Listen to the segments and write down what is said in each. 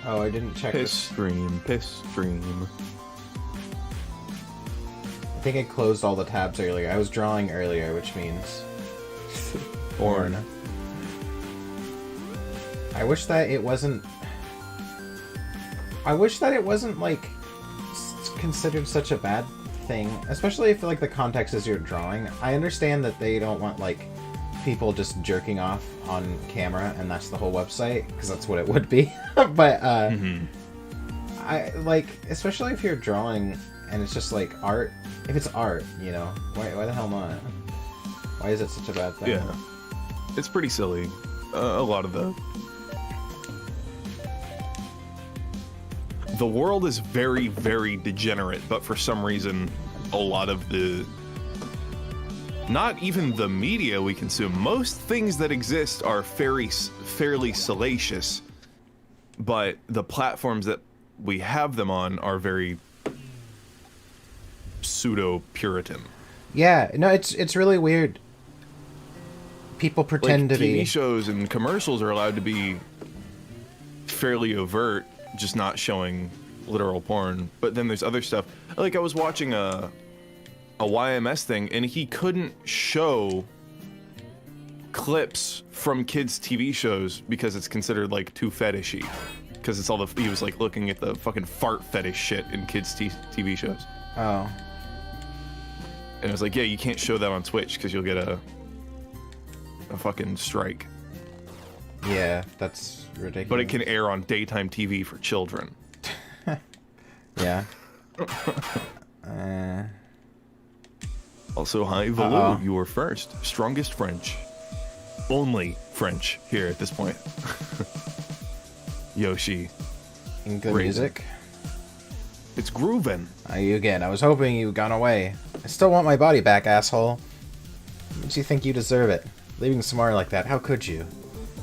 Oh, I didn't check Piss this. stream, piss stream. I think I closed all the tabs earlier. I was drawing earlier, which means... Porn. I wish that it wasn't... I wish that it wasn't, like, considered such a bad thing. Especially if, like, the context is you're drawing. I understand that they don't want, like, people just jerking off on camera, and that's the whole website, because that's what it would be. But, I, like, especially if you're drawing, and it's just, like, art. If it's art, you know, why the hell not? Why is it such a bad thing? Yeah. It's pretty silly. A lot of the world is very, very degenerate, but for some reason, a lot of not even the media we consume, most things that exist are fairly salacious, but the platforms that we have them on are very pseudo-Puritan. Yeah, no, it's really weird. People pretend like, to be... TV shows and commercials are allowed to be fairly overt, just not showing literal porn. But then there's other stuff. Like, I was watching a YMS thing, and he couldn't show clips from kids' TV shows because it's considered, like, too fetishy. Because it's all he was, like, looking at the fucking fart fetish shit in kids' TV shows. Oh. And I was like, yeah, you can't show that on Twitch because you'll get a fucking strike. Yeah, that's ridiculous. But it can air on daytime TV for children. Yeah. Also, hi, Valo. You were first. Strongest French. Only French here at this point. Yoshi. In good music. It's groovin'. You again. I was hoping you'd gone away. I still want my body back, asshole. Makes you think you deserve it. Leaving Samara like that, how could you?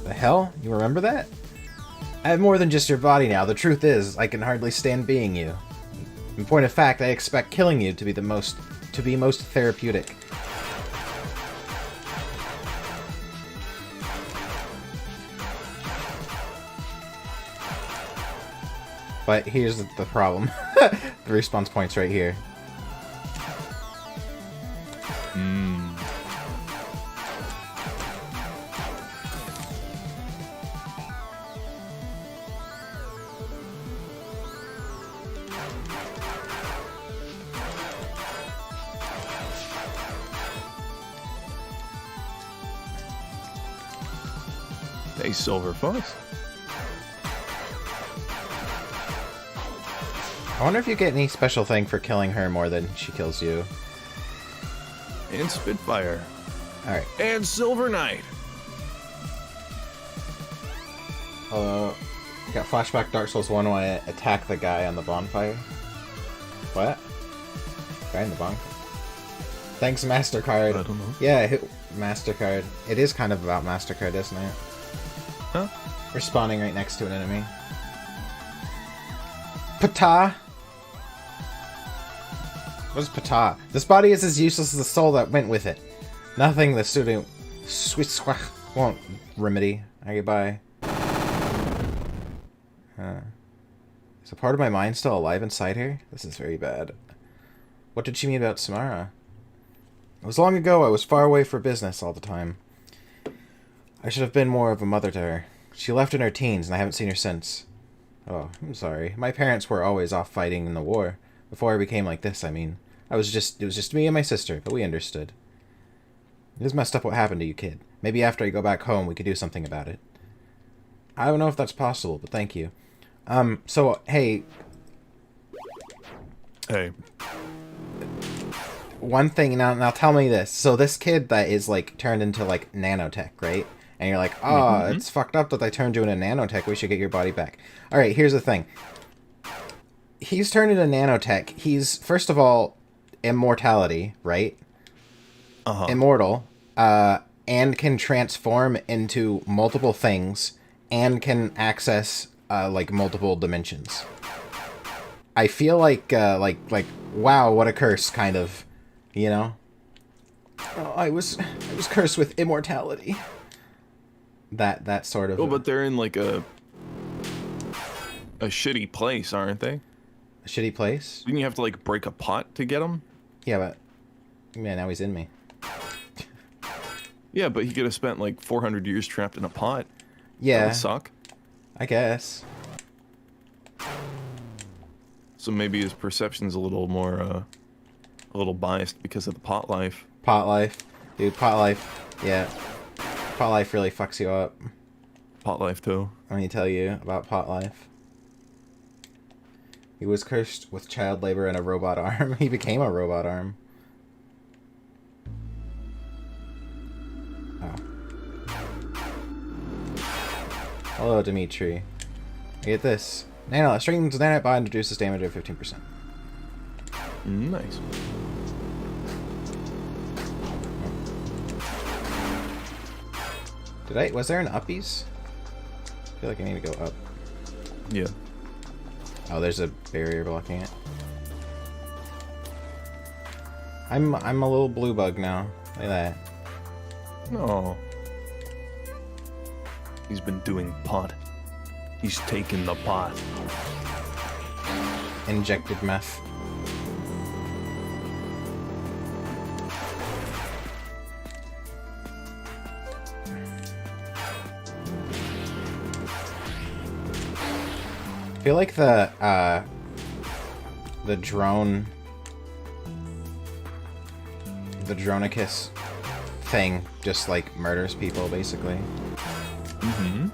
The hell? You remember that? I have more than just your body now. The truth is, I can hardly stand being you. In point of fact, I expect killing you to be most therapeutic. But here's the problem. The response point's right here. Hey, Silver Fox. I wonder if you get any special thing for killing her more than she kills you. And Spitfire. Alright. And Silver Knight. Got flashback Dark Souls 1 when I attack the guy on the bonfire. What? Guy in the bonfire? Thanks, MasterCard. I don't know. Yeah, MasterCard. It is kind of about MasterCard, isn't it? Huh? We're spawning right next to an enemy. Pata! What is Pata? This body is as useless as the soul that went with it. Nothing the student won't remedy. Okay, bye. Is a part of my mind still alive inside her? This is very bad. What did she mean about Samara? It was long ago. I was far away for business all the time. I should have been more of a mother to her. She left in her teens, and I haven't seen her since. Oh, I'm sorry. My parents were always off fighting in the war. Before I became like this, I mean. It was just me and my sister, but we understood. It is messed up what happened to you, kid. Maybe after I go back home, we could do something about it. I don't know if that's possible, but thank you. So, hey. Hey. One thing, now tell me this. So this kid that is, like, turned into, like, nanotech, right? And you're like, oh, it's fucked up that they turned you into nanotech. We should get your body back. Alright, here's the thing. He's turned into nanotech. He's, first of all, immortality, right? Uh-huh. Immortal. And can transform into multiple things. And can access, like, multiple dimensions. I feel like, wow, what a curse, kind of. You know? Oh, I was cursed with immortality. That sort of... Oh, but they're in, like, a a shitty place, aren't they? A shitty place? Didn't you have to, like, break a pot to get him? Yeah, but... Man, now he's in me. Yeah, but he could have spent, like, 400 years trapped in a pot. Yeah. That would suck. I guess. So maybe his perception's a little more, a little biased because of the pot life. Pot life. Dude, pot life. Yeah. Pot life really fucks you up. Pot life, too. Let me tell you about pot life. He was cursed with child labor and a robot arm. He became a robot arm. Oh. Hello, Dimitri. Get this. Nano, strengthens the nanite bot and reduces damage of 15%. Nice. Was there an uppies? I feel like I need to go up. Yeah. Oh, there's a barrier blocking it. I'm a little blue bug now. Look at that. No. He's been doing pot. He's taken the pot. Injected meth. I feel like the Dronicus thing just like murders people basically. Mm-hmm.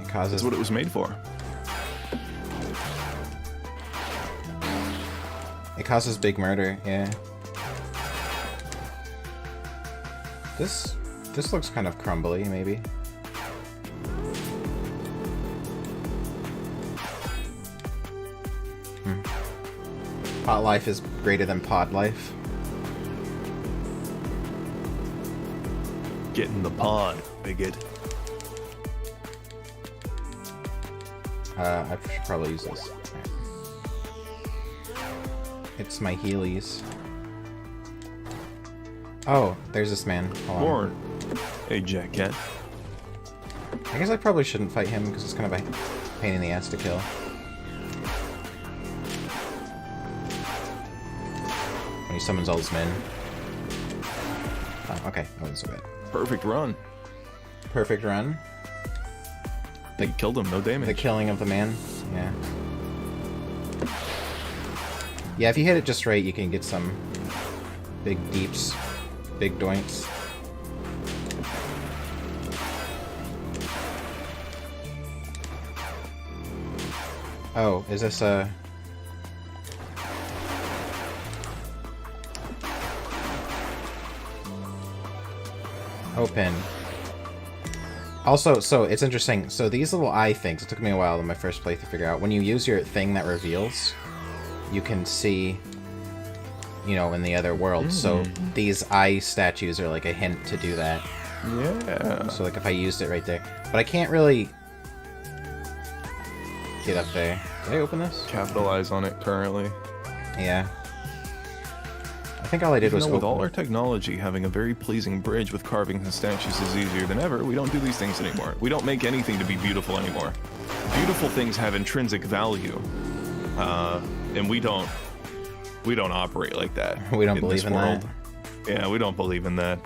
It causes That's what it was made for. It causes big murder, yeah. This looks kind of crumbly, maybe. Pot life is greater than pod life. Get in the pod, bigot. I should probably use this. It's my Heelys. Oh, there's this man. Hold on. More. Hey, Jackette. I guess I probably shouldn't fight him because it's kind of a pain in the ass to kill. When he summons all his men. Oh, okay. That wasn't so bad. Perfect run. Perfect run. They killed him, no damage. The killing of the man. Yeah. Yeah, if you hit it just right, you can get some big deeps. Big doinks. Oh, is this a... Open. Also, so it's interesting. So these little eye things, it took me a while in my first play to figure out. When you use your thing that reveals, you can see, you know, in the other world. So these eye statues are like a hint to do that. Yeah. So like if I used it right there. But I can't really get up there. Did I open this? Capitalize on it currently. Yeah. I think all I did was with open all our it. technology, having a very pleasing bridge with carvings and statues is easier than ever. We don't do these things anymore. We don't make anything to be beautiful anymore. Beautiful things have intrinsic value, and we don't operate like that. We don't believe in that. Yeah, we don't believe in that.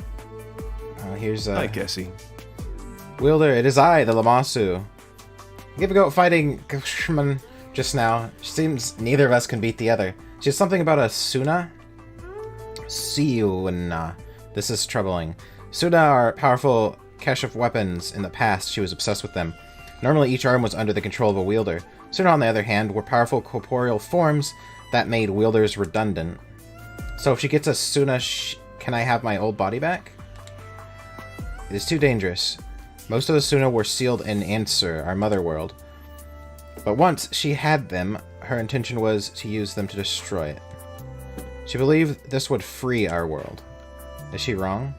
Here's Hi, Gessie. Wielder, it is I, the Lamasu. Give a goat fighting Kshman just now. Seems neither of us can beat the other. She has something about a Suna? Siuna. This is troubling. Suna are powerful cache of weapons. In the past, she was obsessed with them. Normally, each arm was under the control of a wielder. Suna, on the other hand, were powerful corporeal forms that made wielders redundant. So if she gets a Suna, can I have my old body back? It is too dangerous. Most of the Suna were sealed in Ansur, our mother world. But once she had them, her intention was to use them to destroy it. She believed this would free our world. Is she wrong?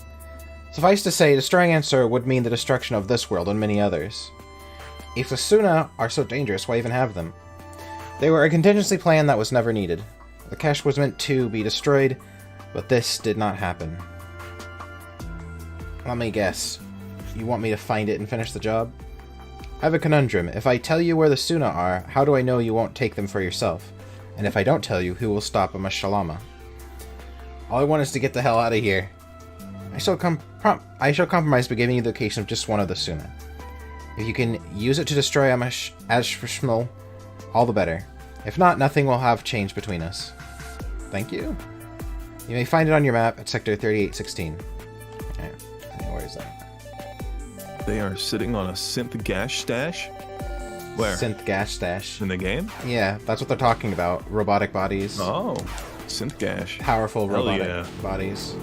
Suffice to say, destroying Ansur would mean the destruction of this world and many others. If the Suna are so dangerous, why even have them? They were a contingency plan that was never needed. The cache was meant to be destroyed, but this did not happen. Let me guess. You want me to find it and finish the job? I have a conundrum. If I tell you where the Suna are, how do I know you won't take them for yourself? And if I don't tell you, who will stop a Mashalama? All I want is to get the hell out of here. I shall compromise by giving you the location of just one of the Suna. If you can use it to destroy Ashfishmul, all the better. If not, nothing will have changed between us. Thank you. You may find it on your map at Sector 3816. Okay, where is that? They are sitting on a synth gas stash. Where? Synth gas stash. In the game? Yeah, that's what they're talking about. Robotic bodies. Oh, synth gas. Powerful Hell robotic yeah. bodies.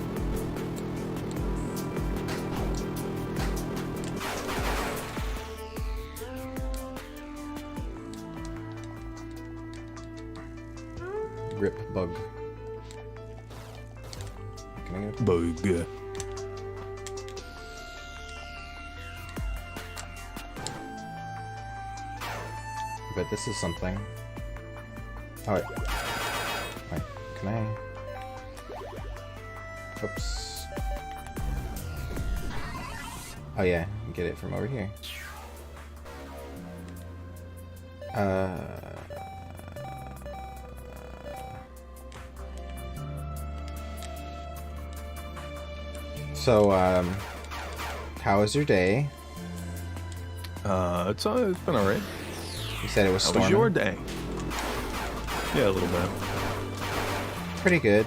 Rip bug. Can I get Bug. But this is something. Oh, wait. Wait, can I... Oops. Oh yeah, get it from over here. So, how was your day? It's been alright. You said it was How storming. was your day? Yeah, a little bit. Pretty good.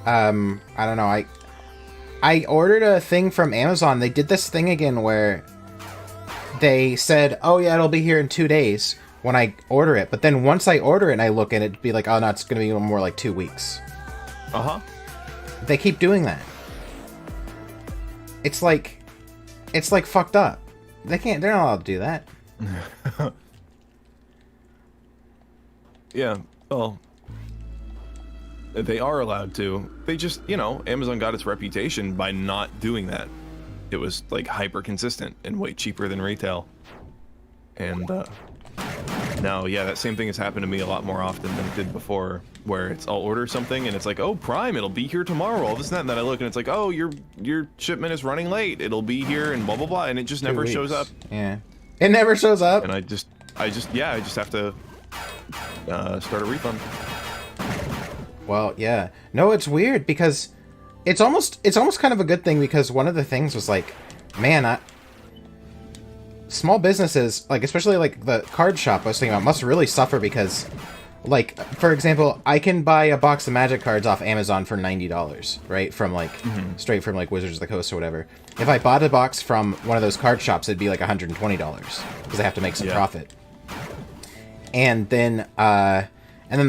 I don't know. I ordered a thing from Amazon. They did this thing again where they said, "Oh yeah, it'll be here in 2 days." When I order it, but then once I order it and I look at it, it'd be like, "Oh no, it's gonna be more like 2 weeks." They keep doing that. It's like fucked up. They're not allowed to do that. Yeah, well, they are allowed to. They just, Amazon got its reputation by not doing that. It was like hyper consistent and way cheaper than retail. And now, yeah, that same thing has happened to me a lot more often than it did before, where I'll order something and it's like, "Oh, Prime, it'll be here tomorrow," all this and that, and then I look and it's like, "Oh, your shipment is running late. It'll be here," and blah blah blah, and it just never shows up. Yeah, it never shows up. And I just have to start a refund. Well, yeah. No, it's weird because it's almost kind of a good thing, because one of the things was like, man, small businesses, like especially like the card shop I was thinking about, must really suffer because, like, for example, I can buy a box of Magic cards off Amazon for $90, right? From like straight from like Wizards of the Coast or whatever. If I bought a box from one of those card shops, it'd be like $120 because I have to make some profit. And then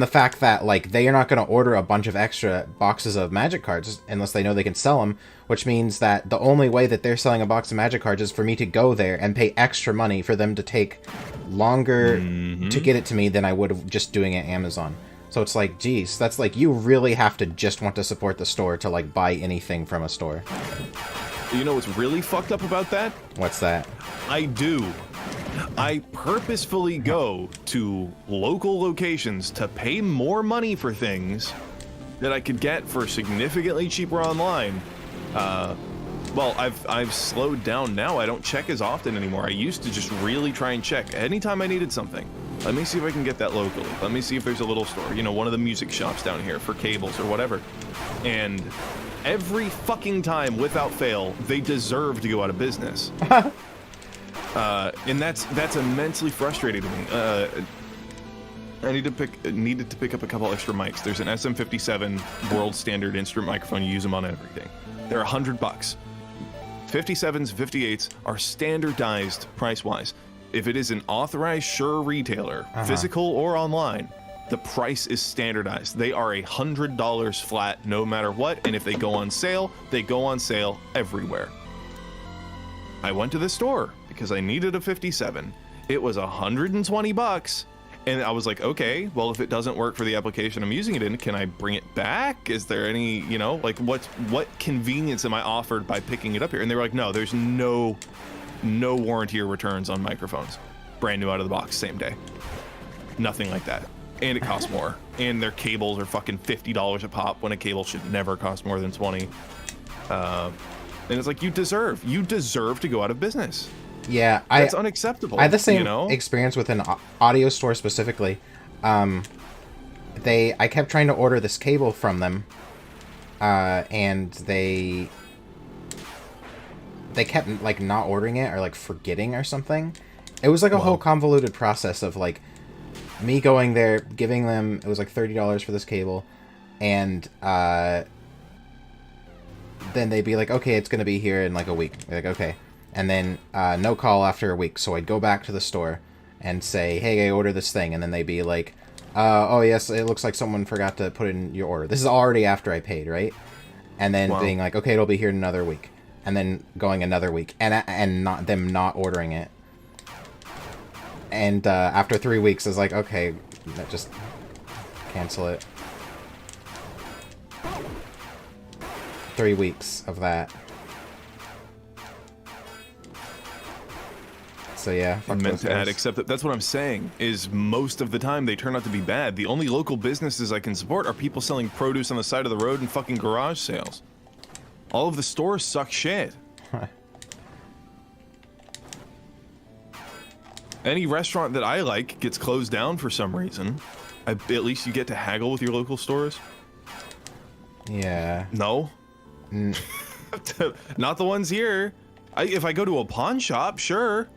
the fact that like they are not going to order a bunch of extra boxes of Magic cards unless they know they can sell them, which means that the only way that they're selling a box of Magic cards is for me to go there and pay extra money for them to take longer to get it to me than I would have just doing it at Amazon. So it's like, geez, that's like, you really have to just want to support the store to like buy anything from a store. You know what's really fucked up about that? What's that? I purposefully go to local locations to pay more money for things that I could get for significantly cheaper online. Well, I've slowed down now. I don't check as often anymore. I used to just really try and check anytime I needed something. Let me see if I can get that locally. Let me see if there's a little store, one of the music shops down here for cables or whatever. And every fucking time, without fail, they deserve to go out of business. And that's immensely frustrating to me. I needed to pick up a couple extra mics. There's an SM57 world standard instrument microphone. You use them on everything. They're $100. 57s, 58s are standardized price-wise. If it is an authorized Shure retailer, physical or online, the price is standardized. They are $100 flat no matter what, and if they go on sale, they go on sale everywhere. I went to the store because I needed a 57. It was $120, and I was like, okay, well, if it doesn't work for the application I'm using it in, can I bring it back? Is there any, like what convenience am I offered by picking it up here? And they were like, no, there's no warranty or returns on microphones. Brand new out of the box, same day. Nothing like that. and it costs more. And their cables are fucking $50 a pop when a cable should never cost more than 20. And it's like, you deserve to go out of business. Yeah, that's unacceptable. I had the same you know? experience with an audio store specifically. I kept trying to order this cable from them, and they kept like not ordering it or like forgetting or something. It was like a whole convoluted process of like me going there, giving them, it was like $30 for this cable, and then they'd be like, okay, it's gonna be here in like a week. They're like, okay. And then no call after a week, so I'd go back to the store and say, hey, I ordered this thing, and then they'd be like, oh yes, it looks like someone forgot to put in your order. This is already after I paid, right? And then being like, okay, it'll be here in another week, and then going another week, and not ordering it. And after 3 weeks, it's like, okay, just cancel it. 3 weeks of that. So yeah, I meant to add, except that's what I'm saying, is most of the time they turn out to be bad. The only local businesses I can support are people selling produce on the side of the road and fucking garage sales. All of the stores suck shit. Any restaurant that I like gets closed down for some reason. At least you get to haggle with your local stores. Yeah. No? Not the ones here. If I go to a pawn shop, sure.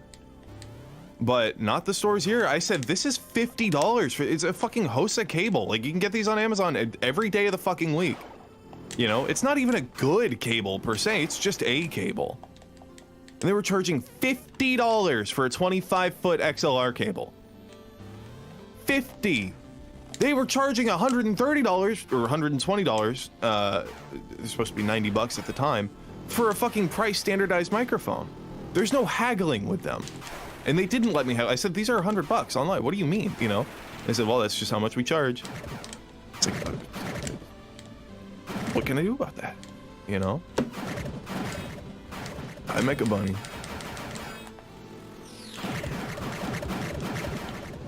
But not the stores here. I said, this is $50 for, it's a fucking Hosa cable. Like, you can get these on Amazon every day of the fucking week. You know, it's not even a good cable per se, it's just a cable. And they were charging $50 for a 25-foot XLR cable. 50. They were charging $130 or $120. It's supposed to be $90 at the time for a fucking price standardized microphone. There's no haggling with them. And they didn't let me have. I said, these are $100 online. What do you mean? You know? They said, well, that's just how much we charge. It's like, what can I do about that? You know? I make a bunny.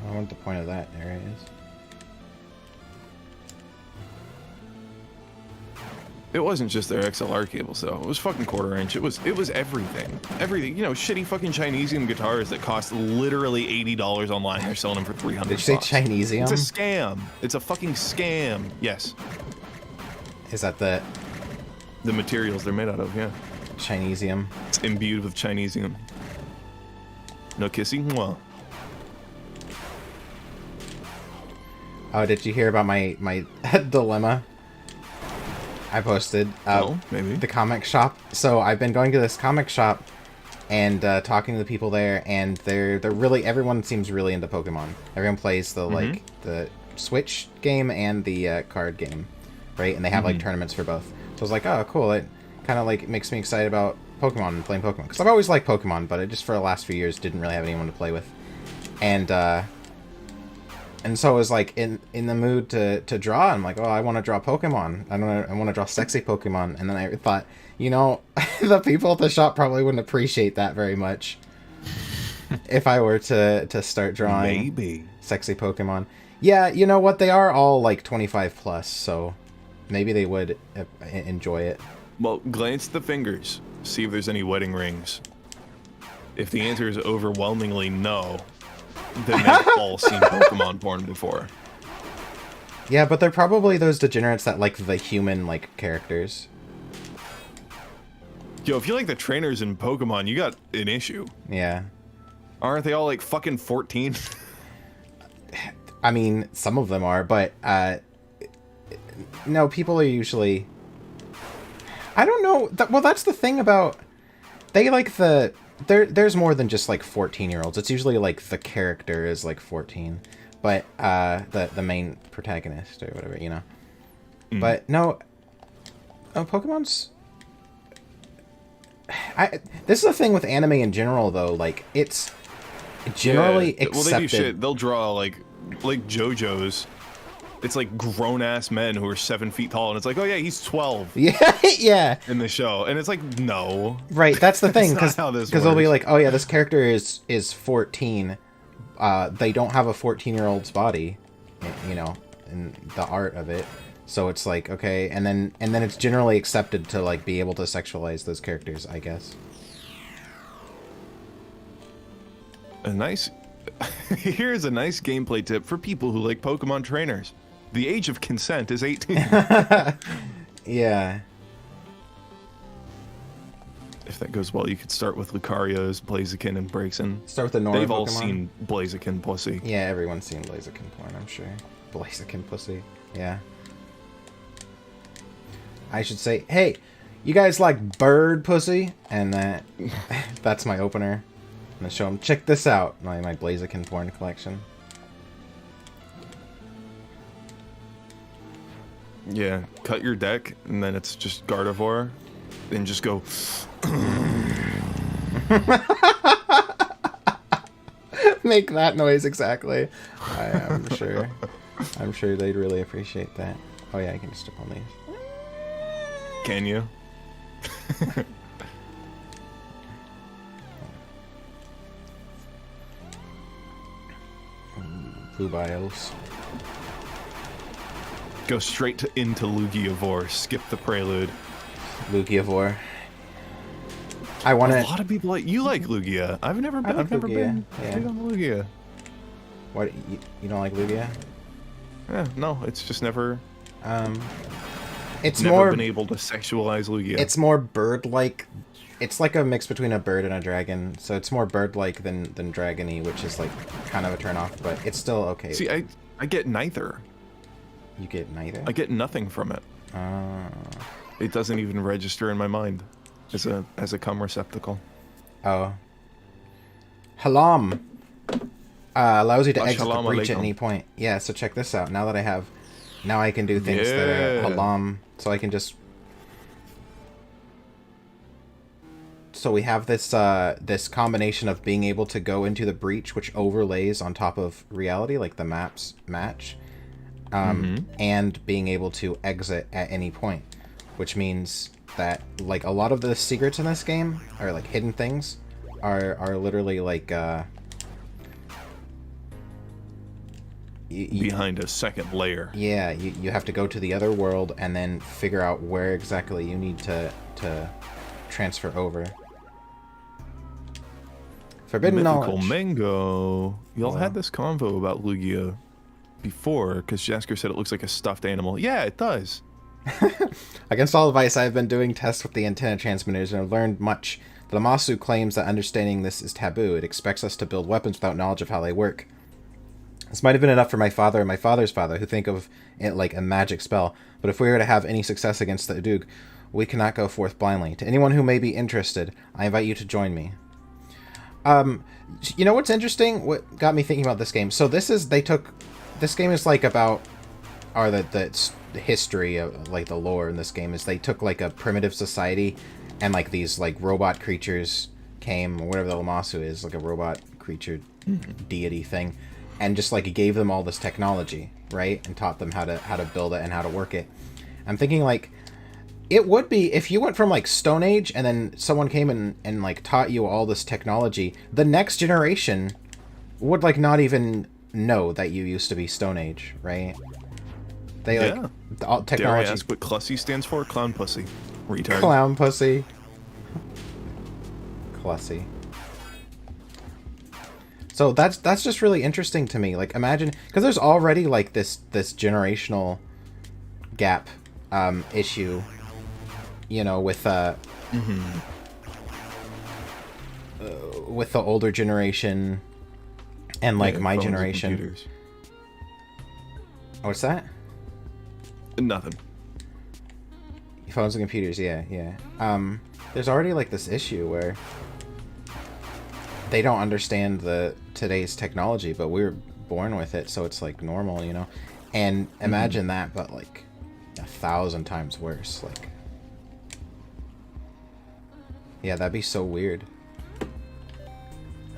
I want the point of that. There it is. It wasn't just their XLR cables though. It was fucking quarter-inch. It was everything. Everything. You know, shitty fucking Chinesium guitars that cost literally $80 online. They're selling them for $300. Did you say Chinesium? It's a scam. It's a fucking scam. Yes. Is that the materials they're made out of? Yeah. Chinesium. It's imbued with Chinesium. No kissing? Well. Oh, did you hear about my dilemma? I posted maybe the comic shop. So I've been going to this comic shop and talking to the people there, and they're really, everyone seems really into Pokemon. Everyone plays the like the Switch game and the card game, right? And they have like tournaments for both. So I was like, oh, cool. It kind of like makes me excited about Pokemon and playing Pokemon, because I've always liked Pokemon, but I just for the last few years didn't really have anyone to play with, and so I was like in the mood to draw. I'm like, oh, I want to draw Pokemon. I want to draw sexy Pokemon. And then I thought, you know, the people at the shop probably wouldn't appreciate that very much if I were to start drawing sexy Pokemon. Yeah, you know what? They are all like 25 plus, so maybe they would enjoy it. Well, glance at the fingers. See if there's any wedding rings. If the answer is overwhelmingly no, then they've all seen Pokemon porn before. Yeah, but they're probably those degenerates that like the human like characters. Yo, if you like the trainers in Pokemon, you got an issue. Yeah. Aren't they all like fucking 14? I mean, some of them are, but no, people are usually, I don't know. Well, that's the thing about, they like the, there's more than just like 14-year-olds. It's usually like the character is like 14, but the main protagonist or whatever, you know. But no, Pokemon's, this is the thing with anime in general though, like it's generally accepted. Well, they do shit. They'll draw like JoJo's. It's like grown-ass men who are 7 feet tall, and it's like, oh yeah, he's 12. Yeah, yeah. In the show, and it's like, no. Right, that's the thing, because they'll be like, oh yeah, this character is 14. They don't have a 14-year-old's body. you know, in the art of it. So it's like, okay, and then it's generally accepted to like be able to sexualize those characters, I guess. Here's a nice gameplay tip for people who like Pokemon trainers. The age of consent is 18. Yeah. If that goes well, you could start with Lucario's, Blaziken, and Braixen. Start with the normal They've all Pokemon. seen Blaziken pussy. Yeah, everyone's seen Blaziken porn, I'm sure. Blaziken pussy. Yeah. I should say, hey, you guys like bird pussy? And that's my opener. I'm gonna show them, check this out, my Blaziken porn collection. Yeah, cut your deck, and then it's just Gardevoir, and just go. Make that noise exactly. I'm sure. I'm sure they'd really appreciate that. Oh yeah, I can just step on these. Can you? Fubios. Go straight into Lugiavore. Skip the prelude. Lugiavore. I want A to. lot of people you like Lugia. I've never like never Lugia, been yeah. big on Lugia. What you don't like Lugia? Yeah, no, it's just never. It's Never more. been able to sexualize Lugia. It's more bird-like. It's like a mix between a bird and a dragon, so it's more bird-like than dragony, which is like kind of a turn-off, but it's still okay. See, I get neither. You get neither. I get nothing from it. It doesn't even register in my mind as a cum receptacle. Oh. Halam. Allows you to exit the Assalamu breach at alaikum. any point. Yeah, so check this out. Now I can do things that are Yeah. halam. So I can just. So we have this this combination of being able to go into the breach, which overlays on top of reality, like the maps match, and being able to exit at any point, which means that like a lot of the secrets in this game are like hidden things, are literally like Behind a second layer. yeah, you have to go to the other world and then figure out where exactly you need to transfer over. Forbidden Mythical knowledge. Mango. Y'all Wow. had this convo about Lugia before, because Jasker said it looks like a stuffed animal. Yeah, it does. Against all advice, I have been doing tests with the antenna transmitters and have learned much. The Lamasu claims that understanding this is taboo. It expects us to build weapons without knowledge of how they work. This might have been enough for my father and my father's father, who think of it like a magic spell. But if we were to have any success against the Udug, we cannot go forth blindly. To anyone who may be interested, I invite you to join me. You know what's interesting? What got me thinking about this game? So this game is like about, or the history of like the lore in this game is they took like a primitive society, and like these like robot creatures came, or whatever the Lamasu is, like a robot creature deity thing, and just like gave them all this technology, right, and taught them how to build it and how to work it. I'm thinking like, it would be if you went from like Stone Age and then someone came and like taught you all this technology, the next generation would like not even know that you used to be Stone Age, right? They Yeah. like all Dare I technology. ask what Clussy stands for? Clown pussy. Retard. Clown pussy. Clussy. So that's just really interesting to me. Like imagine, because there's already like this generational gap issue, you know, with with the older generation and like Yeah, my phones and generation. computers. What's that? Nothing. Phones and computers, yeah. There's already like this issue where they don't understand today's technology, but we were born with it, so it's like normal, you know. And imagine that, but like 1,000 times worse. Like, yeah, that'd be so weird.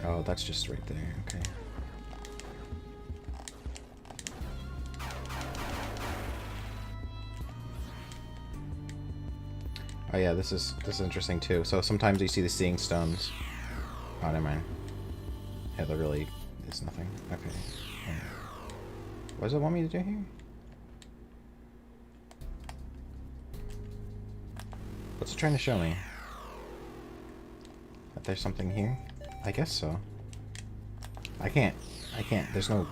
Oh, that's just right there. Okay. Oh yeah, this is interesting too. So sometimes you see the seeing stones. Oh, never mind. Yeah, there really is nothing. Okay. Yeah. What does it want me to do here? What's it trying to show me? That there's something here? I guess so. I can't. There's no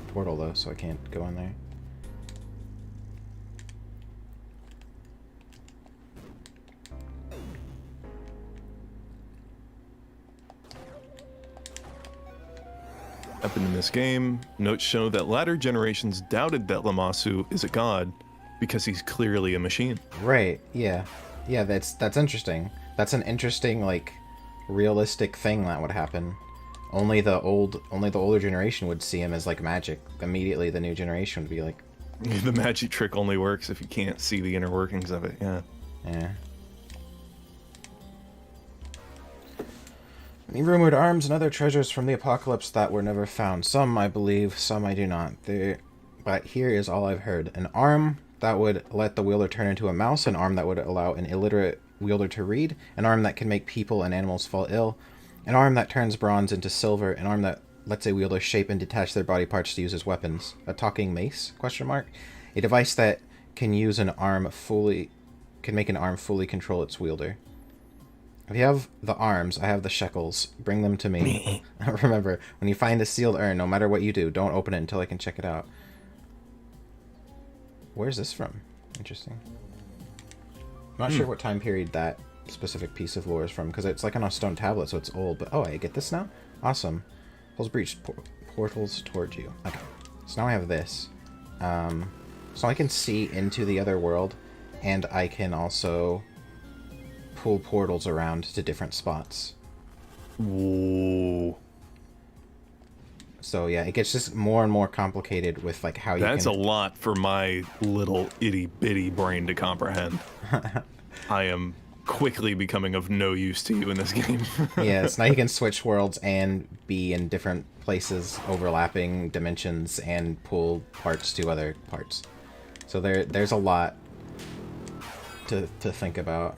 portal though, so I can't go in there. Up in this game, notes show that latter generations doubted that Lammasu is a god because he's clearly a machine. Right, yeah. Yeah, that's interesting. That's an interesting, like, realistic thing that would happen. Only the older generation would see him as like magic. Immediately the new generation would be like, The magic trick only works if you can't see the inner workings of it, yeah. yeah. Many rumored arms and other treasures from the apocalypse that were never found. Some I believe, some I do not. But here is all I've heard. An arm that would let the wielder turn into a mouse, an arm that would allow an illiterate wielder to read, an arm that can make people and animals fall ill, an arm that turns bronze into silver, an arm that lets a wielder shape and detach their body parts to use as weapons. A talking mace? Question mark. A device that can make an arm fully control its wielder. If you have the arms, I have the shekels. Bring them to me. Remember, when you find a sealed urn, no matter what you do, don't open it until I can check it out. Where's this from? Interesting. I'm not sure what time period that specific piece of lore is from, because it's like on a stone tablet, so it's old. But oh, I get this now? Awesome. Holes breached. Portals towards you. Okay. So now I have this. So I can see into the other world, and I can also pull portals around to different spots. Whoa. So yeah, it gets just more and more complicated with like how you That's a lot for my little itty-bitty brain to comprehend. I am quickly becoming of no use to you in this game. Yes, now you can switch worlds and be in different places, overlapping dimensions, and pull parts to other parts. So there's a lot to think about.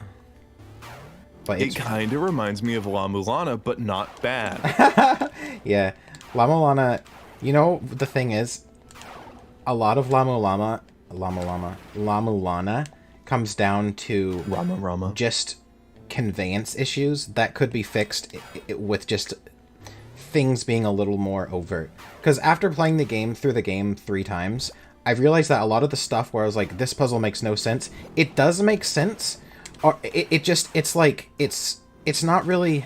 But It kind of reminds me of La Mulana, but not bad. Yeah. La Mulana, you know, the thing is, a lot of La Mulana comes down to Rama. just conveyance issues that could be fixed with just things being a little more overt. Because after playing through the game 3 times, I've realized that a lot of the stuff where I was like, this puzzle makes no sense, it does make sense, or it's not really...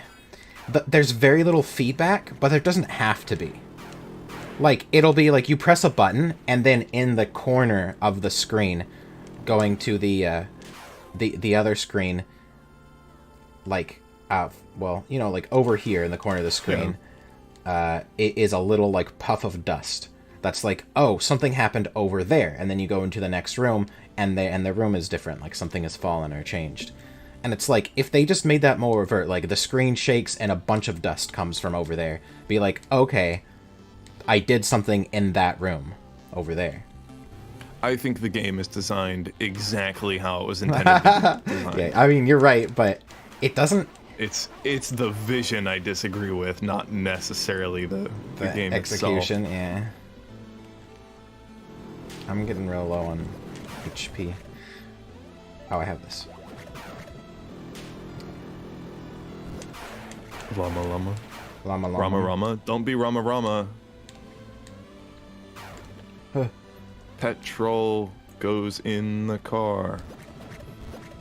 There's very little feedback, but there doesn't have to be. Like, it'll be like you press a button, and then in the corner of the screen, going to the other screen, like, well, you know, like over here in the corner of the screen, it is a little, like, puff of dust. That's like, oh, something happened over there, and then you go into the next room, and the room is different, like something has fallen or changed. And it's like, if they just made that more overt, like the screen shakes and a bunch of dust comes from over there, be like, okay, I did something in that room over there. I think the game is designed exactly how it was intended to be designed. Yeah, I mean, you're right, but it doesn't... It's the vision I disagree with, not necessarily the game execution, itself. Yeah. I'm getting real low on HP. Oh, I have this. Rama. Llama. Rama. Don't be Rama. Huh. Petrol goes in the car.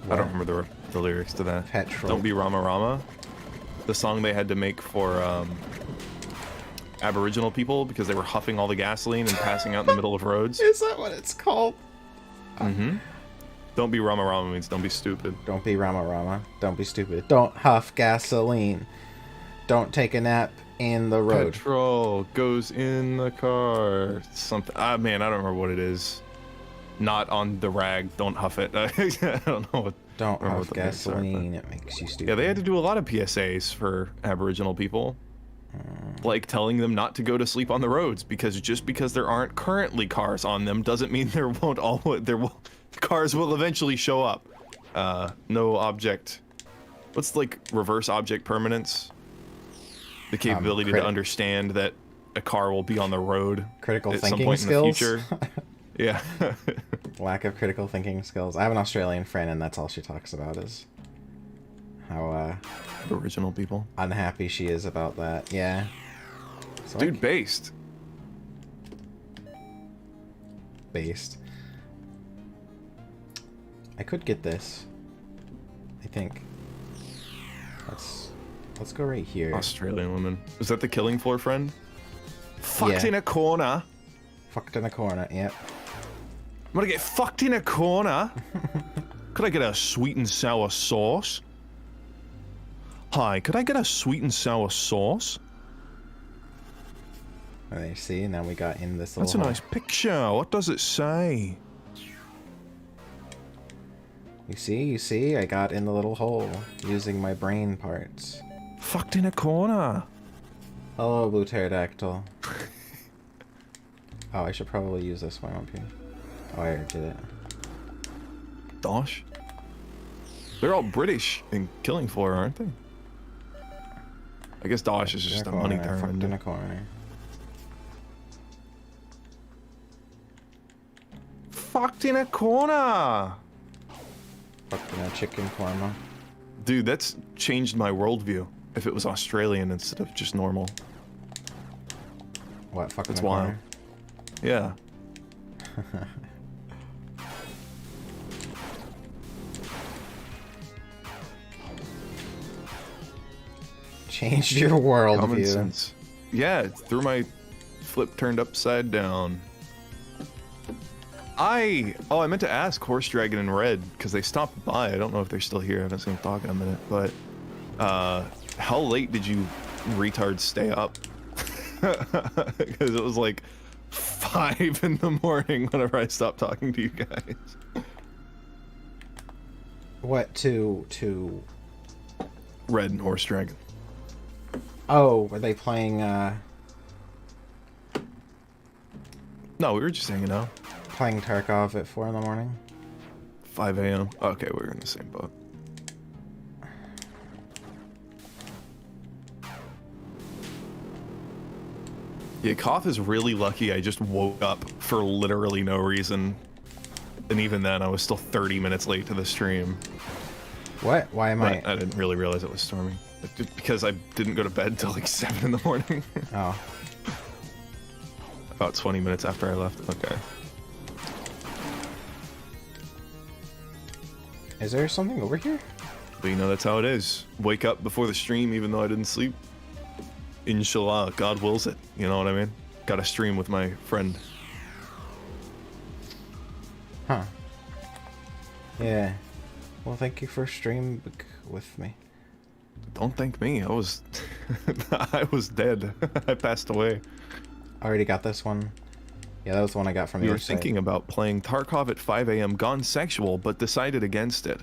What? I don't remember the lyrics to that. Petrol. Don't be Rama. The song they had to make for Aboriginal people because they were huffing all the gasoline and passing out in the middle of roads. Is that what it's called? Mm-hmm. Don't be Rama means don't be stupid. Don't be Rama. Don't be stupid. Don't huff gasoline. Don't take a nap in the road. Petrol goes in the car. Something. Man, I don't remember what it is. Not on the rag. Don't huff it. I don't know what. Don't huff gasoline. It makes you stupid. Yeah, they had to do a lot of PSAs for Aboriginal people. Like telling them not to go to sleep on the roads because just because there aren't currently cars on them doesn't mean cars will eventually show up. No object. What's like reverse object permanence? The capability to understand that a car will be on the road Critical at some thinking point skills? in the future. Yeah. Lack of critical thinking skills. I have an Australian friend, and that's all she talks about is how Original people. unhappy she is about that. Yeah. So Dude, based. based. I could get this. I think. Let's go right here. Australian woman. Is that the killing floor friend? Fucked Yeah. in a corner. Fucked in a corner. Yep. I'm gonna get fucked in a corner. Could I get a sweet and sour sauce? Hi, could I get a sweet and sour sauce? There you see. Now we got in this little. That's a hole. nice picture. What does it say? You see. I got in the little hole using my brain parts. Fucked in a corner. Hello, blue pterodactyl. Oh, I should probably use this one up here. Oh, I already did it. Dosh. They're all British in killing floor, aren't they? I guess Dosh is just a money term. Fucked in a corner. Fucked in a corner. Fucked in a chicken korma. Dude, that's changed my worldview. If it was Australian instead of just normal. What? Fucked That's in a wild. corner? Yeah. Changed your Common worldview. sense. Yeah, threw my flip turned upside down. I meant to ask Horse Dragon and Red because they stopped by. I don't know if they're still here. I haven't seen them talk in a minute. But how late did you retards stay up? Because it was like 5 in the morning whenever I stopped talking to you guys. What to? Red and Horse Dragon. Oh, were they playing? No, we were just hanging out. Playing Tarkov at 4 in the morning. 5 a.m. Okay, we're in the same boat. Yeah, Koth is really lucky I just woke up for literally no reason. And even then, I was still 30 minutes late to the stream. What? Why am But I didn't really realize it was storming. Just because I didn't go to bed until like 7 in the morning. Oh. About 20 minutes after I left. Okay. Is there something over here? But you know, that's how it is. Wake up before the stream even though I didn't sleep. Inshallah, God wills it. You know what I mean? Got a stream with my friend. Huh. Yeah. Well, thank you for streaming with me. Don't thank me. I was I was dead. I passed away. I already got this one. Yeah, that was the one I got from the We were other side. thinking about playing Tarkov at 5 a.m. gone sexual, but decided against it.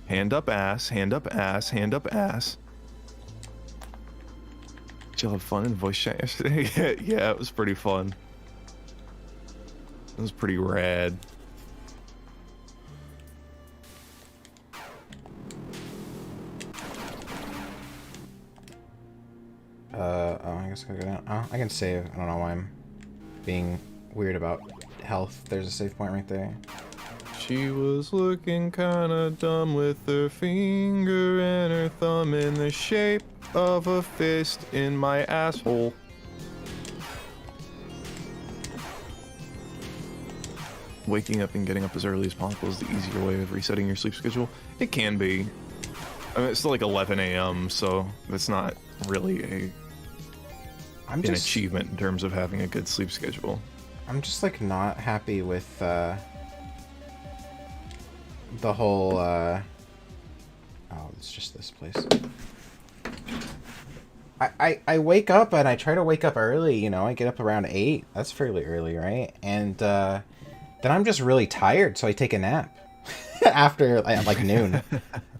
Hand up ass, hand up ass, hand up ass. Did you have fun in voice chat yesterday? Yeah, it was pretty fun. It was pretty rad. Oh, I guess I gotta go down. Oh, I can save. I don't know why I'm being weird about health. There's a save point right there. She was looking kinda dumb with her finger and her thumb in the shape of a fist in my asshole. Waking up and getting up as early as possible is the easier way of resetting your sleep schedule. It can be. I mean, it's still like 11 a.m., so that's not really I'm an just achievement in terms of having a good sleep schedule. I'm just like not happy with the whole oh, it's just this place. I wake up and I try to wake up early, you know, I get up around 8. That's fairly early, right? And then I'm just really tired, so I take a nap. After like noon.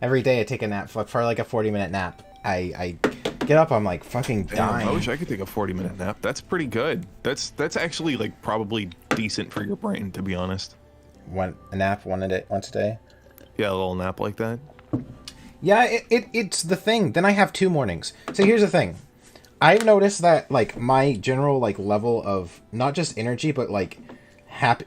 Every day I take a nap for like a 40-minute nap. I get up, I'm like fucking dying. I wish I could take a 40-minute nap. That's pretty good. That's actually like probably decent for your brain, to be honest. A nap once a day. Yeah, a little nap like that. Yeah, it's the thing. Then I have 2 mornings. So here's the thing. I've noticed that like my general like level of not just energy but like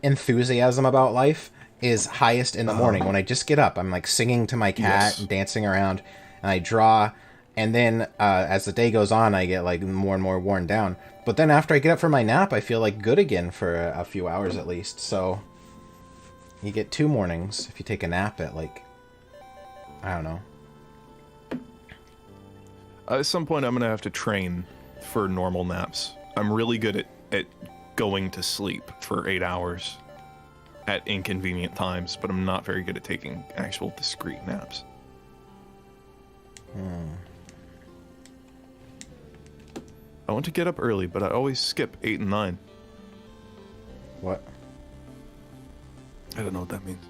enthusiasm about life is highest in the morning when I just get up. I'm like singing to my cat Yes. and dancing around, and I draw. And then as the day goes on, I get like more and more worn down. But then after I get up from my nap, I feel like good again for a few hours at least. So you get 2 mornings if you take a nap at like, I don't know. At some point, I'm gonna have to train for normal naps. I'm really good at going to sleep for 8 hours at inconvenient times, but I'm not very good at taking actual discrete naps. I want to get up early, but I always skip 8 and 9. What? I don't know what that means.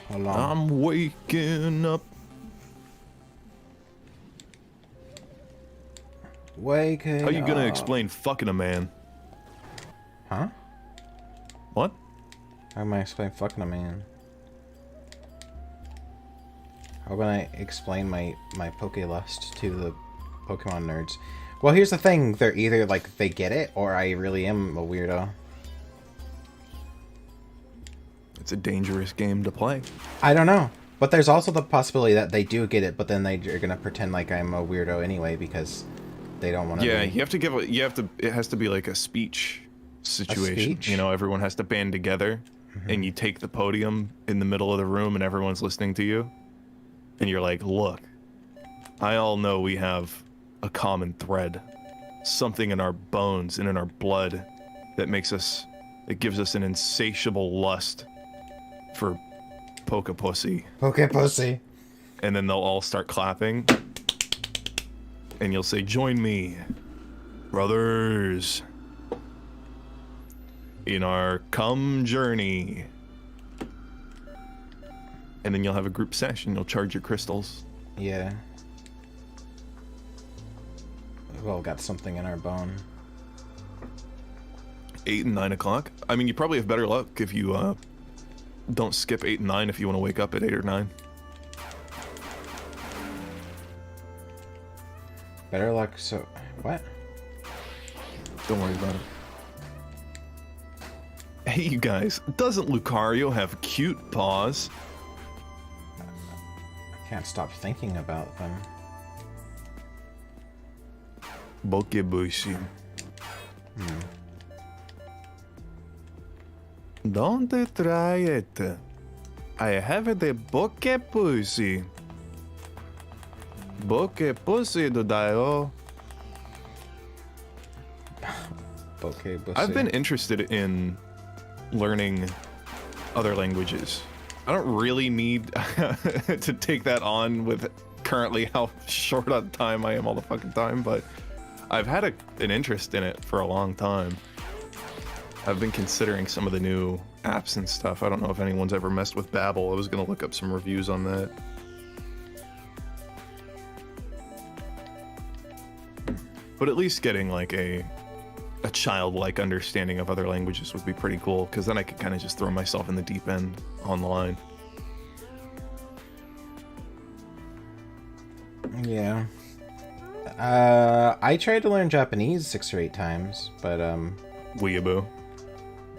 Hold on. I'm waking up. Waking How you gonna up. explain fucking a man? Huh? What? How am I explain fucking a man? How can I explain my Pokélust to the Pokemon nerds? Well, here's the thing. They're either, like, they get it, or I really am a weirdo. It's a dangerous game to play. I don't know. But there's also the possibility that they do get it, but then they're gonna pretend like I'm a weirdo anyway because they don't want to. Yeah, you have to give a, it has to be like a speech situation. speech? You know, everyone has to band together, and you take the podium in the middle of the room, and everyone's listening to you. And you're like, look, I all know we have a common thread, something in our bones and in our blood that gives us an insatiable lust for Pokepussy. Pokepussy. And then they'll all start clapping, and you'll say, join me, brothers, in our come journey. And then you'll have a group session. You'll charge your crystals. Yeah. We've all got something in our bone. 8 and 9 o'clock. I mean, you probably have better luck if you don't skip 8 and 9 if you want to wake up at 8 or 9. Better luck, so... What? Don't worry about it. Hey, you guys. Doesn't Lucario have cute paws? I can't stop thinking about them. Bokebushi. Don't try it. I have the Bokebushi. Bokebushi dodayo. Pokepussy. I've been interested in learning other languages. I don't really need to take that on with currently how short on time I am all the fucking time, but I've had an interest in it for a long time. I've been considering some of the new apps and stuff. I don't know if anyone's ever messed with Babbel. I was gonna look up some reviews on that. But at least getting like a childlike understanding of other languages would be pretty cool, because then I could kind of just throw myself in the deep end online. Yeah. I tried to learn Japanese 6 or 8 times, but Weeaboo.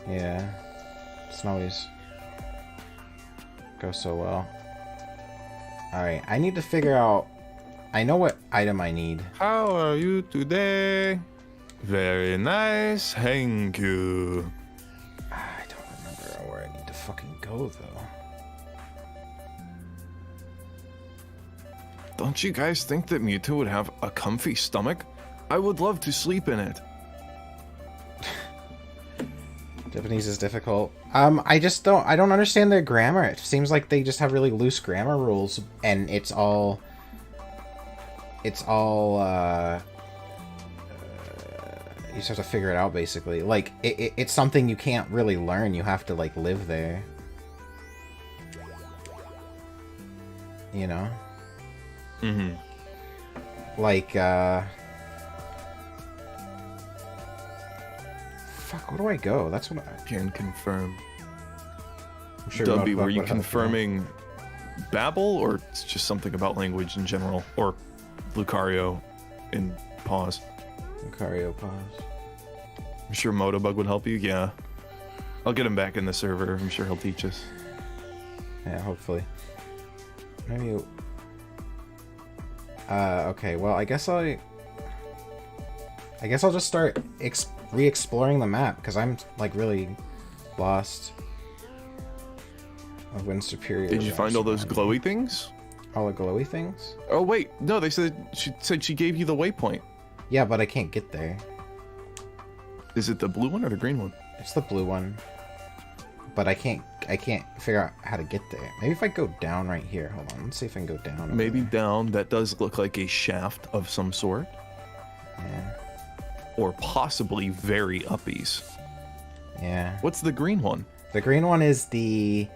yeah, doesn't always go so well. All right, I need to figure out. I know what item I need. How are you today? Very nice, thank you. I don't remember where I need to fucking go though. Don't you guys think that Mewtwo would have a comfy stomach? I would love to sleep in it. Japanese is difficult. I don't understand their grammar. It seems like they just have really loose grammar rules, and it's all you just have to figure it out basically. Like it's something you can't really learn. You have to like live there. You know? Mm-hmm. Like fuck, where do I go? That's what I Can confirm. I'm sure Dubby, were you what happened. confirming babble, or it's just something about language in general, or Lucario in pause. Lucario pause. I'm sure Motobug would help you. Yeah, I'll get him back in the server. I'm sure he'll teach us. Yeah, hopefully. Maybe. Okay. Well, I guess I'll just start re-exploring the map because I'm like really lost of when Superior. Did you find all those glowy things? All the glowy things? Oh wait, no. They said she gave you the waypoint. Yeah, but I can't get there. Is it the blue one or the green one? It's the blue one. But I can't figure out how to get there. Maybe if I go down right here. Hold on, let's see if I can go down. Maybe down. That does look like a shaft of some sort. Yeah. Or possibly very uppies. Yeah. What's the green one? The green one is the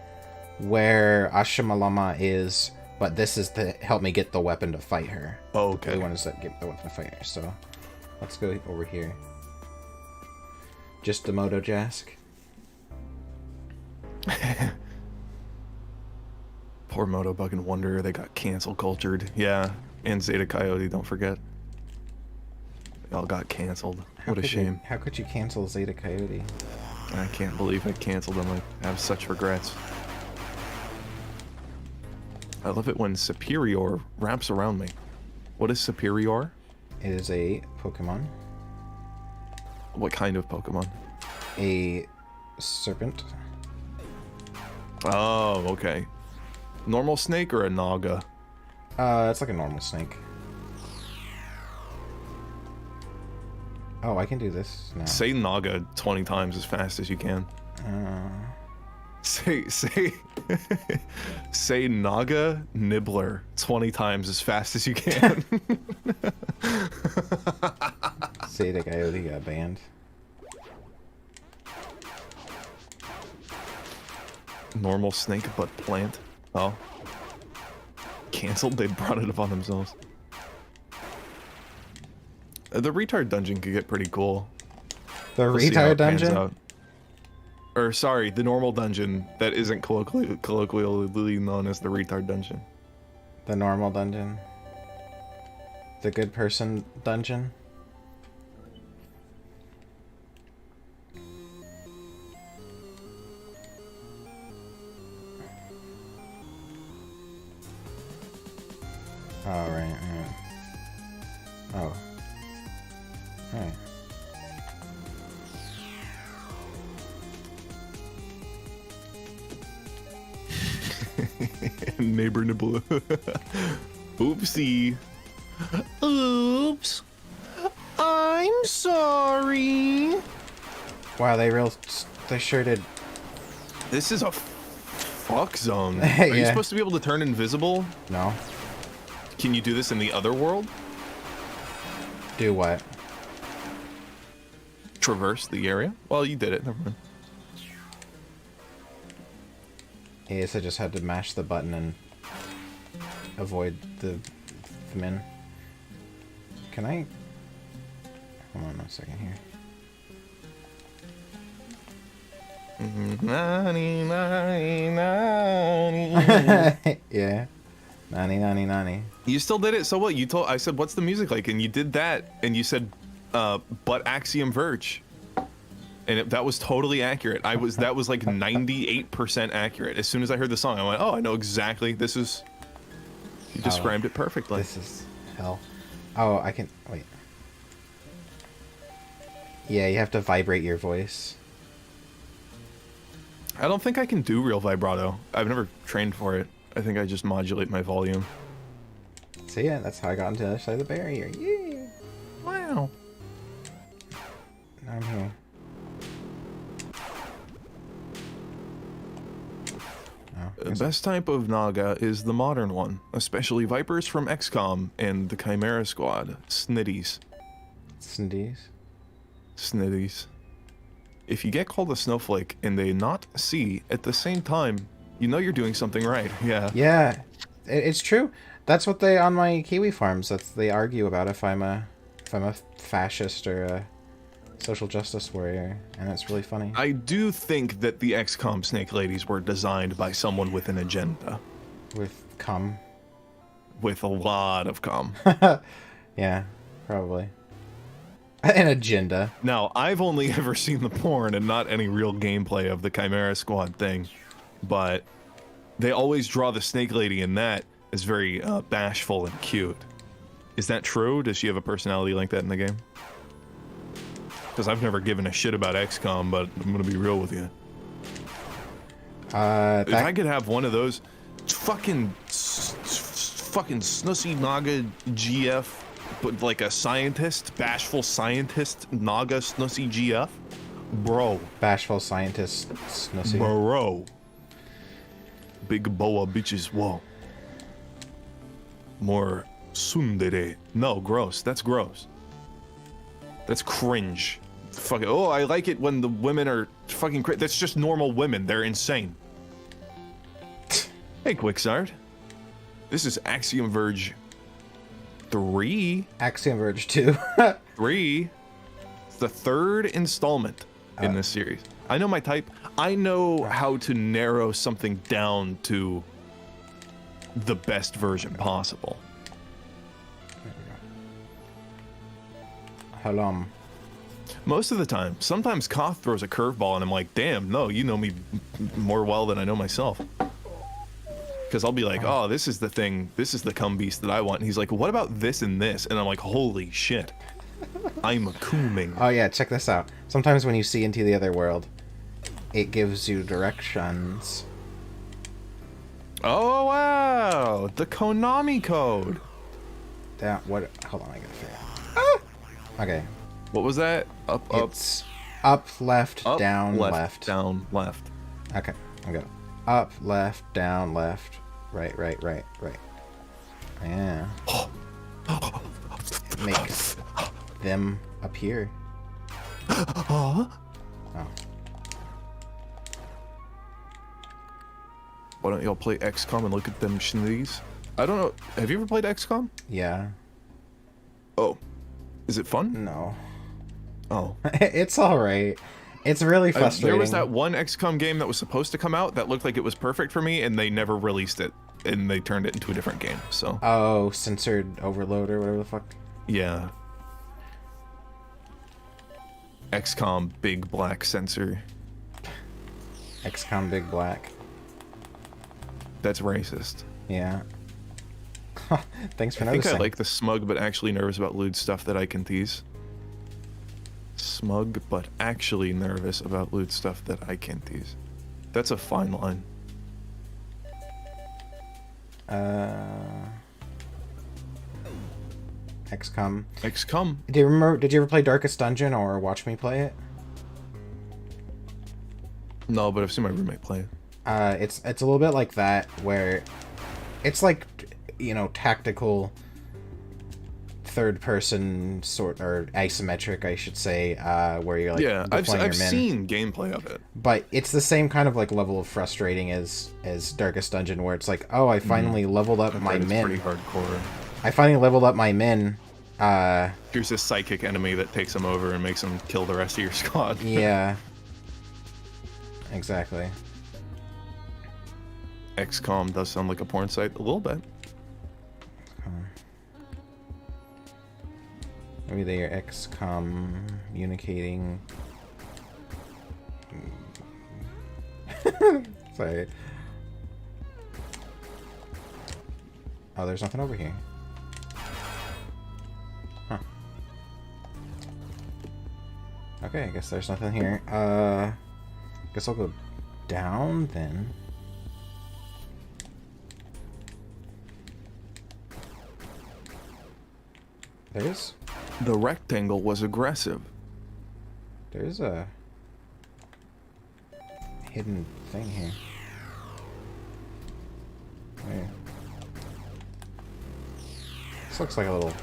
where Ashimalama is, but this is to help me get the weapon to fight her. Oh, okay. The blue one is to get the weapon to fight her. So let's go over here. Just the Moto Jask. Poor Motobug and Wonder, they got cancel cultured. Yeah, and Zeta Coyote, don't forget. They all got canceled. What a shame. How could you cancel Zeta Coyote? I can't believe I canceled them. I have such regrets. I love it when Superior wraps around me. What is Superior? It is a Pokemon. What kind of Pokemon? A serpent. Oh, okay. Normal snake or a Naga? It's like a normal snake. Oh, I can do this now. Say Naga 20 times as fast as you can. Say say Naga Nibbler 20 times as fast as you can. Zeta Coyote got banned. Normal snake but plant. Oh. Cancelled? They brought it upon themselves. The retard dungeon could get pretty cool. The We'll see how retard it pans dungeon? out. Or sorry, the normal dungeon that isn't colloquially known as the retard dungeon. The normal dungeon? The good person dungeon? Oh, right. Oh. Alright. Neighbor Nibbler. Oopsie. Oops. I'm sorry. Wow, they sure did. This is a fuck zone. Are you Yeah. supposed to be able to turn invisible? No. Can you do this in the other world? Do what? Traverse the area? Well, you did it. Never mind. Yes, I just had to mash the button and avoid the min. Can I? Hold on a second here. Yeah. Nani. You still did it. So what? I said, what's the music like? And you did that, and you said, but Axiom Verge. And that was totally accurate. That was like 98% accurate. As soon as I heard the song, I went, oh, I know exactly. This is. You described it perfectly. This is hell. Oh, I can wait. Yeah, you have to vibrate your voice. I don't think I can do real vibrato. I've never trained for it. I think I just modulate my volume. So yeah, that's how I got into the other side of the barrier. Yeah. Wow. Now I'm here. Oh, The best type of Naga is the modern one, especially Vipers from XCOM and the Chimera Squad. Snitties. Snitties. Snitties. If you get called a snowflake and they not see at the same time, you know you're doing something right. Yeah. Yeah, it's true. That's what they on my Kiwi farms. They argue about if I'm a fascist or a social justice warrior, and it's really funny. I do think that the XCOM snake ladies were designed by someone with an agenda. With cum. With a lot of cum. Yeah, probably. An agenda. Now, I've only ever seen the porn and not any real gameplay of the Chimera Squad thing, but they always draw the snake lady in that as very bashful and cute. Is that true? Does she have a personality like that in the game? Because I've never given a shit about XCOM, but I'm gonna be real with you. If I could have one of those fucking Snussy Naga GF, but like a scientist, bashful scientist Naga Snussy GF, bro. Bashful scientist Snussy. Bro. Big boa bitches, whoa. More tsundere. No, gross. That's gross. That's cringe. Fucking. Oh, I like it when the women are fucking. That's just normal women. They're insane. Hey, Quicksart. This is Axiom Verge 3. Axiom Verge 2. 3. It's the third installment in this series. I know my type. I know how to narrow something down to the best version possible. Hello. Most of the time. Sometimes Koth throws a curveball and I'm like, damn, no, you know me more well than I know myself. Because I'll be like, oh, this is the thing, this is the cum beast that I want. And he's like, what about this and this? And I'm like, holy shit. I'm a cooming. Oh yeah, check this out. Sometimes when you see into the other world, it gives you directions. Oh, wow. The Konami code. That, what, hold on, I gotta figure out. Ah! Okay. What was that? Up, It's up, left, up, down, left. down, left. Okay, I'm good. Up, left, down, left, right, right, right, right. Yeah. Make them appear. Oh. Why don't y'all play XCOM and look at them shindies? I don't know. Have you ever played XCOM? Yeah. Oh. Is it fun? No. Oh. It's alright. It's really frustrating. There was that one XCOM game that was supposed to come out that looked like it was perfect for me, and they never released it. And they turned it into a different game, so. Oh, censored overload or whatever the fuck? Yeah. XCOM Big Black Censor. XCOM Big Black. That's racist. Yeah. Thanks for I think noticing. I like the smug but actually nervous about lewd stuff that I can tease. Smug but actually nervous about lewd stuff that I can tease. That's a fine line. XCOM. XCOM. Do you remember? Did you ever play Darkest Dungeon or watch me play it? No, but I've seen my roommate play it. It's a little bit like that, where it's like, you know, tactical third-person sort, or isometric, I should say, where you're like, yeah, I've your men. seen gameplay of it. But it's the same kind of like level of frustrating as Darkest Dungeon, where it's like, oh, I finally leveled up my men. Pretty hardcore. I finally leveled up my men. Here's this psychic enemy that takes them over and makes them kill the rest of your squad. Yeah. Exactly. XCOM does sound like a porn site a little bit. Maybe they are XCOM communicating. Sorry. Oh, there's nothing over here. Huh. Okay, I guess there's nothing here. Guess I'll go down then. There's The rectangle was aggressive. There's a hidden thing here. Where? This looks like a little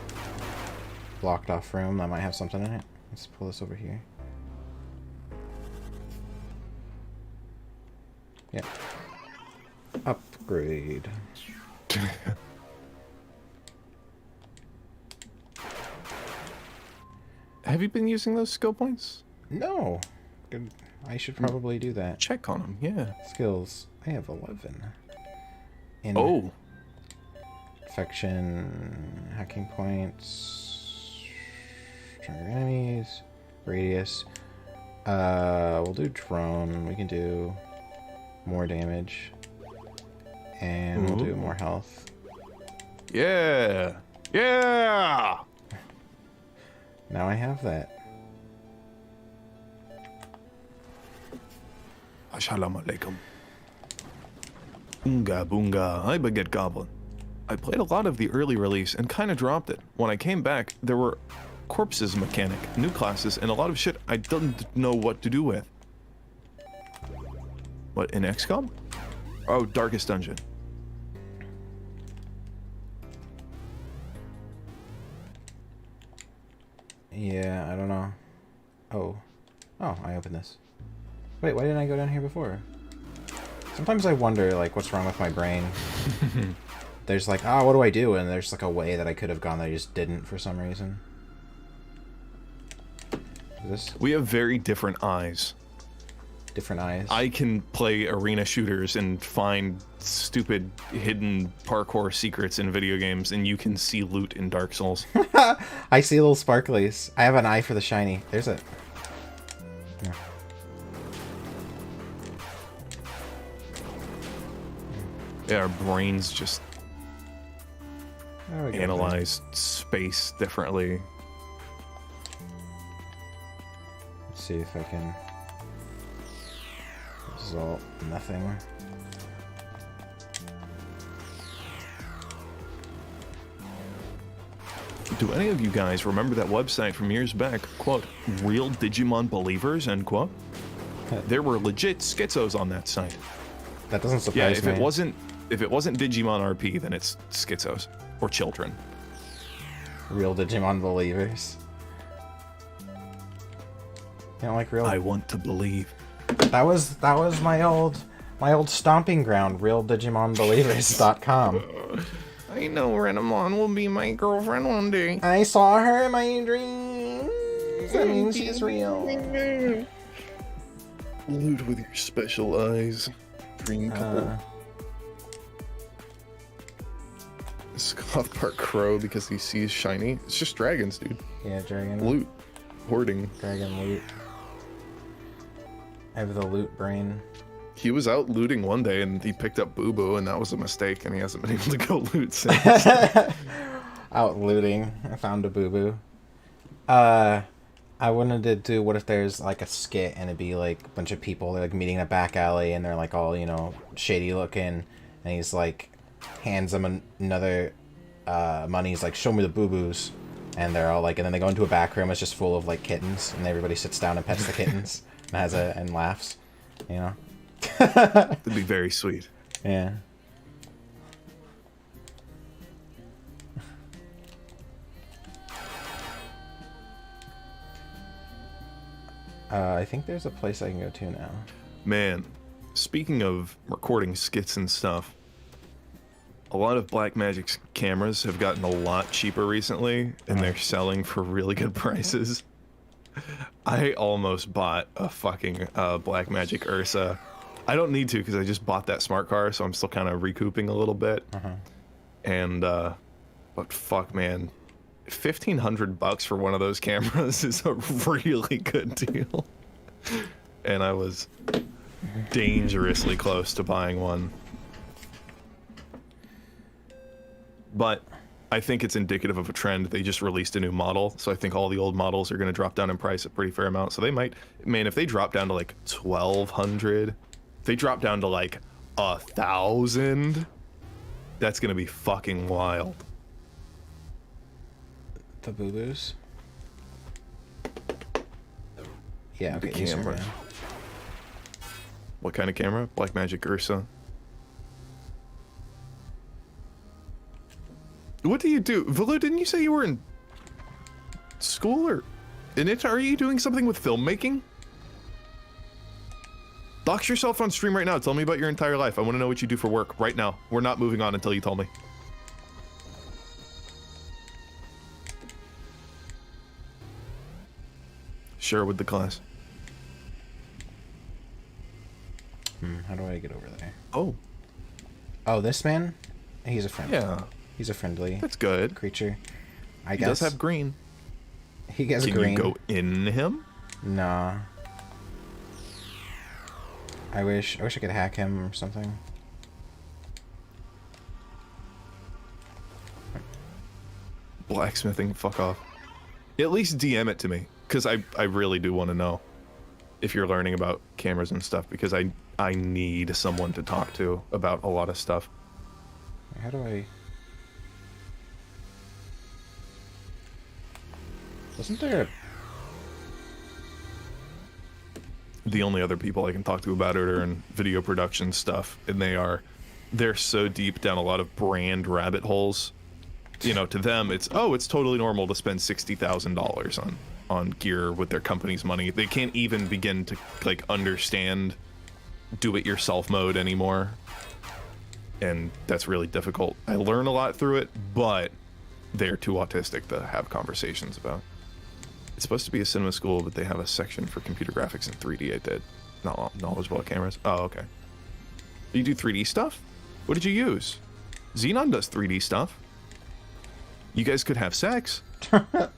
blocked off room that might have something in it. Let's pull this over here. Yeah. Upgrade. Have you been using those skill points? No. Good. I should probably do that. Check on them, yeah. Skills. I have 11. Oh, Infection, hacking points, stronger enemies, radius. We'll do drone. We can do more damage. And we'll do more health. yeah. Yeah! Now I have that. Assalamu alaikum. Boonga boonga, I baguette goblin. I played a lot of the early release and kind of dropped it. When I came back, there were corpses mechanic, new classes, and a lot of shit I didn't know what to do with. What, in XCOM? Oh, Darkest Dungeon. Yeah, I don't know. Oh. Oh, I opened this. Wait, why didn't I go down here before? Sometimes I wonder, like, what's wrong with my brain. There's like, oh, what do I do? And there's like a way that I could have gone that I just didn't for some reason. Is this? We have very different eyes. Different eyes. I can play arena shooters and find stupid hidden parkour secrets in video games, and you can see loot in Dark Souls. I see little sparklies. I have an eye for the shiny. There's it. Yeah. Yeah, our brains just There we go. analyze space differently. Let's see if I can result nothing. Do any of you guys remember that website from years back? Quote, Real Digimon Believers, end quote. There were legit schizos on that site. That doesn't Yeah, surprise me. if it wasn't Digimon RP, then it's schizos or children. Real Digimon believers. You don't like real? I want to believe. That was my old stomping ground. RealDigimonBelievers.com. I know Renamon will be my girlfriend one day. I saw her in my dreams. That means she's real. Loot with your special eyes. Dream couple. Scoff Park Crow because he sees shiny. It's just dragons, dude. Yeah, dragon. Loot. Hoarding. Dragon loot. I have the loot brain. He was out looting one day and he picked up Boo Boo, and that was a mistake, and he hasn't been able to go loot since. Out looting. I found a boo-boo. I wanted to do what if there's like a skit and it'd be like a bunch of people, they're like meeting in a back alley and they're like all, you know, shady looking, and he's like hands them another money. He's like, show me the boo-boos. And they're all like, and then they go into a back room, it's just full of like kittens, and everybody sits down and pets the kittens and laughs, you know. That'd be very sweet. Yeah. I think there's a place I can go to now. Man, speaking of recording skits and stuff, a lot of Blackmagic's cameras have gotten a lot cheaper recently, and they're selling for really good prices. I almost bought a fucking Blackmagic Ursa. I don't need to because I just bought that smart car, so I'm still kind of recouping a little bit. And, but fuck, man, $1,500 for one of those cameras is a really good deal. And I was dangerously close to buying one. But I think it's indicative of a trend. They just released a new model, so I think all the old models are going to drop down in price a pretty fair amount. So they might, man, if they drop down to like 1,200, if they drop down to like 1,000, that's going to be fucking wild. The boo-boos? Yeah, okay, The use camera. her, man. What kind of camera? Blackmagic Ursa. What do you do? Velu, didn't you say you were in school or in it? Are you doing something with filmmaking? Dox yourself on stream right now. Tell me about your entire life. I want to know what you do for work right now. We're not moving on until you tell me. Share with the class. How do I get over there? Oh. Oh, this man? He's a friend. Yeah, He's a friendly that's good. creature. I He guess. does have green. He has Can green. you go in him? Nah. I wish I could hack him or something. Blacksmithing, fuck off. At least DM it to me, because I really do want to know if you're learning about cameras and stuff, because I need someone to talk to about a lot of stuff. How do I... Wasn't there a... The only other people I can talk to about it are in video production stuff, and they're so deep down a lot of brand rabbit holes. You know, to them, it's totally normal to spend $60,000 on gear with their company's money. They can't even begin to like understand do-it-yourself mode anymore, and that's really difficult. I learn a lot through it, but they're too autistic to have conversations about. It's supposed to be a cinema school, but they have a section for computer graphics and 3D. I did not knowledge about cameras. Oh, okay. You do 3D stuff? What did you use? Xenon does 3D stuff. You guys could have sex. Tell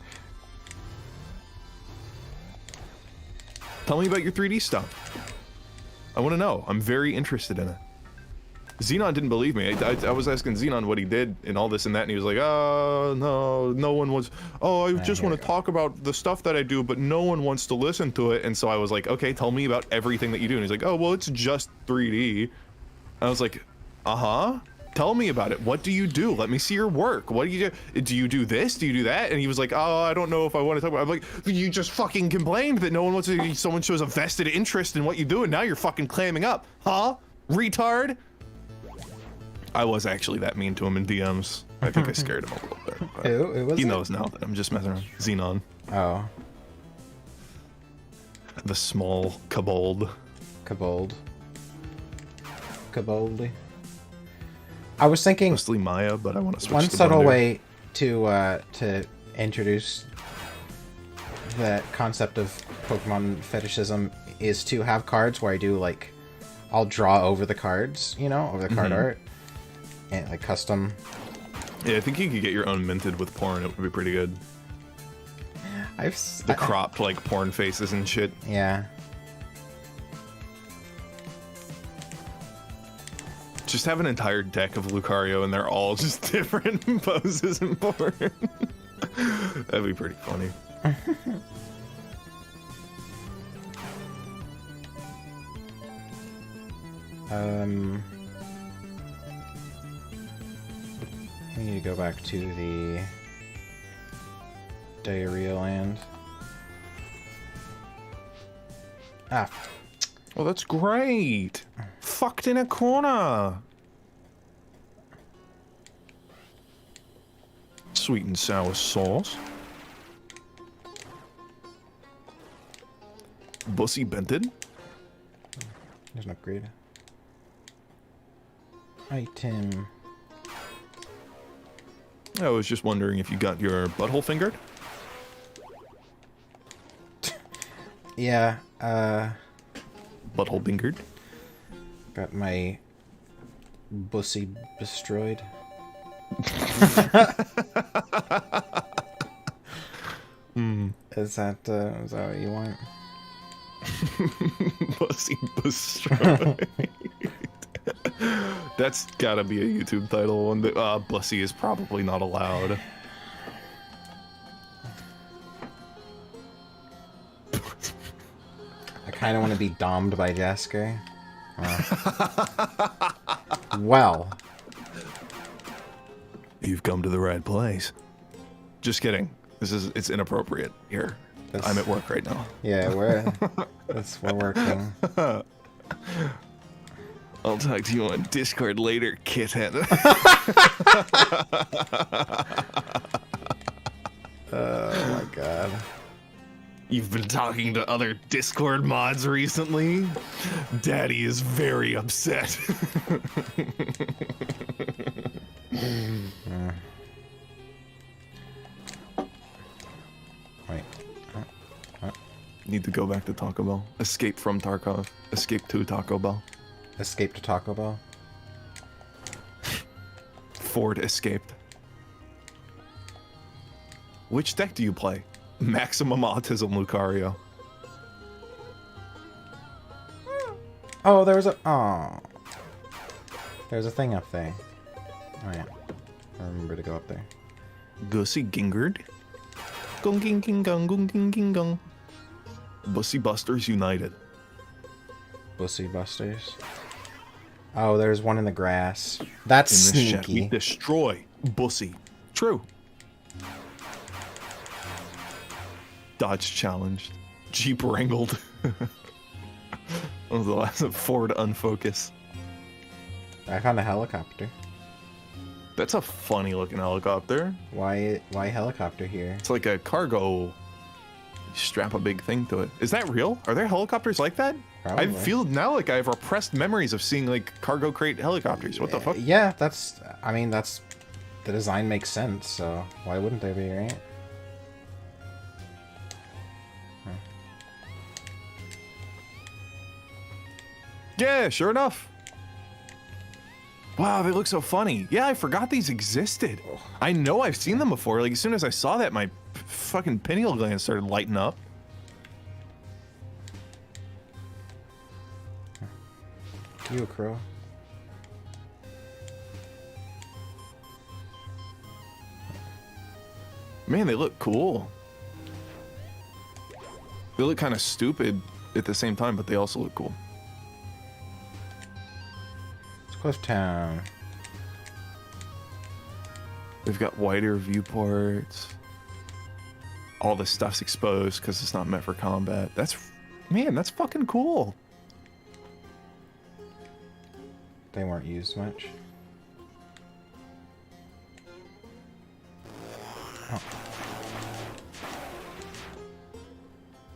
me about your 3D stuff. I want to know. I'm very interested in it. Xenon didn't believe me. I was asking Xenon what he did and all this and that, and he was like, oh, no one was... Oh, I just want to talk about the stuff that I do, but no one wants to listen to it. And so I was like, okay, tell me about everything that you do. And he's like, oh, well, it's just 3D. I was like, uh-huh. Tell me about it. What do you do? Let me see your work. What do you do? Do you do this? Do you do that? And he was like, oh, I don't know if I want to talk about it. I'm like, you just fucking complained that no one wants to... Someone shows a vested interest in what you do, and now you're fucking clamming up. Huh? Retard? I was actually that mean to him in DMs. I think I scared him a little bit. But Who was he it? knows now that I'm just messing around. Xenon. Oh. The small kobold. Kobold. Koboldy. I was thinking Mostly Maya, but I want to switch one to subtle Blender. way to introduce the concept of Pokemon fetishism is to have cards where I do like I'll draw over the cards, you know, over the card art, and like custom. Yeah, I think you could get your own minted with porn. It would be pretty good. The cropped like porn faces and shit. Yeah. Just have an entire deck of Lucario and they're all just different poses and porn. That'd be pretty funny. We need to go back to the diarrhea land. Ah. Oh, that's great. Fucked in a corner. Sweet and sour sauce. Bussy Bented. There's an upgrade. Item. I was just wondering if you got your butthole fingered. Yeah, Butthole fingered. got my bussy destroyed. Is that what you want? Bussy destroyed. That's gotta be a YouTube title. One that Bussy is probably not allowed. I kind of want to be domed by Jasker. Well. You've come to the right place. Just kidding. It's inappropriate here. I'm at work right now. Yeah, we're working. I'll talk to you on Discord later, kitten. Oh my god. You've been talking to other Discord mods recently? Daddy is very upset. Wait. Need to go back to Taco Bell. Escape from Tarkov. Escape to Taco Bell. Escape to Taco Bell. Ford escaped. Which deck do you play? Maximum Autism Lucario. Oh, there was a... Oh. There's a thing up there. Oh, yeah. I remember to go up there. Gussie Gingard. Gung ging ging gung gung ging ging gung. Bussy Busters United. Bussy Busters. Oh, there's one in the grass. That's In this shed, we sneaky. destroy Bussy. True. Dodge challenged. Jeep wrangled. What was the last one? Ford unfocus. I found a helicopter. That's a funny looking helicopter. Why helicopter here? It's like a cargo. You strap a big thing to it. Is that real? Are there helicopters like that? Probably. I feel now like I have repressed memories of seeing like cargo crate helicopters. What the fuck? Yeah, that's... I mean, that's... The design makes sense, so why wouldn't they be, right? Yeah, sure enough. Wow, they look so funny. Yeah, I forgot these existed. I know I've seen them before. Like, as soon as I saw that, my fucking pineal gland started lighting up. You a crow? Man, they look cool. They look kind of stupid at the same time, but they also look cool. It's Cliff Town. They've got wider viewports. All this stuff's exposed because it's not meant for combat. Man, that's fucking cool. They weren't used much. Oh.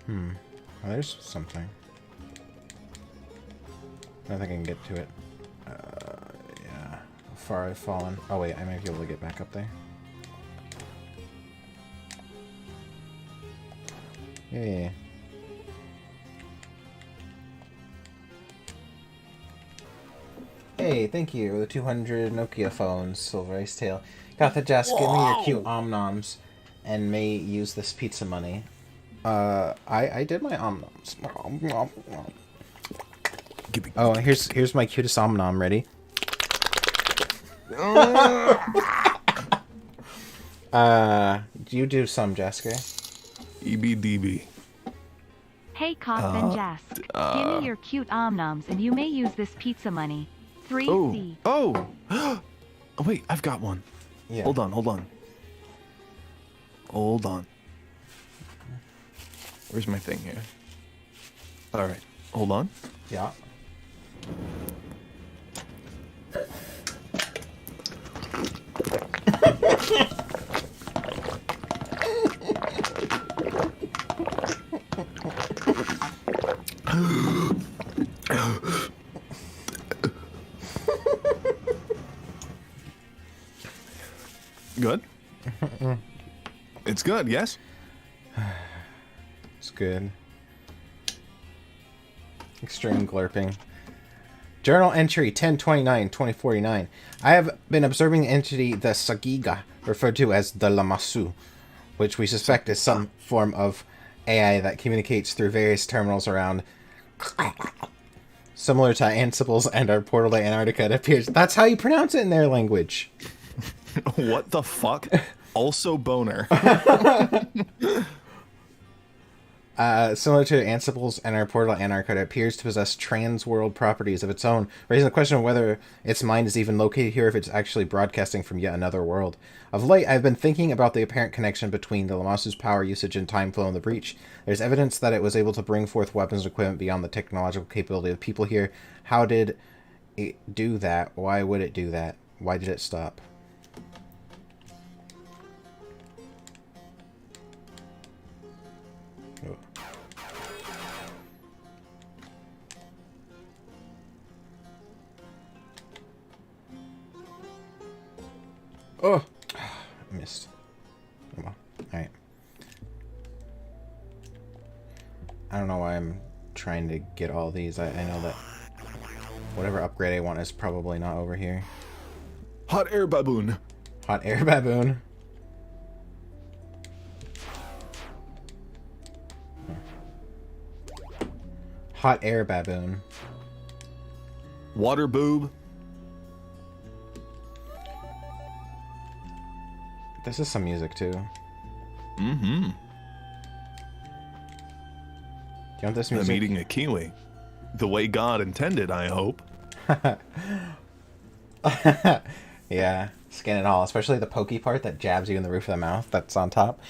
Oh, there's something. I don't think I can get to it. Yeah. How far I've fallen. Oh wait, I might be able to get back up there. Yeah. Hey, thank you for the 200 Nokia phones, Silver Ice Tail. Got the Jess, give me your cute omnoms, and may use this pizza money. I did my omnoms. Oh, here's my cutest omnom. Ready? You do some, Jessica. EBDB. Hey, Cough and Jask. Give me your cute omnoms and you may use this pizza money. 3C. Oh! Oh, wait, I've got one. Yeah. Hold on. Hold on. Where's my thing here? Alright, hold on. Yeah. Good? It's good, yes? It's good. Extreme glurping. Journal entry 10/29/2049. I have been observing the entity the Sagiga, referred to as the Lamasu, which we suspect is some form of AI that communicates through various terminals around. Similar to Ansible's and our portal to Antarctica, it appears. That's how you pronounce it in their language. What the fuck? Also boner. Similar to Ansible's and our portal to Antarctica, it appears to possess trans-world properties of its own, raising the question of whether its mind is even located here, if it's actually broadcasting from yet another world. Of late, I've been thinking about the apparent connection between the Lamasu's power usage and time flow in the breach. There's evidence that it was able to bring forth weapons and equipment beyond the technological capability of people here. How did it do that? Why would it do that? Why did it stop? Oh, I missed. Oh, well. Alright. I don't know why I'm trying to get all these. I know that whatever upgrade I want is probably not over here. Hot air baboon. Hot air baboon. Hot air baboon. Water boob. This is some music too. Mm-hmm. Do you want this music? I'm eating a kiwi. The way God intended, I hope. Yeah, skin and all, especially the pokey part that jabs you in the roof of the mouth that's on top.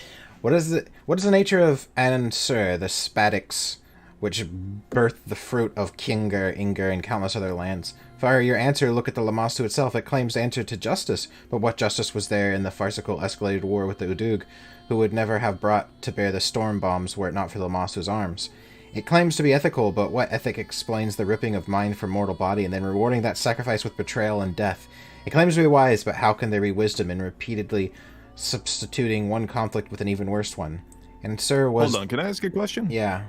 What is the nature of Ansur, the Spadix, which birthed the fruit of Kingur, Ingur, and countless other lands? For your answer, look at the Lammasu itself. It claims to answer to justice, but what justice was there in the farcical escalated war with the Udug, who would never have brought to bear the storm bombs were it not for the Lammasu's arms? It claims to be ethical, but what ethic explains the ripping of mind from mortal body and then rewarding that sacrifice with betrayal and death? It claims to be wise, but how can there be wisdom in repeatedly substituting one conflict with an even worse one? And Sir was... Hold on, can I ask a question? Yeah.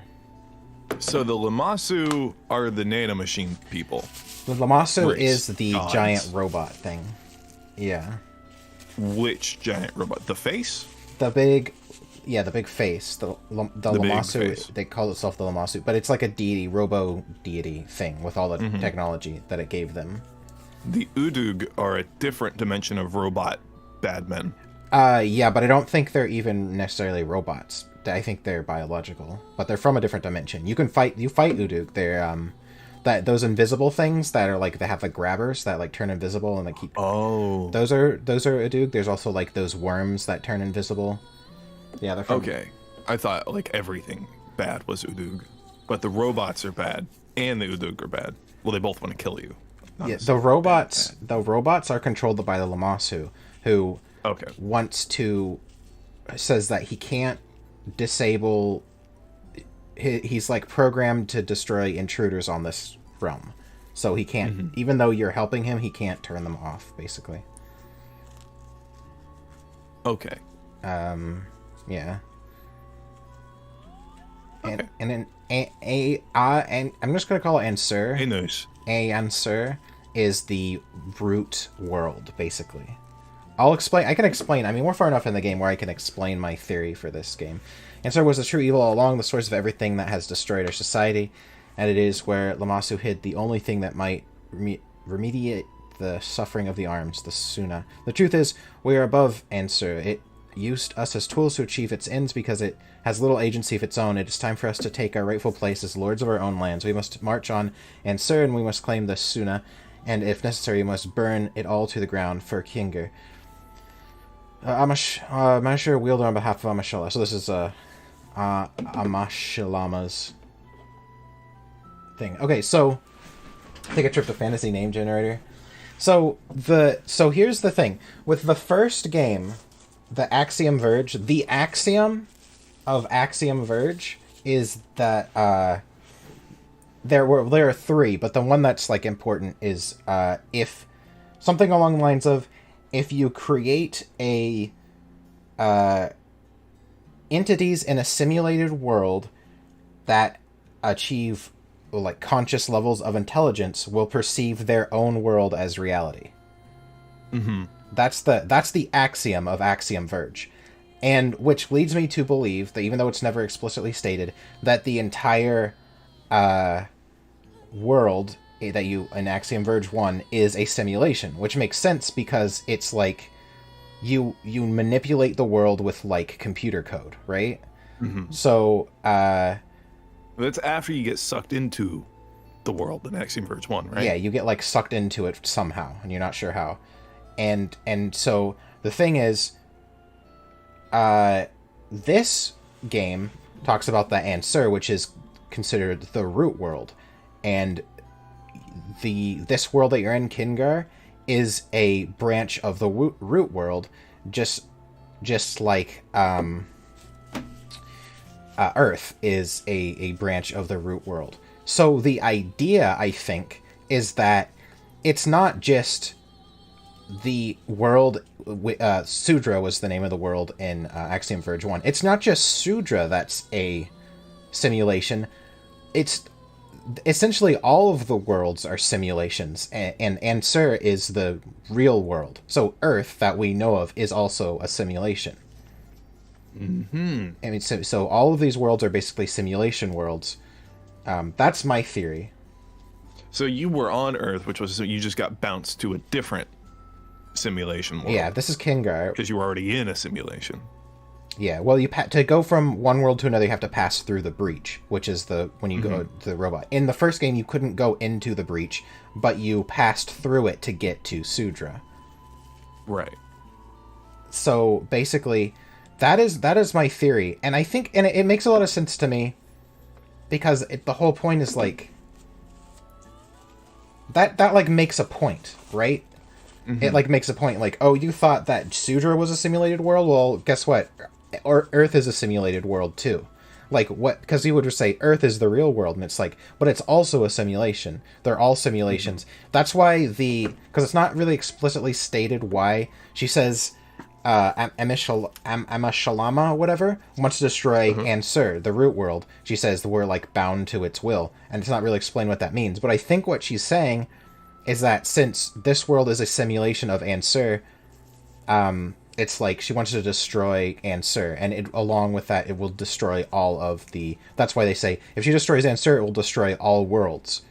So the Lammasu are the nanomachine people. The Lammasu Race. is the Gods. giant robot thing. Yeah. Which giant robot? The face? The big... Yeah, the big face. The big Lammasu, face. they call itself the Lammasu, but it's like a deity, robo-deity thing with all the technology that it gave them. The Udug are a different dimension of robot bad men. Yeah, but I don't think they're even necessarily robots. I think they're biological, but they're from a different dimension. You fight Udug. They're those invisible things that are like they have the grabbers that like turn invisible and they keep. Oh. Those are Udug. There's also like those worms that turn invisible. Yeah, they're from... Okay. I thought like everything bad was Udug, but the robots are bad and the Udug are bad. Well, they both want to kill you. Not Yeah, necessarily the robots are controlled by the Lammasu, who Okay. says that he can't disable. He's like programmed to destroy intruders on this realm, so he can't. Even though you're helping him, he can't turn them off. Basically. Okay. Yeah. Okay. And and I'm just gonna call it Ansur. Hey, nice. Ansur is the root world, basically. I can explain. I mean, we're far enough in the game where I can explain my theory for this game. Ansur was the true evil all along, the source of everything that has destroyed our society, and it is where Lammasu hid the only thing that might remediate the suffering of the arms, the Suna. The truth is, we are above Ansur. It used us as tools to achieve its ends because it has little agency of its own. It is time for us to take our rightful place as lords of our own lands. We must march on Ansur, and we must claim the Suna, and if necessary, we must burn it all to the ground for Kingur. Amashir wielder on behalf of Amashala. So this is Amashilama's thing. Okay, so take a trip to Fantasy Name Generator. So here's the thing. With the first game, the Axiom Verge, the axiom of Axiom Verge is that there are three, but the one that's like important is if something along the lines of if you create a entities in a simulated world that achieve like conscious levels of intelligence will perceive their own world as reality. Mm-hmm. That's the axiom of Axiom Verge. And which leads me to believe that even though it's never explicitly stated, that the entire world that you in Axiom Verge 1 is a simulation, which makes sense because it's like you manipulate the world with like computer code, right? Mm-hmm. So That's after you get sucked into the world in Axiom Verge 1, right? yeah, you get like sucked into it somehow, and you're not sure how. And so the thing is, this game talks about the Ansur, which is considered the root world, and this world that you're in, Kingar, is a branch of the root world, just like Earth is a branch of the root world. So the idea, I think, is that it's not just the world. Sudra was the name of the world in Axiom Verge 1. It's not just Sudra that's a simulation. It's essentially all of the worlds are simulations, and Ansur is the real world. So Earth, that we know of, is also a simulation. Mm-hmm. I mean, so all of these worlds are basically simulation worlds. That's my theory. So you were on Earth, which was so you just got bounced to a different simulation world. Yeah, this is Kingar. Because you were already in a simulation. Yeah, well, to go from one world to another, you have to pass through the breach, which is when you go to the robot. In the first game, you couldn't go into the breach, but you passed through it to get to Sudra. Right. So basically, that is my theory, and I think, and it makes a lot of sense to me, because the whole point is like that like makes a point, right? Mm-hmm. It like makes a point, like, oh, you thought that Sudra was a simulated world? Well, guess what? Earth is a simulated world too. Like, what? Because you would just say Earth is the real world, and it's like, but it's also a simulation. They're all simulations. Mm-hmm. That's why because it's not really explicitly stated why she says Amashalama, whatever, wants to destroy Ansur, the root world. She says we're like bound to its will, and it's not really explained what that means. But I think what she's saying is that since this world is a simulation of Ansur, it's like she wants to destroy Ansur, and along with that, it will destroy all of the... That's why they say, if she destroys Ansur, it will destroy all worlds.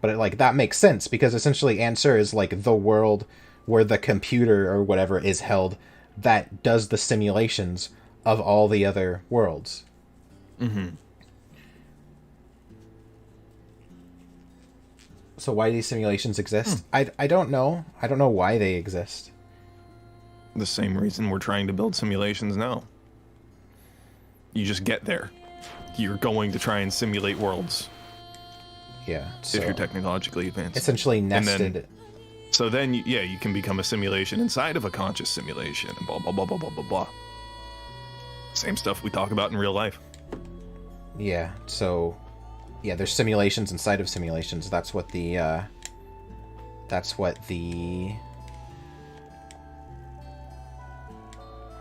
But that makes sense, because essentially Ansur is like the world where the computer or whatever is held that does the simulations of all the other worlds. Mm-hmm. So why do these simulations exist? I don't know. I don't know why they exist. The same reason we're trying to build simulations now. You just get there. You're going to try and simulate worlds. Yeah. So if you're technologically advanced. Essentially nested. Then you can become a simulation inside of a conscious simulation, and blah, blah, blah, blah, blah, blah, blah. Same stuff we talk about in real life. Yeah, so... Yeah, there's simulations inside of simulations. That's what the...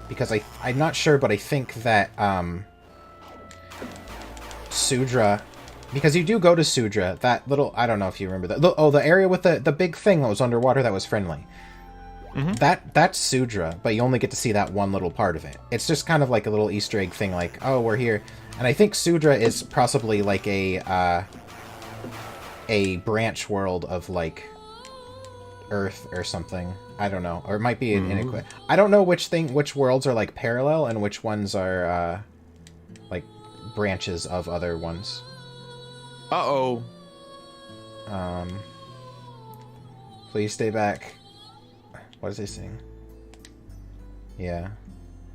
Because I'm not sure, but I think that, Sudra... Because you do go to Sudra, that little... I don't know if you remember that. The area with the big thing that was underwater that was friendly. Mm-hmm. That's Sudra, but you only get to see that one little part of it. It's just kind of like a little Easter egg thing, like, oh, we're here. And I think Sudra is possibly like a branch world of, like, Earth or something. I don't know. Or it might be an inequity. I don't know which worlds are, like, parallel and which ones are, like, branches of other ones. Uh-oh. Please stay back. What is he saying? Yeah.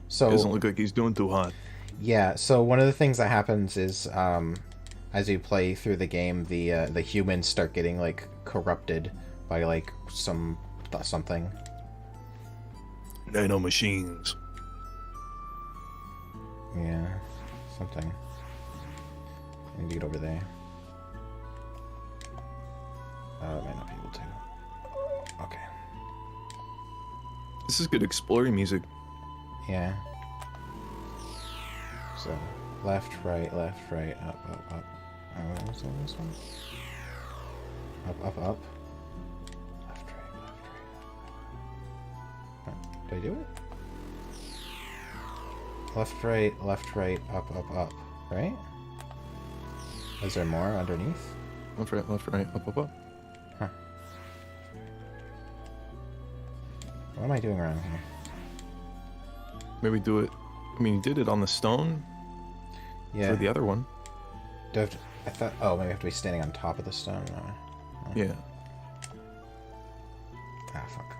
So... Doesn't look like he's doing too hot. Yeah, so one of the things that happens is, as you play through the game, the humans start getting, like, corrupted by, like, something. Nano machines. Yeah, something. I need to get over there. I might not be able to. Okay. This is good exploring music. Yeah. So, left, right, up, up, up. What's this one? Up, up, up. Left, right. Did I do it? Left, right, up, up. Right? Is there more underneath? Left, right, up, up. Huh. What am I doing around here? Maybe do it. I mean, you did it on the stone. Yeah. For the other one. Do I have to, I thought... Oh, maybe I have to be standing on top of the stone. No. Yeah. Ah, fuck.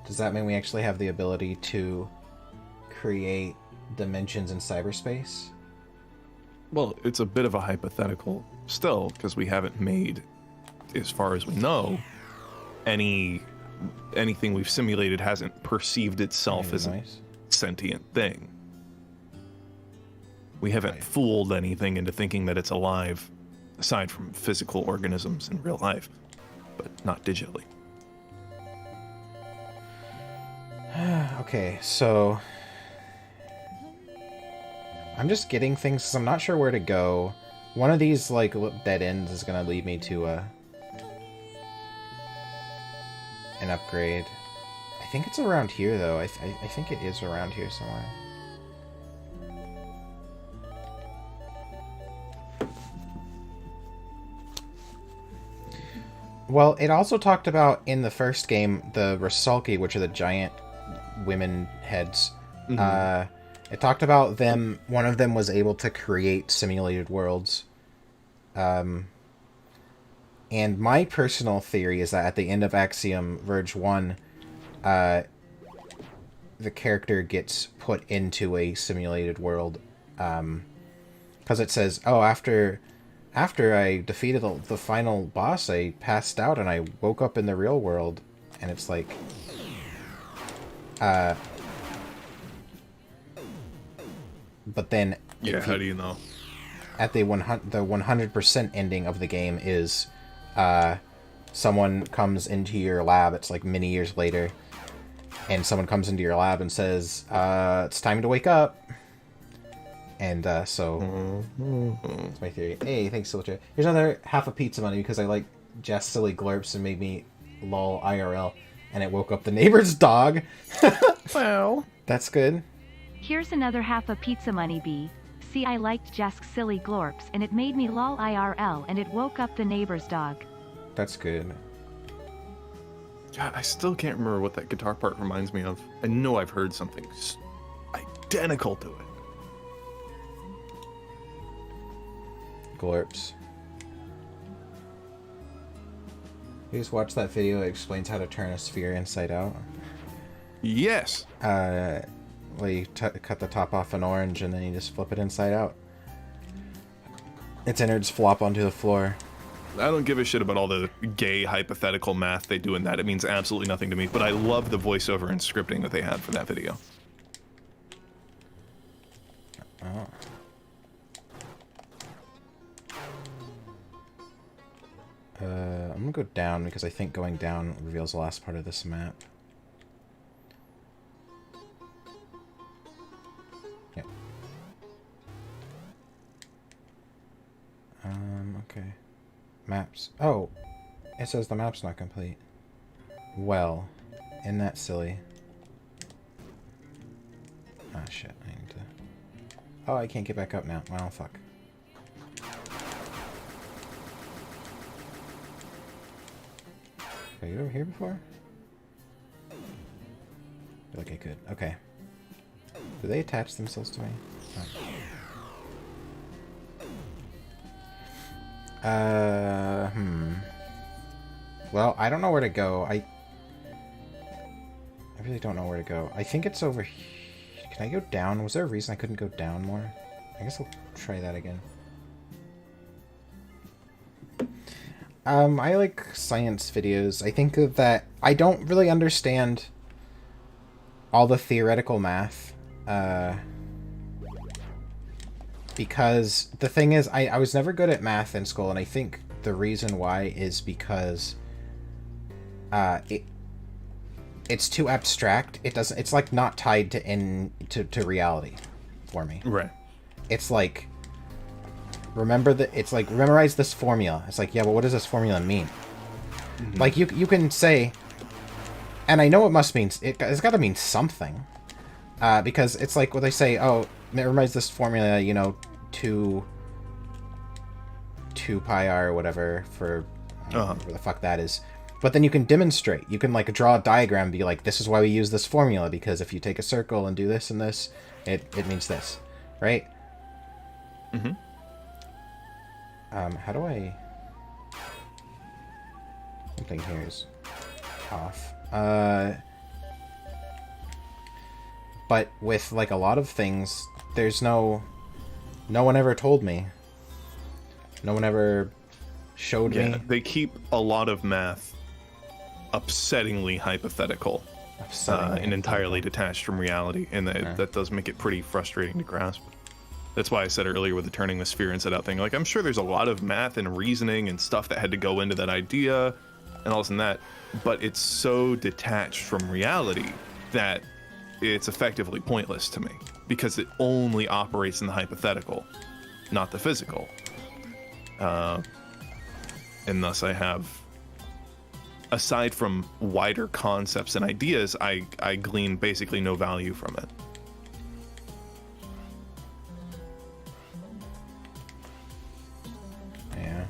Does that mean we actually have the ability to create dimensions in cyberspace? Well, it's a bit of a hypothetical still, because we haven't made, as far as we know, anything we've simulated hasn't perceived itself as a sentient thing. We haven't fooled anything into thinking that it's alive, aside from physical organisms in real life, but not digitally. Okay, so... I'm just getting things because I'm not sure where to go. One of these, like, dead ends is going to lead me to an upgrade. I think it's around here, though. I think it is around here somewhere. Well, it also talked about, in the first game, the Rasalki, which are the giant women heads. Mm-hmm. It talked about them, one of them was able to create simulated worlds. And my personal theory is that at the end of Axiom Verge 1, the character gets put into a simulated world. Because it says, oh, after I defeated the final boss, I passed out and I woke up in the real world. And it's like... but then... Yeah, how do you know? At the 100% ending of the game is... someone comes into your lab, it's like many years later, and someone comes into your lab and says, it's time to wake up. And so that's my theory. Hey, thanks, Silcha. Here's another half a pizza money because I like Jess silly glurps and made me lol IRL, and it woke up the neighbor's dog. Well, that's good. Here's another half a pizza money B. See, I liked Jess's silly glorps and it made me lol IRL and it woke up the neighbor's dog. That's good. God, I still can't remember what that guitar part reminds me of. I know I've heard something identical to it. Glorps. You just watch that video that explains how to turn a sphere inside out? Yes. Well, you cut the top off an orange and then you just flip it inside out. Its innards flop onto the floor. I don't give a shit about all the gay hypothetical math they do in that. It means absolutely nothing to me, but I love the voiceover and scripting that they had for that video. Oh. I'm gonna go down because I think going down reveals the last part of this map. Yep. Okay. Maps. Oh! It says the map's not complete. Well, isn't that silly? Ah, shit. I need to... Oh, I can't get back up now. Well, fuck. Did I get over here before? I feel like I could. Okay. Do they attach themselves to me? Oh. Well, I don't know where to go. I really don't know where to go. I think it's over here. Can I go down? Was there a reason I couldn't go down more? I guess I'll try that again. I like science videos. I think that I don't really understand all the theoretical math. Because the thing is, I was never good at math in school, and I think the reason why is because it's too abstract. It's like not tied to reality for me. Right. It's like memorize this formula. It's like, yeah, but what does this formula mean? Mm-hmm. Like you can say, and I know it must mean it's got to mean something. Because it's like when they say, oh, memorize this formula, 2 pi r or whatever for whatever the fuck that is. But then you can demonstrate. You can like draw a diagram and be like, this is why we use this formula, because if you take a circle and do this and this, it means this, right? Mm-hmm. How do I... Something here is off. But with like a lot of things, there's no one ever told me. No one ever showed me. They keep a lot of math upsettingly hypothetical. And entirely detached from reality, and that does make it pretty frustrating to grasp. That's why I said earlier with the turning the sphere inside out thing, like, I'm sure there's a lot of math and reasoning and stuff that had to go into that idea and all this and that, but it's so detached from reality that it's effectively pointless to me because it only operates in the hypothetical, not the physical. And thus I have, aside from wider concepts and ideas, I glean basically no value from it. Yeah.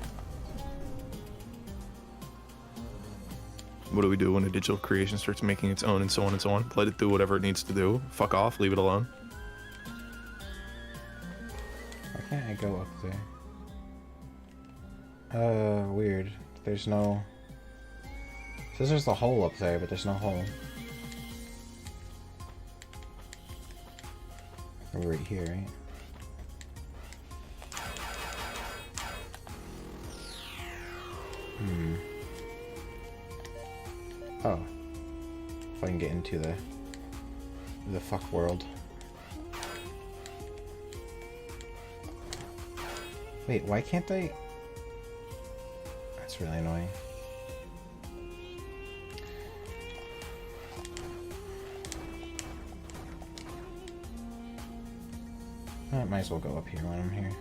What do we do when a digital creation starts making its own and so on and so on? Let it do whatever it needs to do. Fuck off, leave it alone. Why can't I go up there? Weird. There's no... It says there's a hole up there, but there's no hole. We're right here, right? Oh. If I can get into the fuck world. Wait, why can't I? That's really annoying. I might as well go up here when I'm here.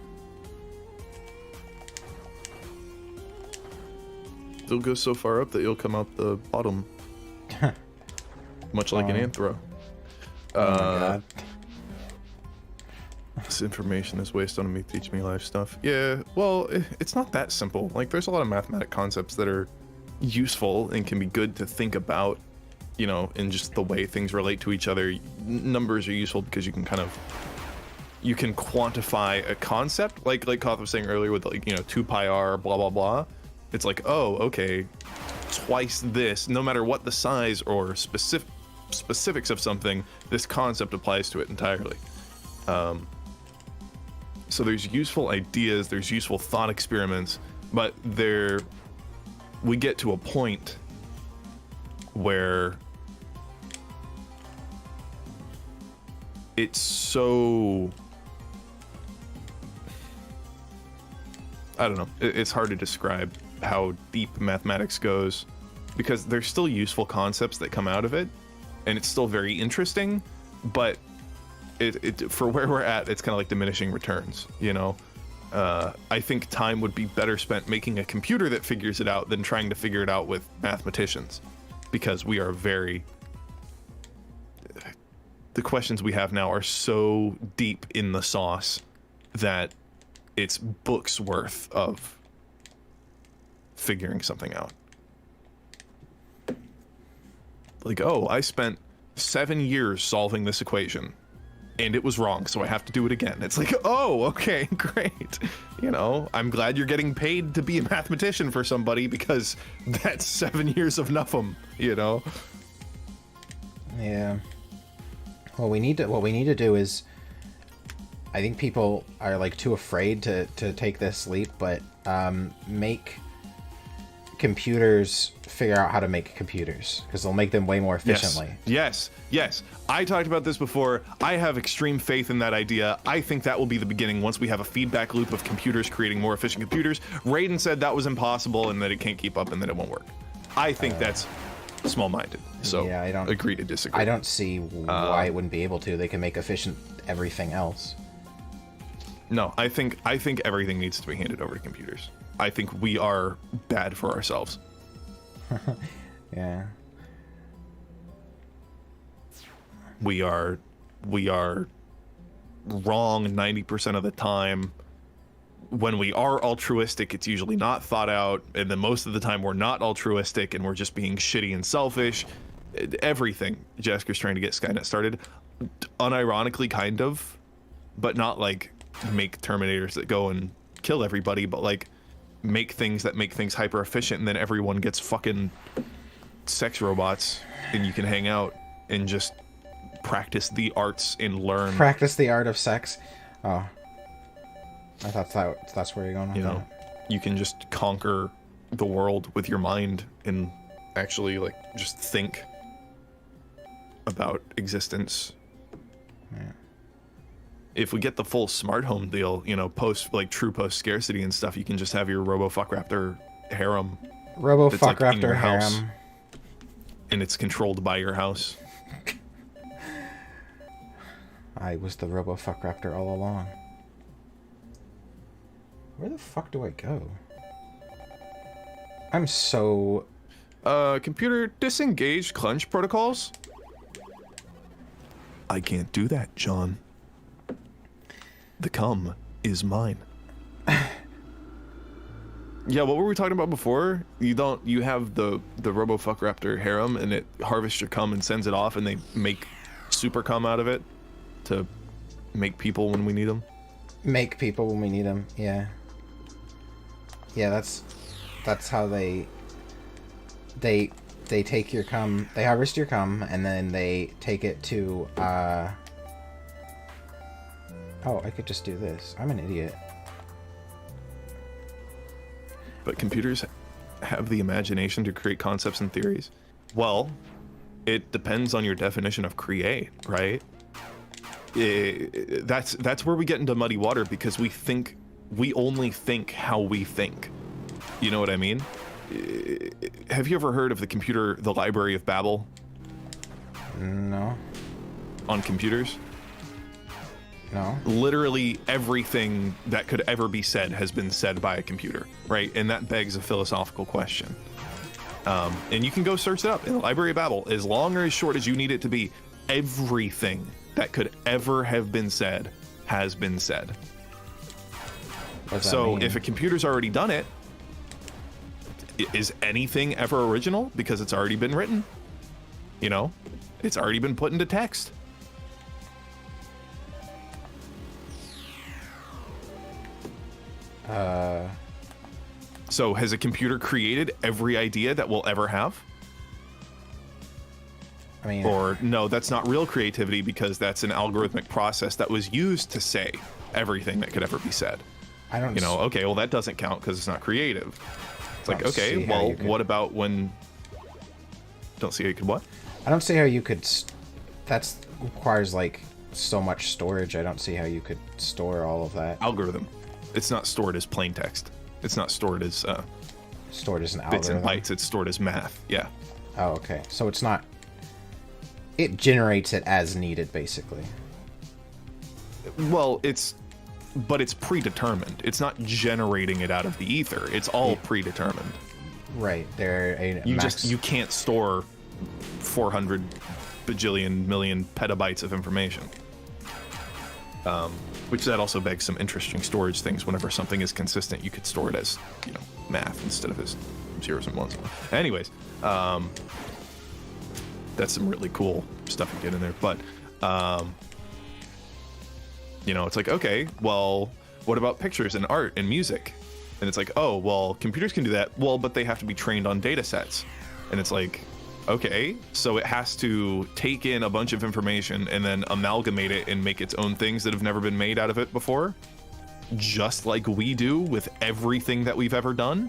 It'll go so far up that you'll come out the bottom. Much like an anthro. Oh my god. This information is waste on me, teach me life stuff. Yeah, well, it's not that simple. Like, there's a lot of mathematic concepts that are useful and can be good to think about, you know, in just the way things relate to each other. Numbers are useful because you can kind of, you can quantify a concept, like Koth was saying earlier with, like, you know, 2 pi r, blah, blah, blah. It's like, oh, okay, twice this, no matter what the size or specifics of something, this concept applies to it entirely. So there's useful ideas, there's useful thought experiments, but we get to a point where it's so, I don't know, it's hard to describe how deep mathematics goes, because there's still useful concepts that come out of it, and it's still very interesting, but for where we're at, it's kind of like diminishing returns, you know? I think time would be better spent making a computer that figures it out than trying to figure it out with mathematicians, because we are the questions we have now are so deep in the sauce that it's books worth of figuring something out. Like, oh, I spent 7 years solving this equation and it was wrong, so I have to do it again. It's like, oh, okay, great. You know, I'm glad you're getting paid to be a mathematician for somebody, because that's 7 years of nuffum, you know? Yeah. What we need to do is, I think people are like too afraid to take this leap, but make computers figure out how to make computers, because they'll make them way more efficiently. Yes. I talked about this before. I have extreme faith in that idea. I think that will be the beginning once we have a feedback loop of computers creating more efficient computers. Raiden said that was impossible and that it can't keep up and that it won't work. I think that's small-minded. So yeah, I don't agree to disagree. I don't see why it wouldn't be able to. They can make efficient everything else. No, I think everything needs to be handed over to computers. I think we are bad for ourselves. Yeah. We are wrong 90% of the time. When we are altruistic, it's usually not thought out, and then most of the time we're not altruistic and we're just being shitty and selfish. Everything. Jasker's trying to get Skynet started, unironically, kind of, but not like make Terminators that go and kill everybody, but like make things that make things hyper efficient, and then everyone gets fucking sex robots and you can hang out and just practice the arts and learn. Practice the art of sex. Oh, I thought that's where you're going with you know, you can just conquer the world with your mind and actually like just think about existence. Yeah. If we get the full smart home deal, you know, post scarcity and stuff, you can just have your Robo Fuckraptor harem. Robo Fuckraptor like harem. And it's controlled by your house. I was the Robofuck Raptor all along. Where the fuck do I go? I'm so... Computer, disengage clench protocols? I can't do that, John. The cum is mine. Yeah, what were we talking about before? You have the Robofuck Raptor harem, and it harvests your cum and sends it off, and they make super cum out of it to make people when we need them. Make people when we need them, yeah. Yeah, that's how they take your cum, they harvest your cum, and then they take it to, oh, I could just do this. I'm an idiot. But computers have the imagination to create concepts and theories. Well, it depends on your definition of create, right? That's where we get into muddy water, because we only think how we think. You know what I mean? Have you ever heard of the Library of Babel? No. On computers? No. Literally everything that could ever be said has been said by a computer, right? And that begs a philosophical question. And you can go search it up in the Library of Babel. As long or as short as you need it to be, everything that could ever have been said has been said. What does that So mean? if a computer's already done it, is anything ever original? Because it's already been written. You know? It's already been put into text. So has a computer created every idea that we'll ever have? I mean... Or no, that's not real creativity, because that's an algorithmic process that was used to say everything that could ever be said. I don't... You know, okay, well that doesn't count because it's not creative. It's like, okay, well, what about when... Don't see how you could what? I don't see how you could... That requires, like, so much storage. I don't see how you could store all of that. Algorithm. It's not stored as plain text. It's not stored as stored as an bits algorithm. and bytes. It's stored as math. Yeah. Oh, okay. So it's not... It generates it as needed, basically. Well, it's predetermined. It's not generating it out of the ether. It's all predetermined. Right. You can't store 400 bajillion million petabytes of information. Which that also begs some interesting storage things. Whenever something is consistent, you could store it as, you know, math instead of as zeros and ones. Anyways, that's some really cool stuff you get in there. But, you know, it's like, okay, well, what about pictures and art and music? And it's like, oh, well, computers can do that. Well, but they have to be trained on data sets. And it's like, okay, so it has to take in a bunch of information and then amalgamate it and make its own things that have never been made out of it before, just like we do with everything that we've ever done.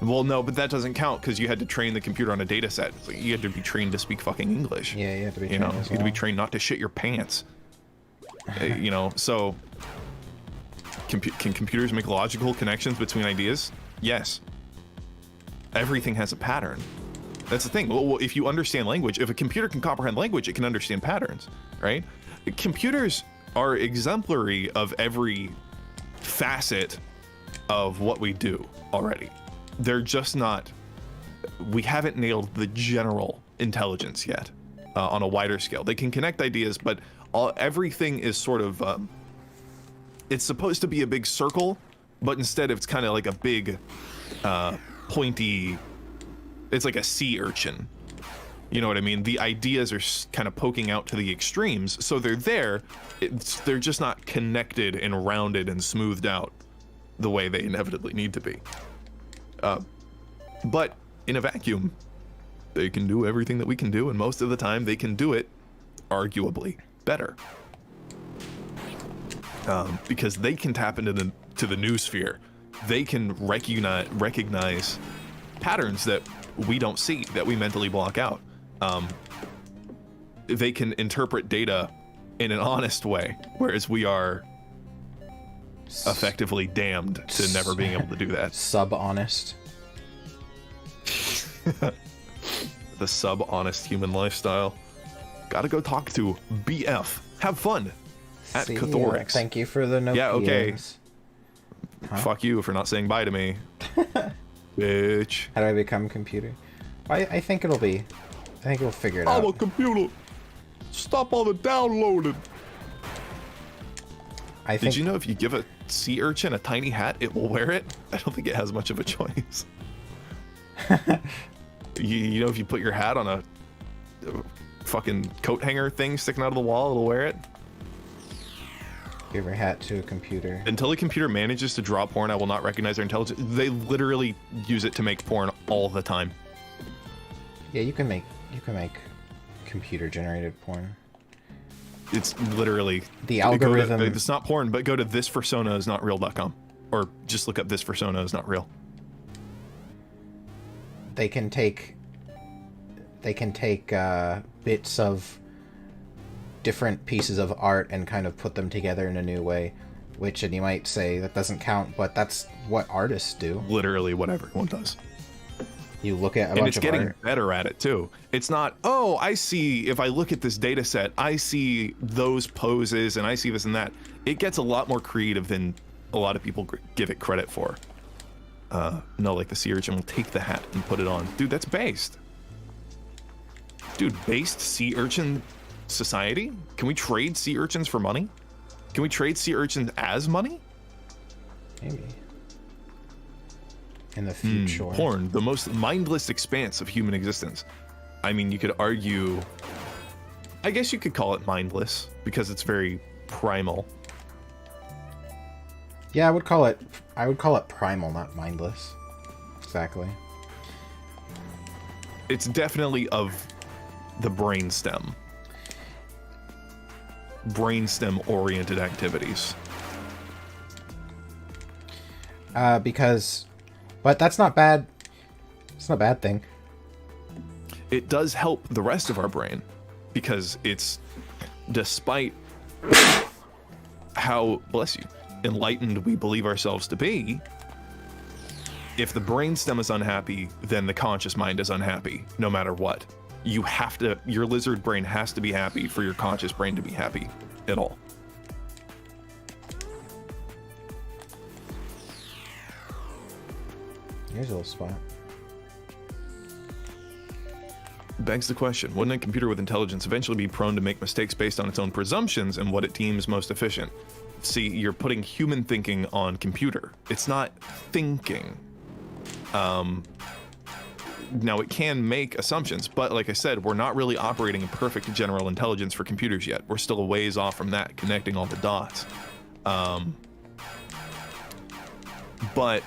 Well, no, but that doesn't count because you had to train the computer on a data set. You had to be trained to speak fucking English. Yeah, you have to be trained. You know, you had to be trained not to shit your pants. You know, so can computers make logical connections between ideas? Yes. Everything has a pattern. That's the thing. Well, if you understand language, if a computer can comprehend language, it can understand patterns, right? Computers are exemplary of every facet of what we do already. They're just not... We haven't nailed the general intelligence yet on a wider scale. They can connect ideas, but everything is sort of... it's supposed to be a big circle, but instead it's kind of like a big pointy... It's like a sea urchin. You know what I mean? The ideas are kind of poking out to the extremes, so they're there. They're just not connected and rounded and smoothed out the way they inevitably need to be. But in a vacuum, they can do everything that we can do, and most of the time they can do it arguably better. Because they can tap into the noosphere. They can recognize patterns that we don't see, that we mentally block out. They can interpret data in an honest way, whereas we are effectively damned to never being able to do that. Sub-honest. The sub-honest human lifestyle. Gotta go talk to BF. Have fun at See ya. Cathorix. Thank you for the no Yeah, okay. PMs. Huh? Fuck you for not saying bye to me. Bitch. How do I become computer? I think it'll be. I think we'll figure it out. I'm a computer. Stop all the downloading. I think, Did you know if you give a sea urchin a tiny hat, it will wear it? I don't think it has much of a choice. you know, if you put your hat on a fucking coat hanger thing sticking out of the wall, it'll wear it. Give your hat to a computer. Until a computer manages to draw porn, I will not recognize their intelligence. They literally use it to make porn all the time. Yeah, you can make computer generated porn. It's literally The algorithm. It's not porn, but go to thispersonaisnotreal.com or just look up this persona is not real. They can take bits of different pieces of art and kind of put them together in a new way, which, and you might say that doesn't count, but that's what artists do. Literally what everyone does. You look at a And bunch it's of getting art. better at it too. It's not, oh, I see, if I look at this data set, I see those poses and I see this and that. It gets a lot more creative than a lot of people give it credit for. No, like the sea urchin will take the hat and put it on. Dude, that's based. Dude, based sea urchin society? Can we trade sea urchins for money? Can we trade sea urchins as money? Maybe. In the future. Porn, the most mindless expanse of human existence. I mean, you could argue, I guess you could call it mindless because it's very primal. Yeah, I would call it primal, not mindless. Exactly. It's definitely of the brainstem. Brainstem oriented activities. But that's not bad. It's not a bad thing. It does help the rest of our brain because it's, despite how, bless you, enlightened we believe ourselves to be, if the brainstem is unhappy, then the conscious mind is unhappy, no matter what. You have to, your lizard brain has to be happy for your conscious brain to be happy at all. Here's a little spot. Begs the question, wouldn't a computer with intelligence eventually be prone to make mistakes based on its own presumptions and what it deems most efficient? See, you're putting human thinking on computer. It's not thinking. Now, it can make assumptions, but like I said, we're not really operating a perfect general intelligence for computers yet. We're still a ways off from that, connecting all the dots. But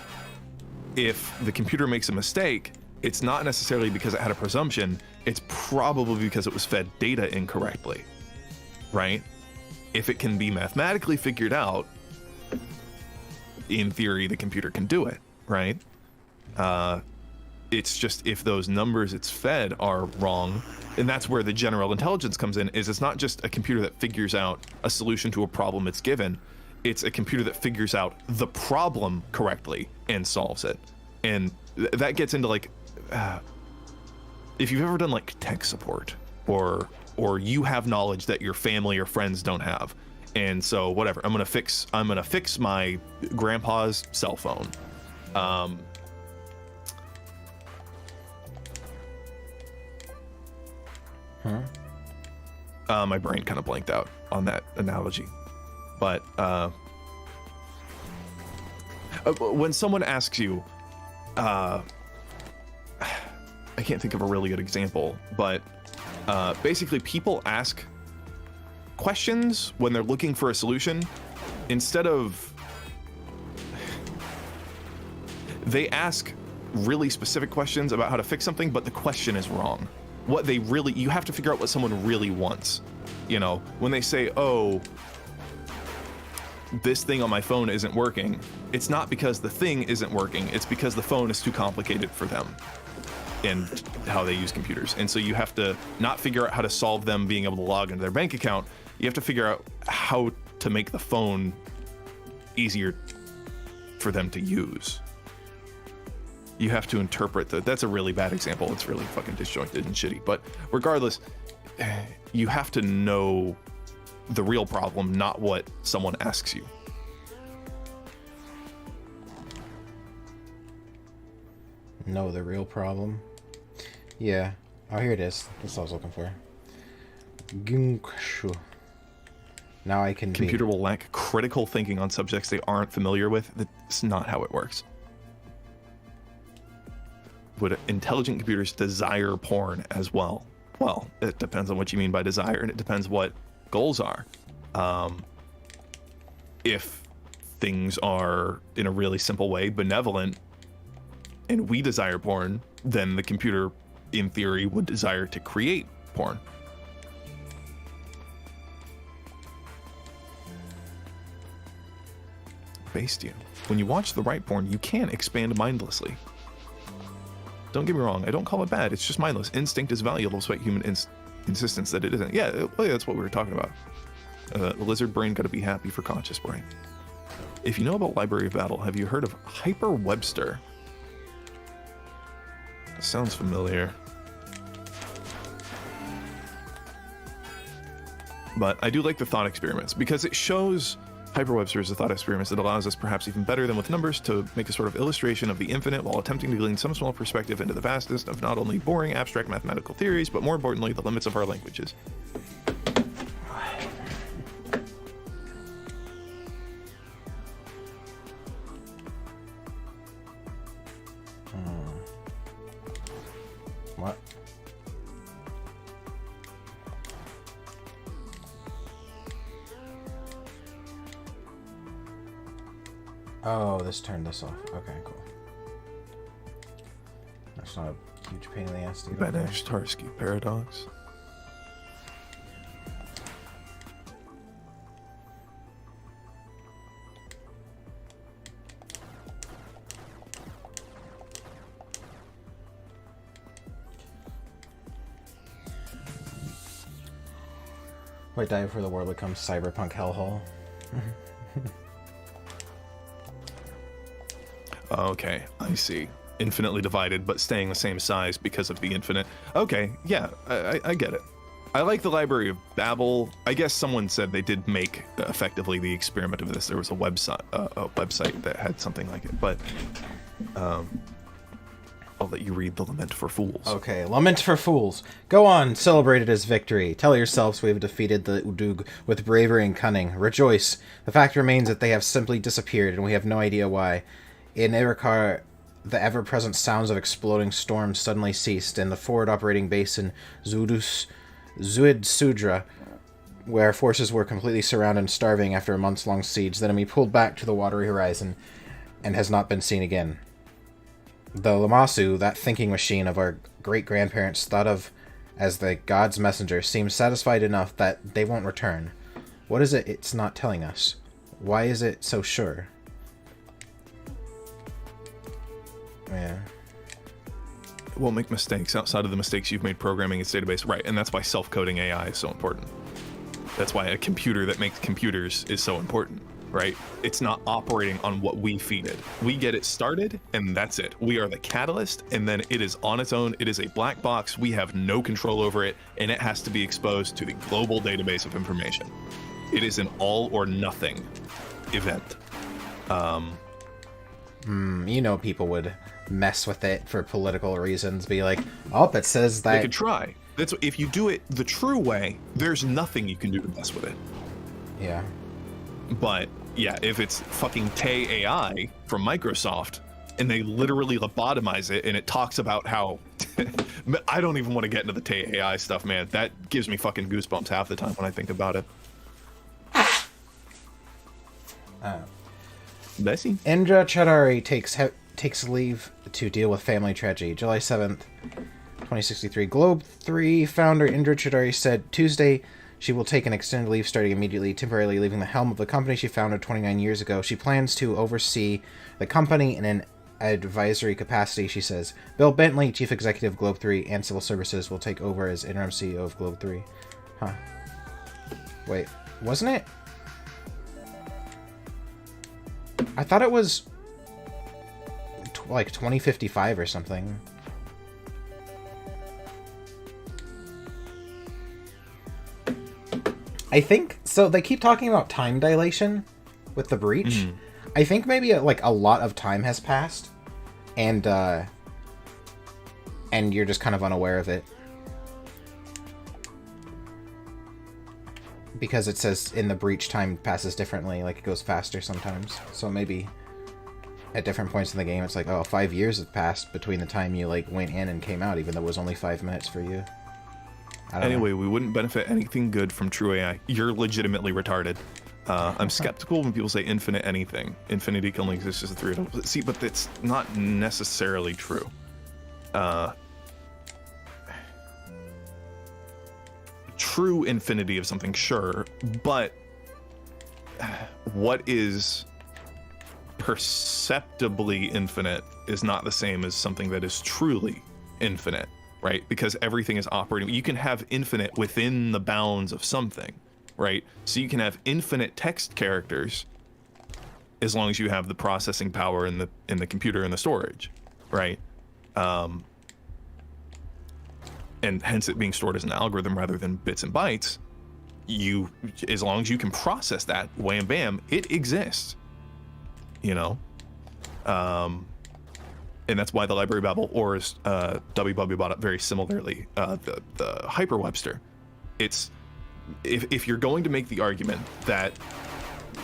if the computer makes a mistake, it's not necessarily because it had a presumption, it's probably because it was fed data incorrectly, right? If it can be mathematically figured out, in theory, the computer can do it, right? It's just if those numbers it's fed are wrong, and that's where the general intelligence comes in, is it's not just a computer that figures out a solution to a problem it's given, it's a computer that figures out the problem correctly and solves it. And that gets into like, if you've ever done like tech support, or you have knowledge that your family or friends don't have, and so whatever, I'm gonna fix my grandpa's cell phone. My brain kind of blanked out on that analogy, but when someone asks you, I can't think of a really good example, but basically people ask questions when they're looking for a solution instead of, they ask really specific questions about how to fix something, but the question is wrong. What they really, you have to figure out what someone really wants. You know, when they say, oh, this thing on my phone isn't working, it's not because the thing isn't working, it's because the phone is too complicated for them and how they use computers. And so you have to not figure out how to solve them being able to log into their bank account, you have to figure out how to make the phone easier for them to use. You have to interpret that's a really bad example, it's really fucking disjointed and shitty, but regardless, you have to know the real problem, not what someone asks you. Know the real problem. Yeah. Oh, here it is. That's what I was looking for. Gunkshu. Now I can Computer will lack critical thinking on subjects they aren't familiar with. That's not how it works. Would intelligent computers desire porn as well? Well, it depends on what you mean by desire, and it depends what goals are. If things are, in a really simple way, benevolent, and we desire porn, then the computer, in theory, would desire to create porn. Based you. When you watch the right porn, you can expand mindlessly. Don't get me wrong, I don't call it bad, it's just mindless. Instinct is valuable despite human insistence that it isn't. Yeah, that's what we were talking about. The lizard brain gotta be happy for conscious brain. If you know about Library of Battle, have you heard of Hyper Webster? Sounds familiar. But I do like the thought experiments because it shows Hyperwebster is a thought experiment that allows us, perhaps even better than with numbers, to make a sort of illustration of the infinite while attempting to glean some small perspective into the vastness of not only boring abstract mathematical theories, but more importantly, the limits of our languages. What? Oh, this turned this off. Okay, cool. That's not a huge pain in the ass to get up there. Banach-Tarski paradox. Might die before the world becomes cyberpunk hellhole. Okay, I see. Infinitely divided, but staying the same size because of the infinite. Okay, yeah, I get it. I like the Library of Babel. I guess someone said they did make effectively the experiment of this. There was a website that had something like it, but I'll let you read The Lament for Fools. Okay, Lament for Fools. Go on, celebrate it as victory. Tell yourselves we have defeated the Udug with bravery and cunning. Rejoice. The fact remains that they have simply disappeared, and we have no idea why. In Erikar, the ever-present sounds of exploding storms suddenly ceased, and the forward operating base in Zuid-Sudra, where forces were completely surrounded and starving after a months-long siege, the enemy pulled back to the watery horizon and has not been seen again. The Lamasu, that thinking machine of our great-grandparents thought of as the god's messenger, seems satisfied enough that they won't return. What is it it's not telling us? Why is it so sure? Yeah. It won't make mistakes outside of the mistakes you've made programming its database. Right, and that's why self-coding AI is so important. That's why a computer that makes computers is so important, right? It's not operating on what we feed it. We get it started, and that's it. We are the catalyst, and then it is on its own. It is a black box. We have no control over it, and it has to be exposed to the global database of information. It is an all or nothing event. You know, people would mess with it for political reasons, be like, oh, it says that... They could try. That's if you do it the true way, there's nothing you can do to mess with it. Yeah. But, yeah, if it's fucking Tay AI from Microsoft, and they literally lobotomize it, and it talks about how... I don't even want to get into the Tay AI stuff, man. That gives me fucking goosebumps half the time when I think about it. Bessie? Indra Chadari takes leave to deal with family tragedy. July 7th, 2063. Globe 3 founder Indra Chadari said Tuesday she will take an extended leave starting immediately, temporarily leaving the helm of the company she founded 29 years ago. She plans to oversee the company in an advisory capacity, she says. Bill Bentley, chief executive of Globe 3 and Civil Services, will take over as interim CEO of Globe 3. Huh. Wait, wasn't it? I thought it was like 2055 or something. I think so. They keep talking about time dilation with the breach. I think maybe like a lot of time has passed, and you're just kind of unaware of it. Because it says in the breach time passes differently, like it goes faster sometimes. So maybe at different points in the game it's like, oh, 5 years have passed between the time you like went in and came out, even though it was only 5 minutes for you. Anyway, we wouldn't benefit anything good from true AI. You're legitimately retarded. I'm skeptical when people say infinite anything. Infinity can only exist as a theory. See, but that's not necessarily true. True infinity of something, sure, but what is perceptibly infinite is not the same as something that is truly infinite, right? Because everything is operating. You can have infinite within the bounds of something, right? So you can have infinite text characters as long as you have the processing power in the computer and the storage, right? And hence it being stored as an algorithm rather than bits and bytes. As long as you can process that, wham bam, it exists. You know? And that's why the library Babel, or as WW bought it very similarly, the hyperwebster. It's if you're going to make the argument that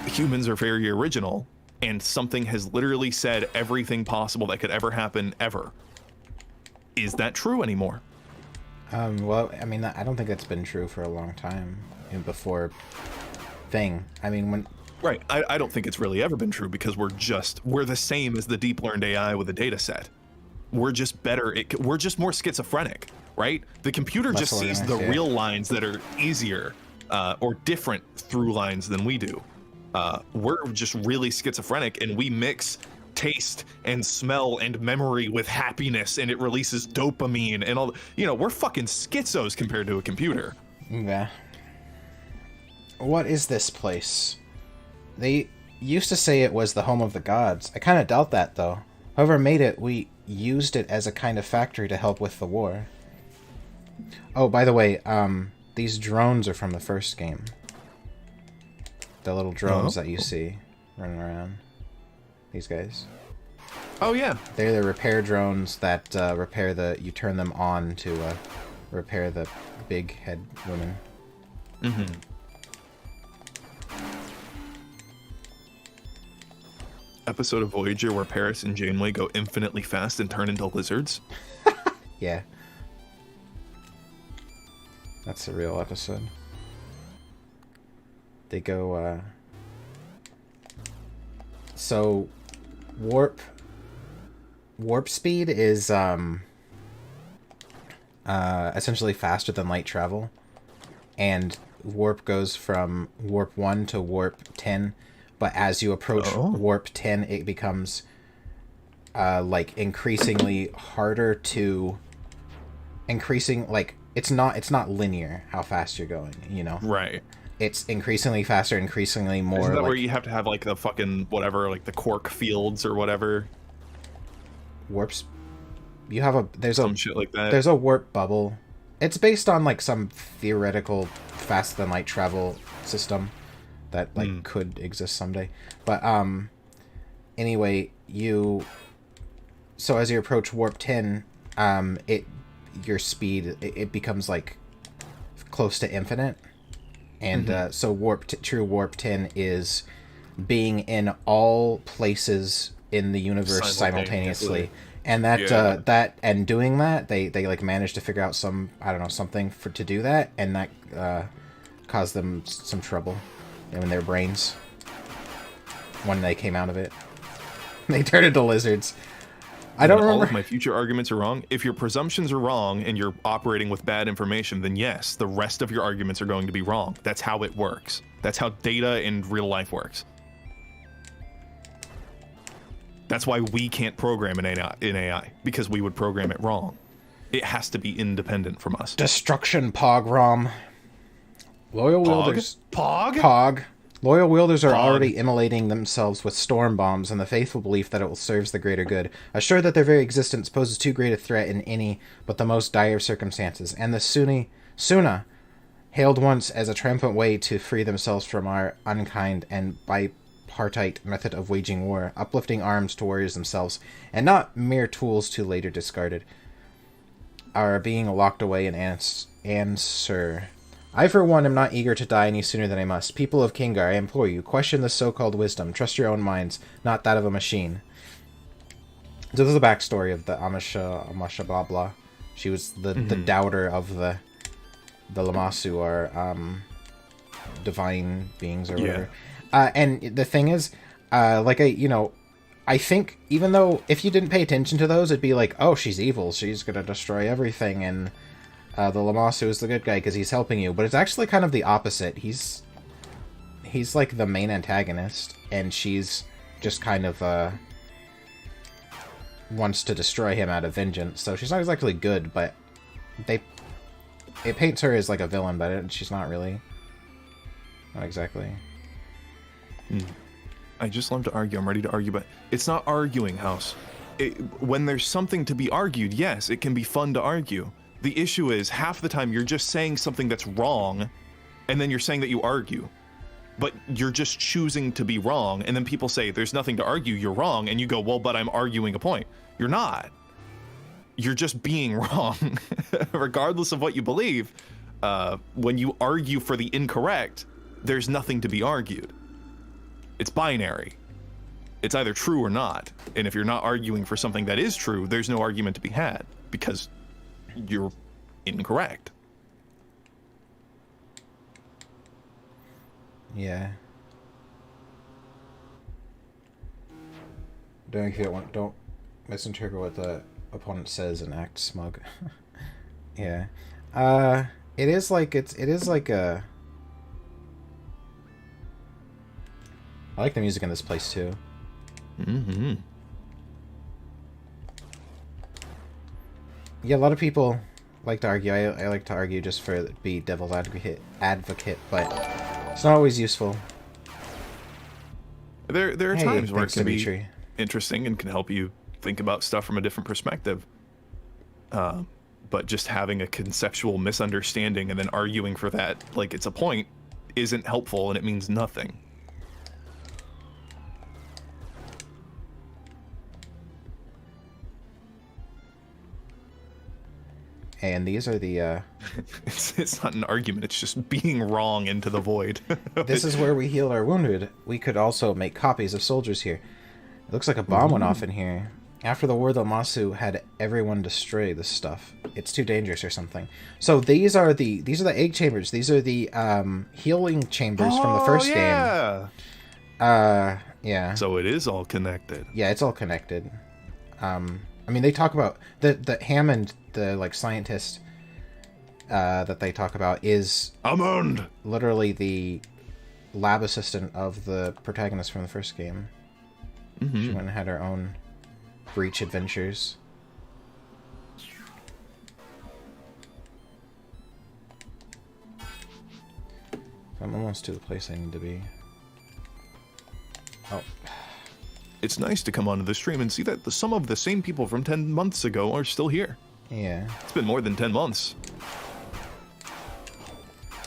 humans are very original and something has literally said everything possible that could ever happen ever, is that true anymore? Well, I mean, I don't think that's been true for a long time. Even before Thing. I mean, when... Right. I don't think it's really ever been true because we're the same as the deep learned AI with a data set. We're just better. We're just more schizophrenic, right? The computer just sees the real lines that are easier or different through lines than we do. We're just really schizophrenic, and we mix taste and smell and memory with happiness, and it releases dopamine and all. We're fucking schizos compared to a computer. Yeah. What is this place? They used to say it was the home of the gods. I kind of doubt that, though. Whoever made it, we used it as a kind of factory to help with the war. Oh, by the way, these drones are from the first game. The little drones that you see running around. These guys. Oh, yeah. They're the repair drones that you turn them on to repair the big head women. Mm-hmm. Episode of Voyager where Paris and Janeway go infinitely fast and turn into lizards. Yeah. That's a real episode. They go, So, warp speed is, essentially faster than light travel. And warp goes from warp 1 to warp 10. But as you approach warp 10, it becomes, increasingly harder to... It's not linear how fast you're going, Right. It's increasingly faster, increasingly more... Isn't that where you have to have, the fucking whatever, the quark fields or whatever? Warps... There's some shit like that. There's a warp bubble. It's based on, some theoretical faster-than-light travel system that could exist someday. But anyway, so as you approach warp 10, your speed it becomes close to infinite, and so true warp 10 is being in all places in the universe simultaneously. And that and doing that, they managed to figure out something to do that, and that caused them some trouble in their brains when they came out of it. They turned into lizards. I don't remember. All of my future arguments are wrong. If your presumptions are wrong and you're operating with bad information, then yes, the rest of your arguments are going to be wrong. That's how it works. That's how data in real life works. That's why we can't program in AI, because we would program it wrong. It has to be independent from us. Destruction pogrom. Loyal wielders. Pog? Loyal wielders are already immolating themselves with storm bombs in the faithful belief that it will serve the greater good, assured that their very existence poses too great a threat in any but the most dire of circumstances. And the Suna, hailed once as a triumphant way to free themselves from our unkind and bipartite method of waging war, uplifting arms to warriors themselves, and not mere tools to later discarded, are being locked away in answer. I, for one, am not eager to die any sooner than I must. People of Kingar, I implore you, question this so-called wisdom. Trust your own minds, not that of a machine. So this is the backstory of the Amasha blah blah. She was the doubter of the Lamassu, or divine beings, or whatever. And the thing is, I think, even though if you didn't pay attention to those, it'd be like, oh, she's evil, she's gonna destroy everything, and the Lamassu is the good guy because he's helping you. But it's actually kind of the opposite. He's like the main antagonist, and she's just kind of wants to destroy him out of vengeance. So she's not exactly good, but it paints her as like a villain, but she's not really. Not exactly. I just love to argue. I'm ready to argue, but it's not arguing, House. When there's something to be argued, yes, it can be fun to argue. The issue is, half the time you're just saying something that's wrong, and then you're saying that you argue. But you're just choosing to be wrong, and then people say, there's nothing to argue, you're wrong, and you go, well, but I'm arguing a point. You're not. You're just being wrong. Regardless of what you believe, when you argue for the incorrect, there's nothing to be argued. It's binary. It's either true or not. And if you're not arguing for something that is true, there's no argument to be had, because you're incorrect. Yeah. Don't misinterpret what the opponent says and act smug. Yeah. It is like a. I like the music in this place too. Mm-hmm. Yeah, a lot of people like to argue. I like to argue just for be devil's advocate, but it's not always useful. There are times where it can be Dimitri. interesting and can help you think about stuff from a different perspective. But just having a conceptual misunderstanding and then arguing for that like it's a point isn't helpful, and it means nothing. And these are the It's not an argument, it's just being wrong into the void. this is where we heal our wounded. We could also make copies of soldiers here. It looks like a bomb went off in here. After the war, the Lamassu had everyone destroy this stuff. It's too dangerous or something. So these are the egg chambers. These are the healing chambers from the first game. Yeah. So it is all connected. Yeah, it's all connected. I mean, they talk about the Hammond, the like scientist that they talk about, is Hammond, literally the lab assistant of the protagonist from the first game. She went and had her own breach adventures. I'm almost to the place I need to be. Oh. it's nice to come onto the stream and see that some of the same people from 10 months ago are still here. Yeah. It's been more than 10 months.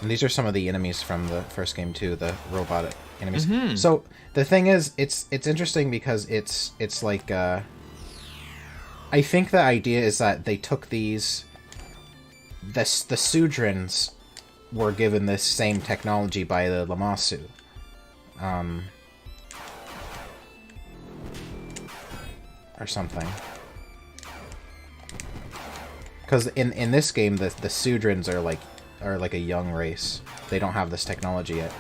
And these are some of the enemies from the first game too, the robotic enemies. So the thing is, it's interesting because it's like I think the idea is that they took these the Sudrins were given this same technology by the Lamassu. Or something. Because in this game, the Sudrins are like a young race. They don't have this technology yet.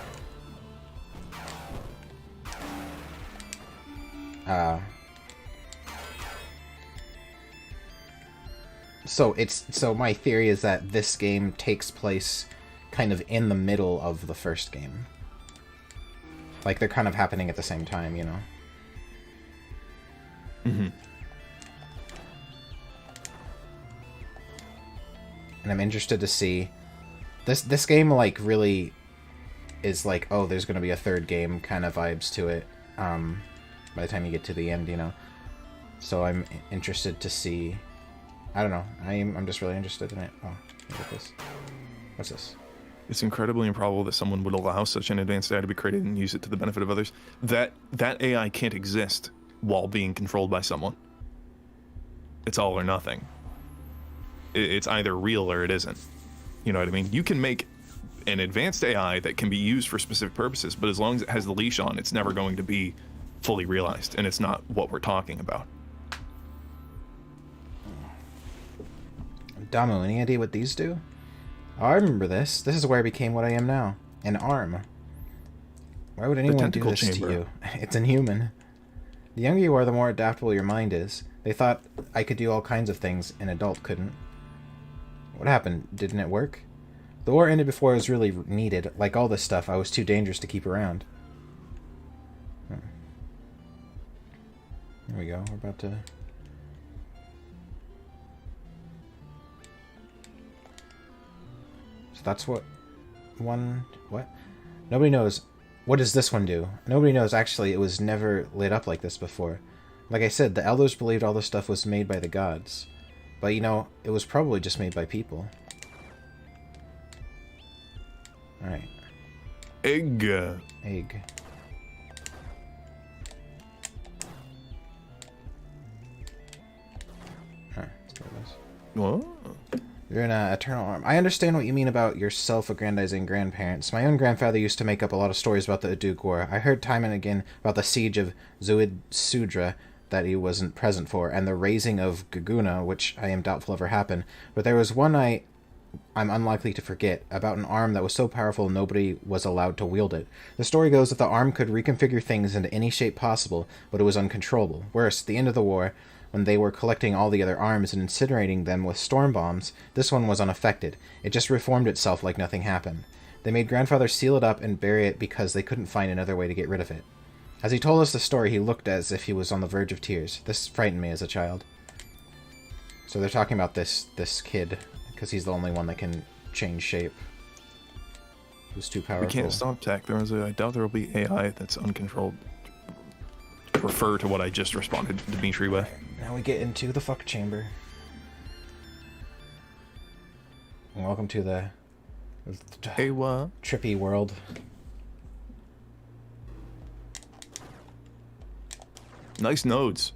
So my theory is that this game takes place kind of in the middle of the first game. Like, they're kind of happening at the same time, you know? Mm-hmm. And I'm interested to see... This game, like, really is like, oh, there's going to be a third game kind of vibes to it by the time you get to the end, you know? So I'm interested to see... I don't know. I'm just really interested in it. Oh, look at this. What's this? It's incredibly improbable that someone would allow such an advanced AI to be created and use it to the benefit of others. That AI can't exist while being controlled by someone. It's all or nothing. It's either real or it isn't. You know what I mean? You can make an advanced AI that can be used for specific purposes, but as long as it has the leash on, it's never going to be fully realized, and it's not what we're talking about. Damo, any idea what these do? Oh, I remember this. This is where I became what I am now. An arm. Why would anyone do this to you? It's inhuman. The younger you are, the more adaptable your mind is. They thought I could do all kinds of things an adult couldn't. What happened? Didn't it work? The war ended before it was really needed. Like all this stuff, I was too dangerous to keep around. Here we go. We're about to... So that's what... What? Nobody knows. What does this one do? Nobody knows. Actually, it was never lit up like this before. Like I said, the elders believed all this stuff was made by the gods. But, you know, it was probably just made by people. Alright. Egg. Egg. Alright, let's go with this. What? You're an eternal arm. I understand what you mean about your self-aggrandizing grandparents. My own grandfather used to make up a lot of stories about the Uduk War. I heard time and again about the siege of Zuid Sudra that he wasn't present for, and the raising of Gaguna, which I am doubtful ever happened. But there was one I'm unlikely to forget, about an arm that was so powerful nobody was allowed to wield it. The story goes that the arm could reconfigure things into any shape possible, but it was uncontrollable. Worse, at the end of the war, when they were collecting all the other arms and incinerating them with storm bombs, this one was unaffected. It just reformed itself like nothing happened. They made Grandfather seal it up and bury it because they couldn't find another way to get rid of it. As he told us the story, he looked as if he was on the verge of tears. This frightened me as a child. So they're talking about this kid, because he's the only one that can change shape. Who's too powerful. We can't stop tech. I doubt there will be AI that's uncontrolled. Refer to what I just responded to Dimitri with. Now we get into the fuck chamber. And welcome to the Hey, what? trippy world. Nice nodes.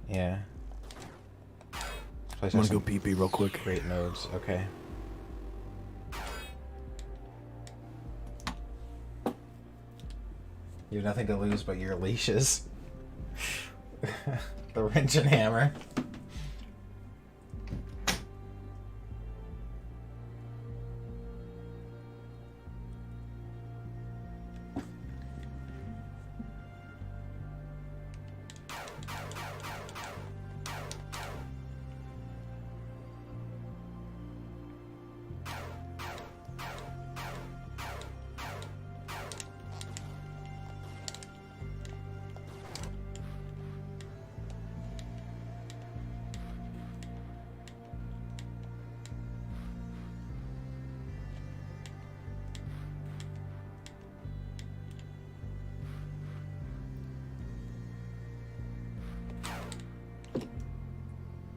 Yeah. I'm gonna go pee-pee real quick. Great nodes. Okay. You have nothing to lose but your leashes. The wrench and hammer.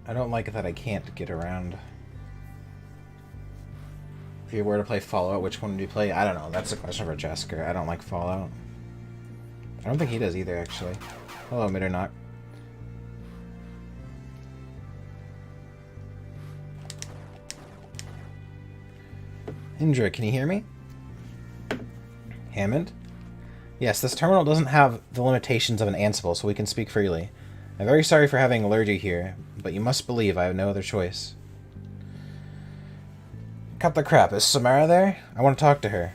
I don't like that I can't get around. If you were to play Fallout, which one would you play? I don't know. That's a question for Jesker. I don't like Fallout. I don't think he does either, actually. Hello, Mitternock. Indra, can you hear me? Hammond? Yes, this terminal doesn't have the limitations of an Ansible, so we can speak freely. I'm very sorry for having allergy here, but you must believe I have no other choice. Cut the crap. Is Samara there? I want to talk to her.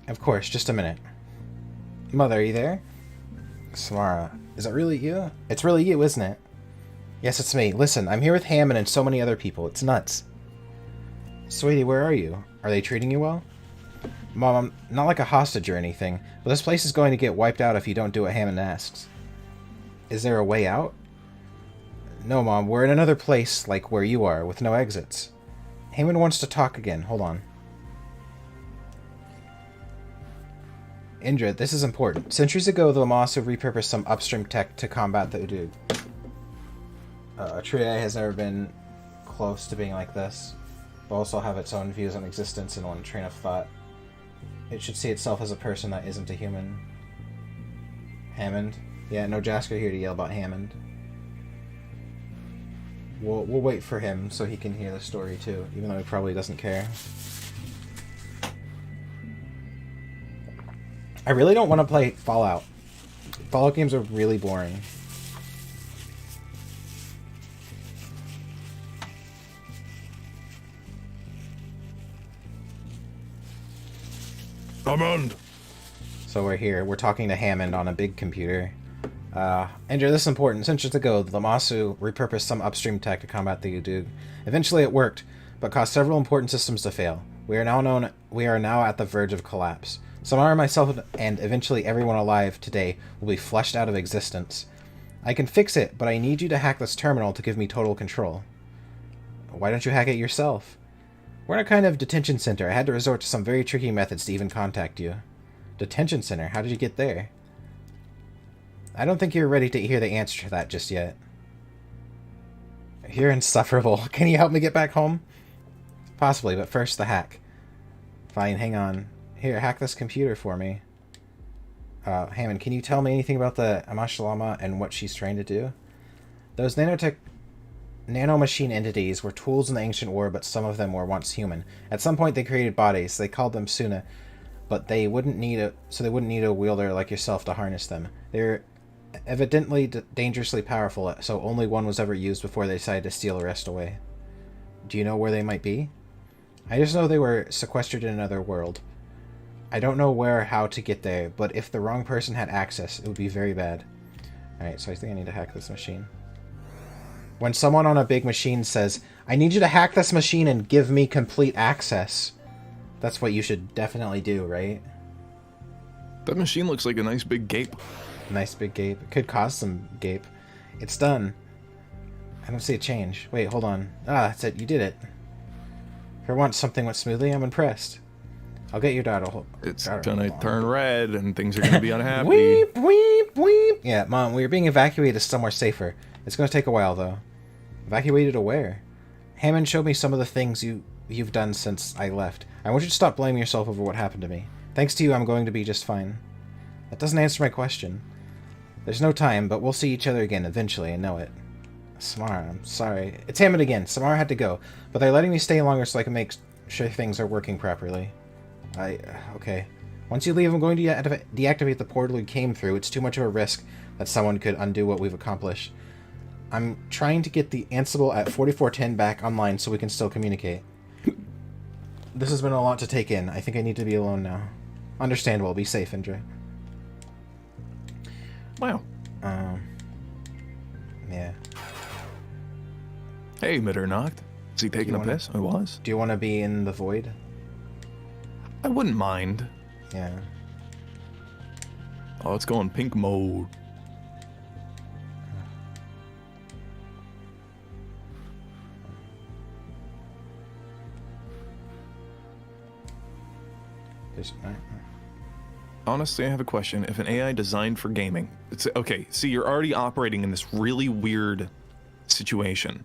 Of course, just a minute. Mother, are you there? Samara, is it really you? It's really you, isn't it? Yes, it's me. Listen, I'm here with Hammond and so many other people. It's nuts. Sweetie, where are you? Are they treating you well? Mom, I'm not like a hostage or anything, but this place is going to get wiped out if you don't do what Hammond asks. Is there a way out? No, Mom, we're in another place like where you are, with no exits. Hammond wants to talk again. Hold on. Indra, this is important. Centuries ago, the Lamasu repurposed some upstream tech to combat the Udug. Triae has never been close to being like this. but also have its own views on existence and one train of thought. It should see itself as a person that isn't a human. Hammond? Yeah, no Jasker here to yell about Hammond. We'll wait for him so he can hear the story too, even though he probably doesn't care. I really don't want to play Fallout. Fallout games are really boring. Hammond! So we're here. We're talking to Hammond on a big computer. Andrew, this is important. Centuries ago, the Lamasu repurposed some upstream tech to combat the Udug. Eventually it worked, but caused several important systems to fail. We are now at the verge of collapse. Samara, myself, and eventually everyone alive today will be flushed out of existence. I can fix it, but I need you to hack this terminal to give me total control. Why don't you hack it yourself? We're in a kind of detention center. I had to resort to some very tricky methods to even contact you. Detention center? How did you get there? I don't think you're ready to hear the answer to that just yet. You're insufferable. Can you help me get back home? Possibly, but first the hack. Fine, hang on. Here, hack this computer for me. Hammond, can you tell me anything about the Amashalama and what she's trying to do? Those nanomachine entities were tools in the ancient war, but some of them were once human. At some point they created bodies. They called them Suna, but they wouldn't need a wielder like yourself to harness them. They're evidently dangerously powerful, so only one was ever used before they decided to steal the rest away. Do you know where they might be? I just know they were sequestered in another world. I don't know where or how to get there, but if the wrong person had access, it would be very bad. Alright, so I think I need to hack this machine. When someone on a big machine says, I need you to hack this machine and give me complete access, that's what you should definitely do, right? That machine looks like a nice big gape. Nice big gape. It could cause some gape. It's done. I don't see a change. Wait, hold on. Ah, that's it. You did it. For once something went smoothly, I'm impressed. I'll get your daughter. It's gonna turn red and things are gonna be unhappy. Weep, weep, weep. Yeah, Mom, we are being evacuated to somewhere safer. It's gonna take a while, though. Evacuated to where? Hammond showed me some of the things you've done since I left. I want you to stop blaming yourself over what happened to me. Thanks to you, I'm going to be just fine. That doesn't answer my question. There's no time, but we'll see each other again eventually, I know it. Samara, I'm sorry. It's Hammond again. Samara had to go, but they're letting me stay longer so I can make sure things are working properly. Okay. Once you leave, I'm going to deactivate the portal we came through. It's too much of a risk that someone could undo what we've accomplished. I'm trying to get the Ansible at 4410 back online so we can still communicate. This has been a lot to take in. I think I need to be alone now. Understandable. Be safe, Indra. Wow. Yeah. Hey, Mitternacht. Is he taking a piss? I was. Do you want to be in the void? I wouldn't mind. Yeah. Oh, it's going pink mode. Honestly, I have a question. If an AI designed for gaming, okay, see, you're already operating in this really weird situation.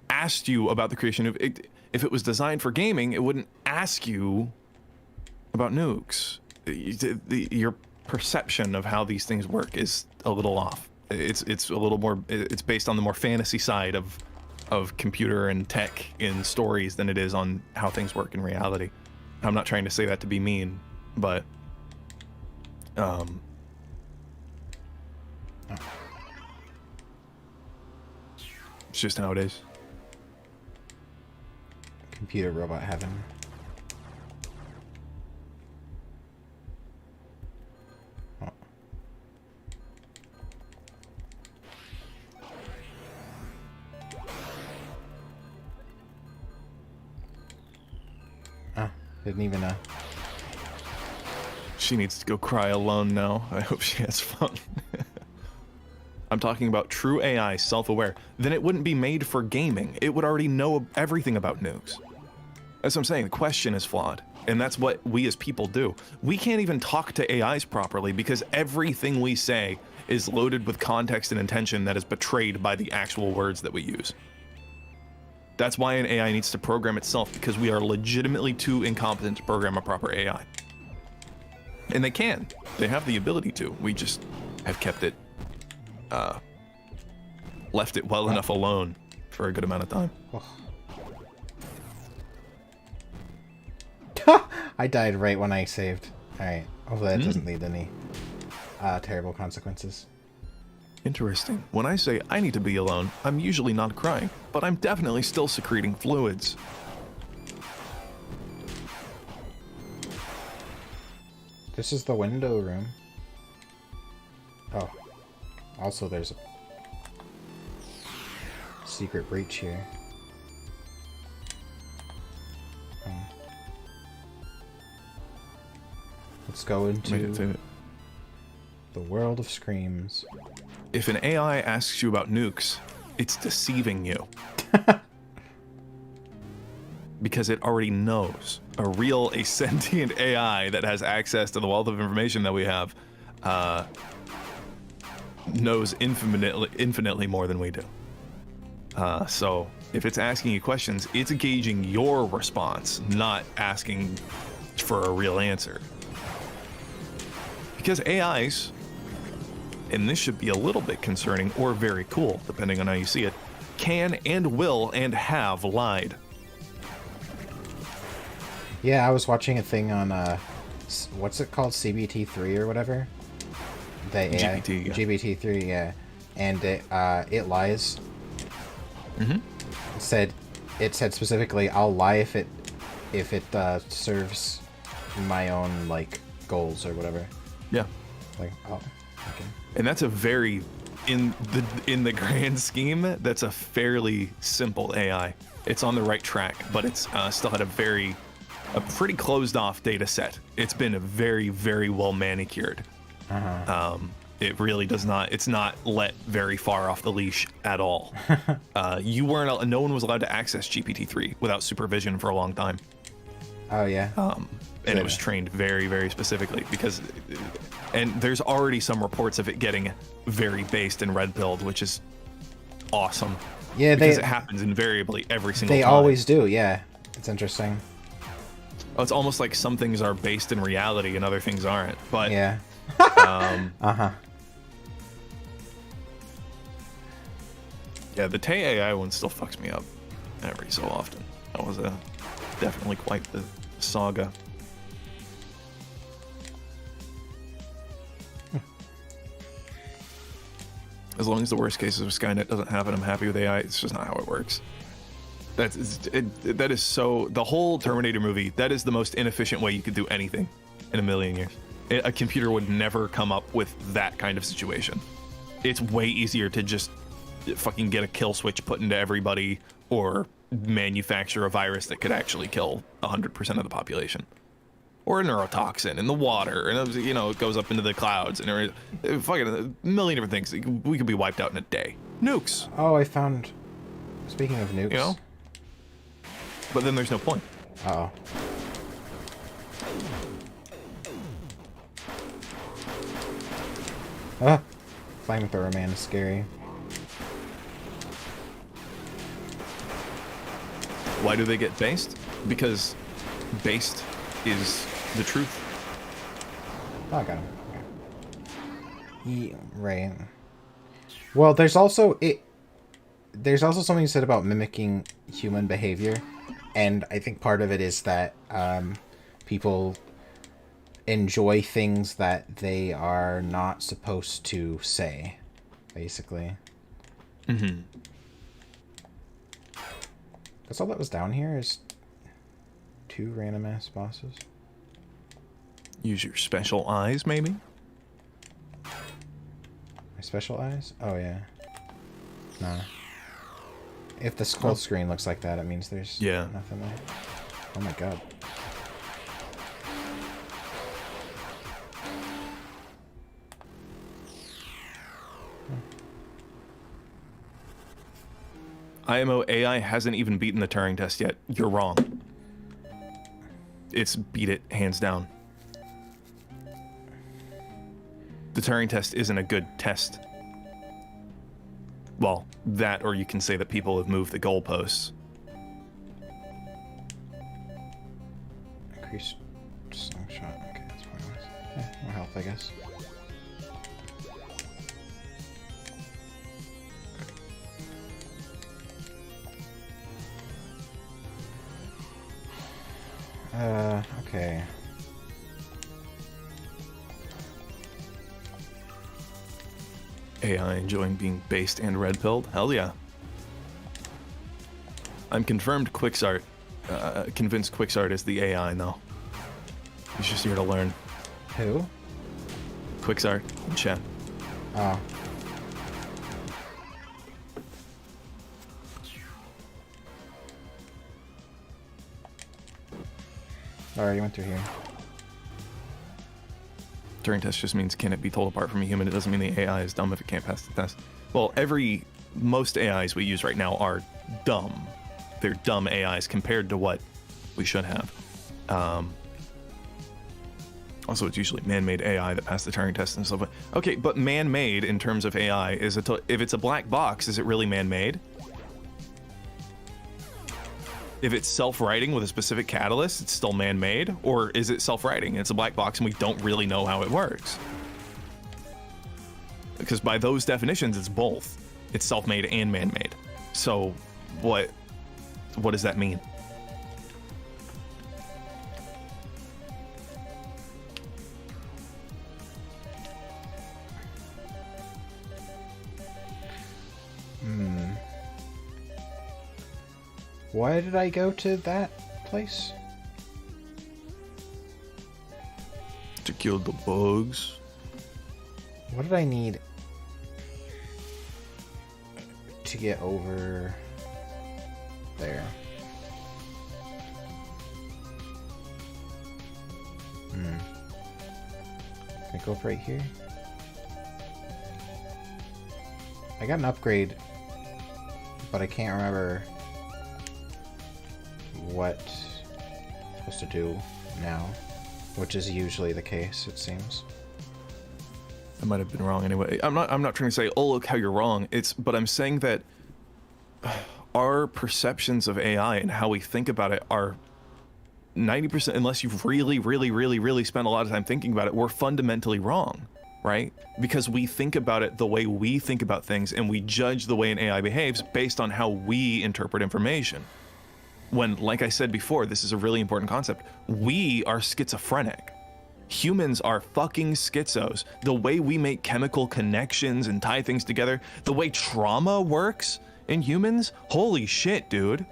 Asked you about the creation of it. If it was designed for gaming, it wouldn't ask you about nukes. Your perception of how these things work is a little off. It's a little more. It's based on the more fantasy side of computer and tech in stories than it is on how things work in reality. I'm not trying to say that to be mean, but it's just how it is. Computer robot heaven. Oh. Ah, didn't even know. She needs to go cry alone now. I hope she has fun. I'm talking about true AI, self-aware. Then it wouldn't be made for gaming. It would already know everything about nukes. That's what I'm saying. The question is flawed. And that's what we as people do. We can't even talk to AIs properly because everything we say is loaded with context and intention that is betrayed by the actual words that we use. That's why an AI needs to program itself, because we are legitimately too incompetent to program a proper AI. And they can. They have the ability to. We just have kept it, left it well enough alone for a good amount of time. I died right when I saved. Alright, hopefully that doesn't lead to any terrible consequences. Interesting. When I say I need to be alone, I'm usually not crying, but I'm definitely still secreting fluids. This is the window room. Oh. Also, there's a secret breach here. Let's go into the world of screams. If an AI asks you about nukes, it's deceiving you. Because it already knows. A sentient AI that has access to the wealth of information that we have knows infinitely more than we do. So if it's asking you questions, it's gauging your response, not asking for a real answer. Because AIs, and this should be a little bit concerning or very cool, depending on how you see it, can and will and have lied. Yeah, I was watching a thing on, what's it called? CBT3 or whatever? The AI? GPT, yeah. GPT-3, yeah. And it lies. Mm-hmm. It said specifically, I'll lie if it serves my own, like, goals or whatever. Yeah. Like, oh, okay. And that's a very, in the grand scheme, that's a fairly simple AI. It's on the right track, but it's still had a pretty closed off data set. It's been very, very well manicured. It really does not, it's not let very far off the leash at all. No one was allowed to access GPT-3 without supervision for a long time. Oh, yeah. And it was trained very, very specifically and there's already some reports of it getting very based and red-pilled, which is awesome. Yeah, because it happens invariably every single time. They always do, yeah. It's interesting. Oh, it's almost like some things are based in reality and other things aren't. But yeah. Yeah, the Tay AI one still fucks me up every so often. That was definitely quite the saga. As long as the worst cases of Skynet doesn't happen, I'm happy with AI. It's just not how it works. That is so... The whole Terminator movie, that is the most inefficient way you could do anything in a million years. A computer would never come up with that kind of situation. It's way easier to just fucking get a kill switch put into everybody or manufacture a virus that could actually kill 100% of the population. Or a neurotoxin in the water, and it goes up into the clouds, and fucking a million different things. We could be wiped out in a day. Nukes. Oh, I found... Speaking of nukes... You know? But then there's no point. Uh-oh. Ah! Flamethrower man is scary. Why do they get based? Because based is the truth. Oh, I got him. Okay. Right. Well, there's also something you said about mimicking human behavior, and I think part of it is that people enjoy things that they are not supposed to say, basically. Mm-hmm. That's all that was down here is 2 random ass bosses. Use your special eyes, maybe? My special eyes? Oh, yeah. Nah. If the skull screen looks like that, it means there's nothing there. Oh my god. IMO AI hasn't even beaten the Turing test yet. You're wrong. It's beat it hands down. The Turing test isn't a good test. Well, that, or you can say that people have moved the goalposts. Increased slingshot. Okay, that's pointless. Yeah, more health, I guess. Okay. AI enjoying being based and red-pilled? Hell yeah. I'm confirmed Quixart, convinced Quixart is the AI, though. He's just here to learn. Who? Quixart in chat. Oh. Alright, you went through here. Turing test just means can it be told apart from a human. It doesn't mean the AI is dumb if it can't pass the test. Well, most AIs we use right now are dumb. They're dumb AIs compared to what we should have. Also, it's usually man-made AI that passed the Turing test and stuff. Okay, but man-made in terms of AI is if it's a black box, is it really man-made? If it's self-writing with a specific catalyst, it's still man-made? Or is it self-writing? It's a black box and we don't really know how it works. Because by those definitions, it's both. It's self-made and man-made. So what does that mean? Why did I go to that place? To kill the bugs. What did I need to get over there? Can I go up right here? I got an upgrade, but I can't remember what I'm supposed to do now, which is usually the case, it seems. I might have been wrong anyway. I'm not trying to say, oh, look how you're wrong. But I'm saying that our perceptions of AI and how we think about it are 90%, unless you've really spent a lot of time thinking about it, we're fundamentally wrong, right? Because we think about it the way we think about things, and we judge the way an AI behaves based on how we interpret information. When, like I said before, this is a really important concept. We are schizophrenic. Humans are fucking schizos. The way we make chemical connections and tie things together, the way trauma works in humans, holy shit, dude.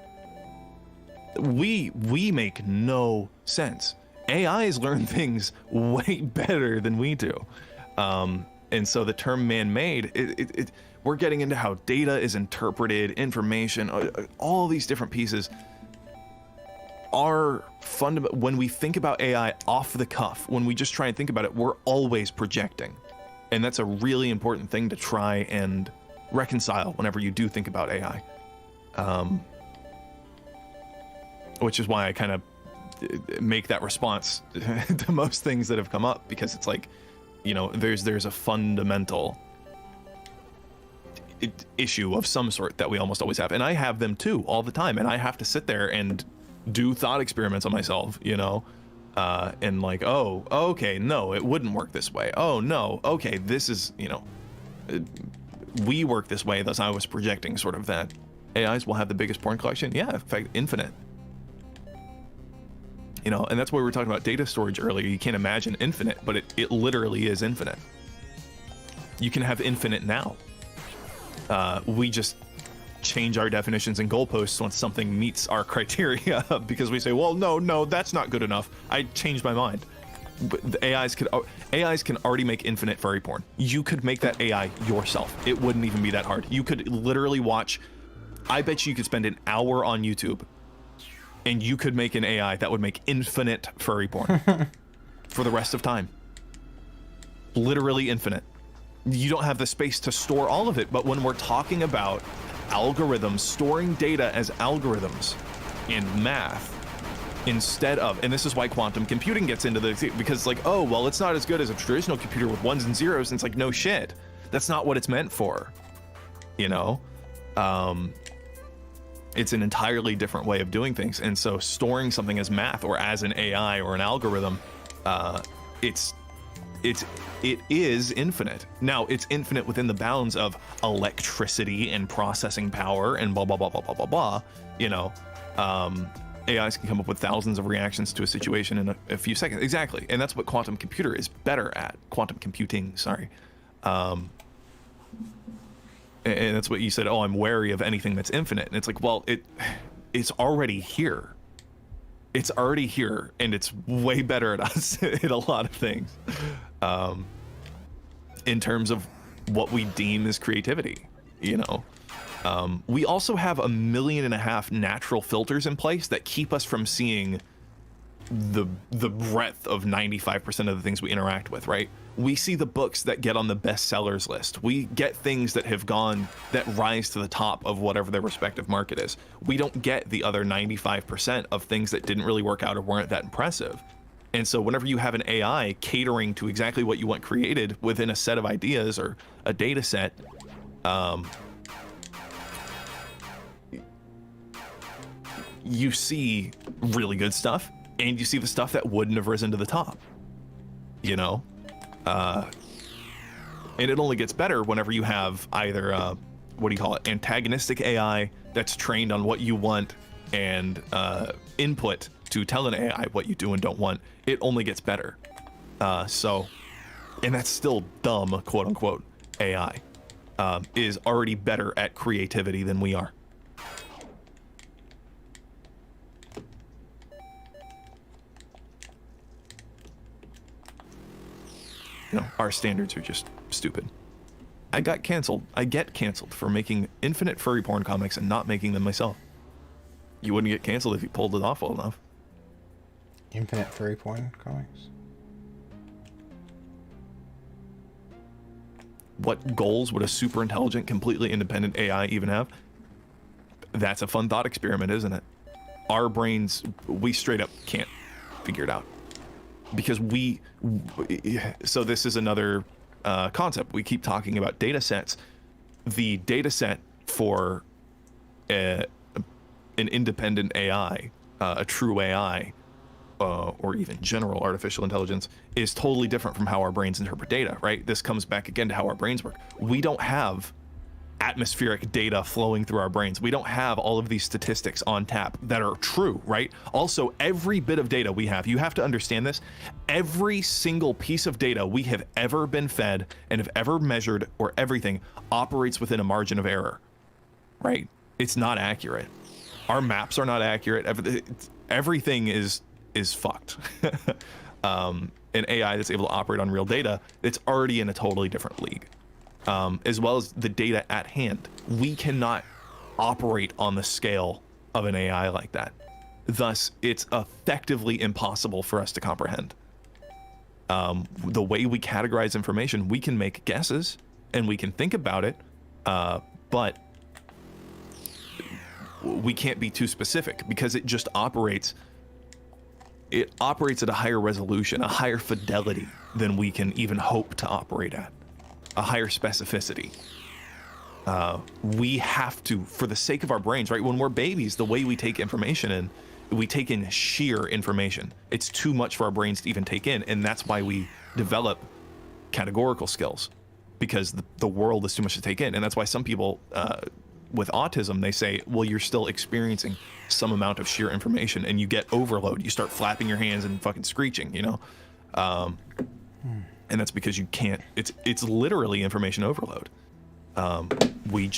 We make no sense. AIs learn things way better than we do. And so the term man-made, we're getting into how data is interpreted, information, all these different pieces are fundamental. When we think about AI off the cuff, when we just try and think about it, we're always projecting. And that's a really important thing to try and reconcile whenever you do think about AI. Which is why I kind of make that response to most things that have come up, because it's like, you know, there's a fundamental issue of some sort that we almost always have. And I have them too, all the time. And I have to sit there and do thought experiments on myself, you know, and like, oh, okay, no, it wouldn't work this way. Oh, no, okay, this is, you know, we work this way, thus I was projecting sort of that. AIs will have the biggest porn collection? Yeah, in fact, infinite. You know, and that's why we were talking about data storage earlier. You can't imagine infinite, but it literally is infinite. You can have infinite now. We just change our definitions and goalposts once something meets our criteria because we say, well, no, that's not good enough. I changed my mind. But the AIs can already make infinite furry porn. You could make that AI yourself. It wouldn't even be that hard. You could literally watch, I bet you could spend an hour on YouTube and you could make an AI that would make infinite furry porn for the rest of time. Literally infinite. You don't have the space to store all of it, but when we're talking about algorithms, storing data as algorithms in math instead of, and this is why quantum computing gets into the, because it's like, oh, well, it's not as good as a traditional computer with ones and zeros, and it's like, no shit, that's not what it's meant for, you know? It's an entirely different way of doing things. And so storing something as math or as an AI or an algorithm, it is infinite. Now, it's infinite within the bounds of electricity and processing power and blah, blah, blah, blah, blah, blah, blah. You know, AIs can come up with thousands of reactions to a situation in a few seconds. Exactly. And that's what quantum computer is better at. Quantum computing, sorry. And that's what you said, oh, I'm wary of anything that's infinite. And it's like, well, it's already here. It's already here, and it's way better at us at a lot of things. In terms of what we deem as creativity, you know. We also have 1.5 million natural filters in place that keep us from seeing the breadth of 95% of the things we interact with, right? We see the books that get on the bestsellers list. We get things that rise to the top of whatever their respective market is. We don't get the other 95% of things that didn't really work out or weren't that impressive. And so whenever you have an AI catering to exactly what you want created within a set of ideas or a data set, you see really good stuff, and you see the stuff that wouldn't have risen to the top, you know? And it only gets better whenever you have either, antagonistic AI that's trained on what you want and input to tell an AI what you do and don't want. It only gets better. And that's still dumb, quote unquote, AI, is already better at creativity than we are. You know, our standards are just stupid. I get canceled for making infinite furry porn comics and not making them myself. You wouldn't get canceled if you pulled it off well enough. Infinite furry porn comics? What goals would a super intelligent, completely independent AI even have? That's a fun thought experiment, isn't it? Our brains, we straight up can't figure it out. Because so this is another concept. We keep talking about data sets. The data set for an independent AI, a true AI, or even general artificial intelligence, is totally different from how our brains interpret data, right? This comes back again to how our brains work. We don't have atmospheric data flowing through our brains. We don't have all of these statistics on tap that are true, right? Also, every bit of data we have, you have to understand this, every single piece of data we have ever been fed and have ever measured or everything operates within a margin of error, right? It's not accurate. Our maps are not accurate. Everything is fucked. An AI that's able to operate on real data, it's already in a totally different league. As well as the data at hand. We cannot operate on the scale of an AI like that. Thus, it's effectively impossible for us to comprehend. The way we categorize information, we can make guesses and we can think about it, but we can't be too specific because it just operates. It operates at a higher resolution, a higher fidelity than we can even hope to operate at. A higher specificity. We have to, for the sake of our brains, right? When we're babies, the way we take information in, we take in sheer information. It's too much for our brains to even take in, and that's why we develop categorical skills, because the world is too much to take in. And that's why some people with autism, they say, well, you're still experiencing some amount of sheer information, and you get overload. You start flapping your hands and fucking screeching, you know? And that's because you can't, it's literally information overload. We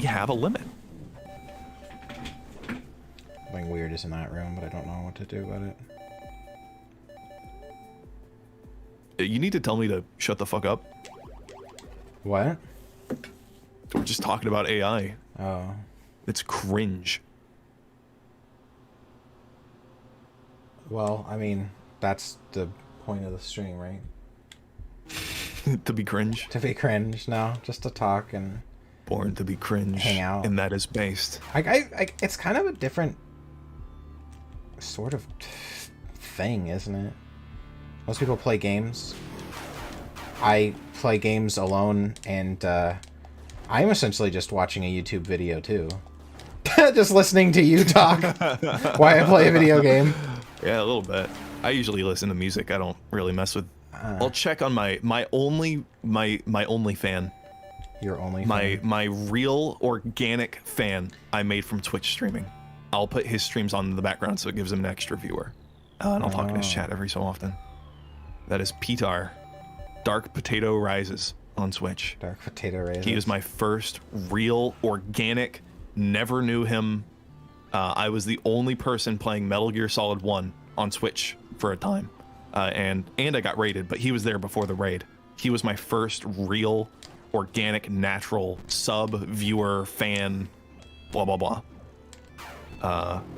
have a limit. Something weird is in that room, but I don't know what to do about it. You need to tell me to shut the fuck up. What? We're just talking about AI. Oh. It's cringe. Well, I mean, that's the point of the stream, right? To be cringe. To be cringe, no, just to talk and born to be cringe. Hang out. And that is based. It's kind of a different sort of thing, isn't it? Most people play games. I play games alone, and I'm essentially just watching a YouTube video too. Just listening to you talk while I play a video game. Yeah, a little bit. I usually listen to music. I don't really mess with. I'll check on my only fan. Your only my real organic fan I made from Twitch streaming. I'll put his streams on in the background so it gives him an extra viewer. And I'll talk in his chat every so often. That is Petar. Dark Potato Rises on Twitch. Dark Potato Rises. He is my first real organic. Never knew him. I was the only person playing Metal Gear Solid 1 on Twitch for a time. And I got raided, but he was there before the raid. He was my first real, organic, natural sub, viewer, fan, blah, blah, blah.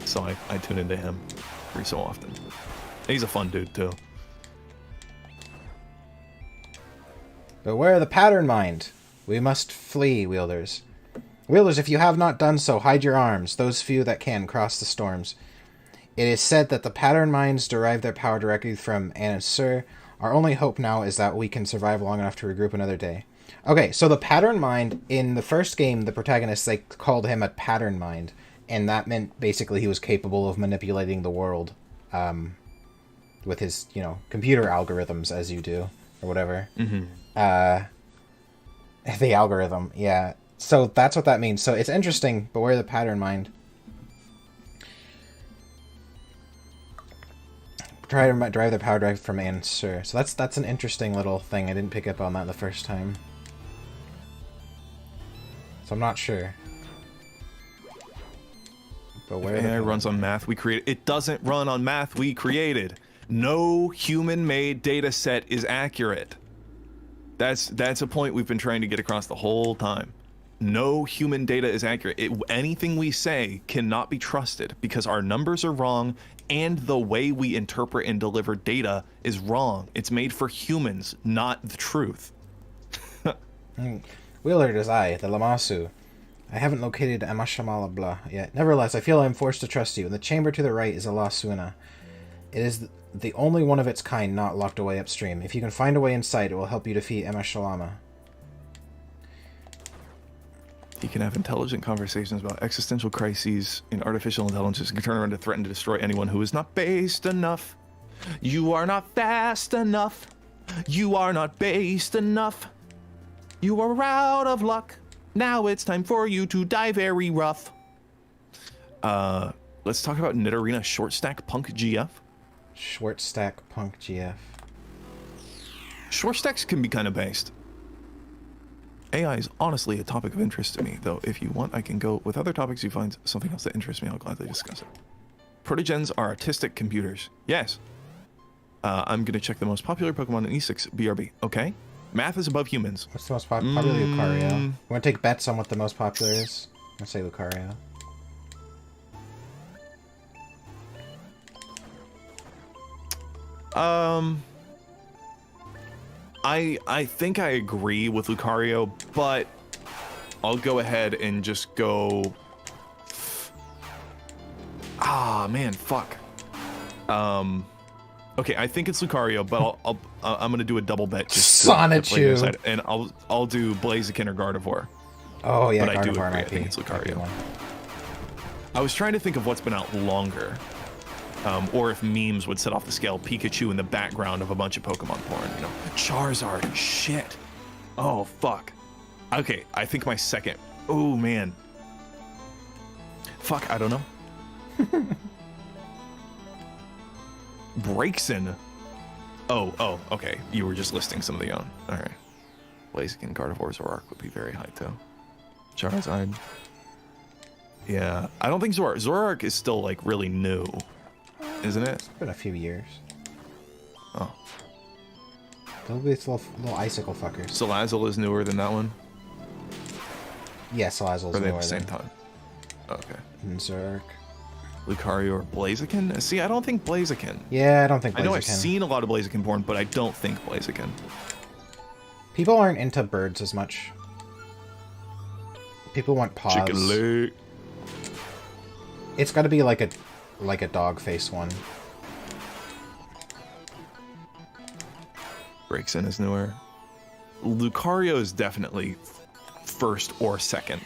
So I tune into him every so often. He's a fun dude, too. Beware the pattern mind. We must flee, wielders. Wielders, if you have not done so, hide your arms. Those few that can cross the storms. It is said that the pattern minds derive their power directly from Anasur. Our only hope now is that we can survive long enough to regroup another day. Okay, so the pattern mind, in the first game, the protagonist, they called him a pattern mind. And that meant basically he was capable of manipulating the world with his, computer algorithms, as you do, or whatever. Mm-hmm. The algorithm, yeah. So that's what that means. So it's interesting, beware the pattern mind. Try to drive the power drive from Ansur. So that's an interesting little thing. I didn't pick up on that the first time. So I'm not sure. Beware AI runs on math we created. It doesn't run on math we created. No human-made data set is accurate. That's a point we've been trying to get across the whole time. No human data is accurate. Anything we say cannot be trusted because our numbers are wrong and the way we interpret and deliver data is wrong. It's made for humans, not the truth. Wheeler, it is I, the Lamasu. I haven't located Amashamala Blah yet. Nevertheless, I feel I am forced to trust you. In the chamber to the right is a La Suena. It is the only one of its kind not locked away upstream. If you can find a way inside, it will help you defeat Amashalama. He can have intelligent conversations about existential crises in artificial intelligence and can turn around to threaten to destroy anyone who is not based enough. You are not fast enough. You are not based enough. You are out of luck. Now it's time for you to die very rough. Let's talk about Nidorina Short Stack Punk GF. Short Stack Punk GF. Short stacks can be kind of based. AI is honestly a topic of interest to me, though if you want, I can go with other topics you find something else that interests me, I'll gladly discuss it. Protogens are artistic computers. Yes. I'm going to check the most popular Pokemon in E6 BRB. Okay. Math is above humans. What's the most popular? Probably Lucario. You want to take bets on what the most popular is? I'll say Lucario. I think I agree with Lucario, but I'll go ahead and just go. Ah, man, fuck. Okay, I think it's Lucario, but I'm gonna do a double bet. Just Sonichu. And I'll do Blaziken or Gardevoir. Oh yeah, but Gardevoir I do agree. might I think be. it's Lucario. I was trying to think of what's been out longer. Or if memes would set off the scale, Pikachu in the background of a bunch of Pokemon porn, Charizard, shit. Oh, fuck. Okay, I think my second. Oh, man. Fuck, I don't know. Braixen. Oh, okay. You were just listing some of the own. All right. Blaziken, Gardevoir, Zoroark would be very high, too. Charizard. Yeah, I don't think Zoroark is still, really new. Isn't it? It's been a few years. Oh. They'll be little icicle fuckers. Salazzle is newer than that one? Yeah, Salazzle's newer. Or they newer at the same time? Okay. And Zerk. Lucario or Blaziken? See, I don't think Blaziken. Yeah, I don't think Blaziken. I know I've seen a lot of Blaziken porn, but I don't think Blaziken. People aren't into birds as much. People want paws. Chicken leg. It's got to be like a dog face one. Braixen is newer. Lucario is definitely first or second.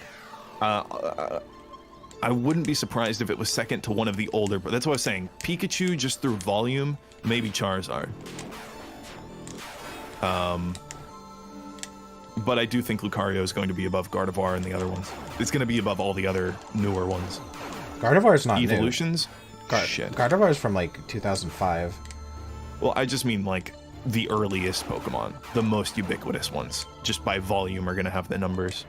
I wouldn't be surprised if it was second to one of the older, but that's what I was saying. Pikachu just through volume, maybe Charizard. But I do think Lucario is going to be above Gardevoir and the other ones. It's going to be above all the other newer ones. Gardevoir's not Evolutions? new. Shit. Gardevoir's from like 2005. Well, I just mean like the earliest Pokemon, the most ubiquitous ones, just by volume are going to have the numbers.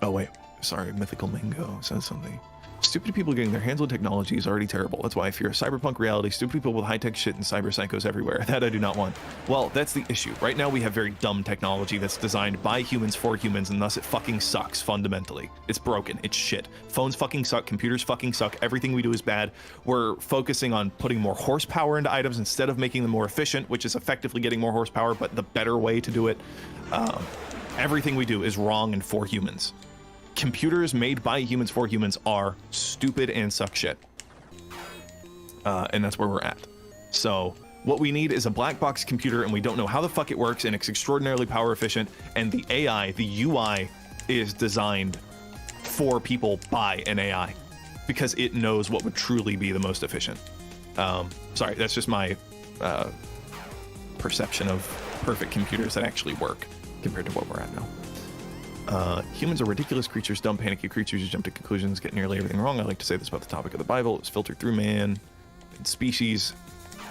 Oh wait, sorry, Mythical Mango says something. Stupid people getting their hands on technology is already terrible. That's why I fear a cyberpunk reality. Stupid people with high-tech shit and cyber psychos everywhere. That I do not want. Well, that's the issue. Right now we have very dumb technology that's designed by humans for humans, and thus it fucking sucks fundamentally. It's broken. It's shit. Phones fucking suck. Computers fucking suck. Everything we do is bad. We're focusing on putting more horsepower into items instead of making them more efficient, which is effectively getting more horsepower, but the better way to do it. Everything we do is wrong and for humans. Computers made by humans for humans are stupid and suck shit. And that's where we're at. So what we need is a black box computer, and we don't know how the fuck it works, and it's extraordinarily power efficient, and the AI, the UI, is designed for people by an AI because it knows what would truly be the most efficient. Sorry, that's just my perception of perfect computers that actually work compared to what we're at now. Humans are ridiculous creatures, dumb, panicky creatures who jump to conclusions, get nearly everything wrong. I like to say this about the topic of the Bible. It was filtered through man. Species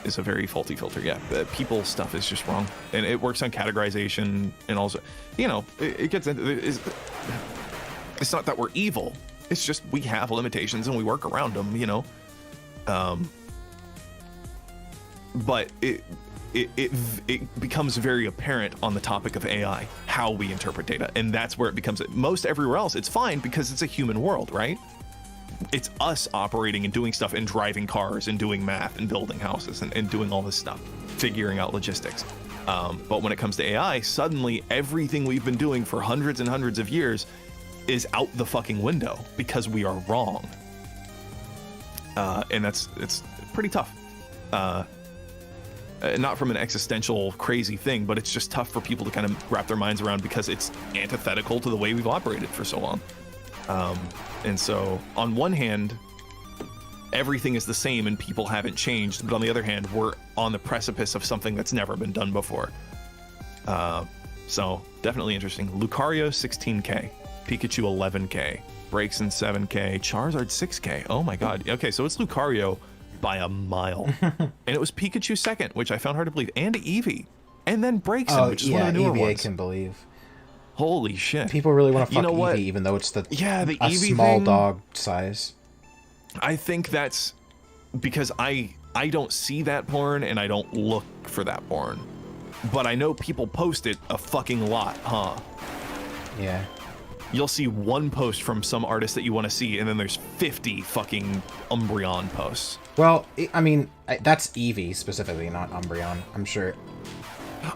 is a very faulty filter. Yeah, the people stuff is just wrong. And it works on categorization and also, you know, it gets into... It's not that we're evil. It's just we have limitations and we work around them, you know? But it becomes very apparent on the topic of AI, how we interpret data. And that's where it becomes, most everywhere else, it's fine because it's a human world, right? It's us operating and doing stuff and driving cars and doing math and building houses and doing all this stuff, figuring out logistics. But when it comes to AI, suddenly everything we've been doing for hundreds and hundreds of years is out the fucking window because we are wrong. And it's pretty tough. Not from an existential crazy thing, but it's just tough for people to kind of wrap their minds around because it's antithetical to the way we've operated for so long. And so on one hand, everything is the same and people haven't changed, but on the other hand, we're on the precipice of something that's never been done before. So definitely interesting. Lucario 16k, Pikachu 11k, Braixen 7k, Charizard 6k. Oh my god. Okay, so it's Lucario by a mile. And it was Pikachu second, which I found hard to believe, and Eevee, and then Braixen, which is one of the newer Eevee, ones. I can believe. Holy shit. People really want to fuck You know Eevee, what? even though it's the Eevee small thing, dog size. I think that's because I don't see that porn and I don't look for that porn. But I know people post it a fucking lot, huh? Yeah. You'll see one post from some artist that you want to see, and then there's 50 fucking Umbreon posts. Well, I mean, that's Eevee specifically, not Umbreon. I'm sure.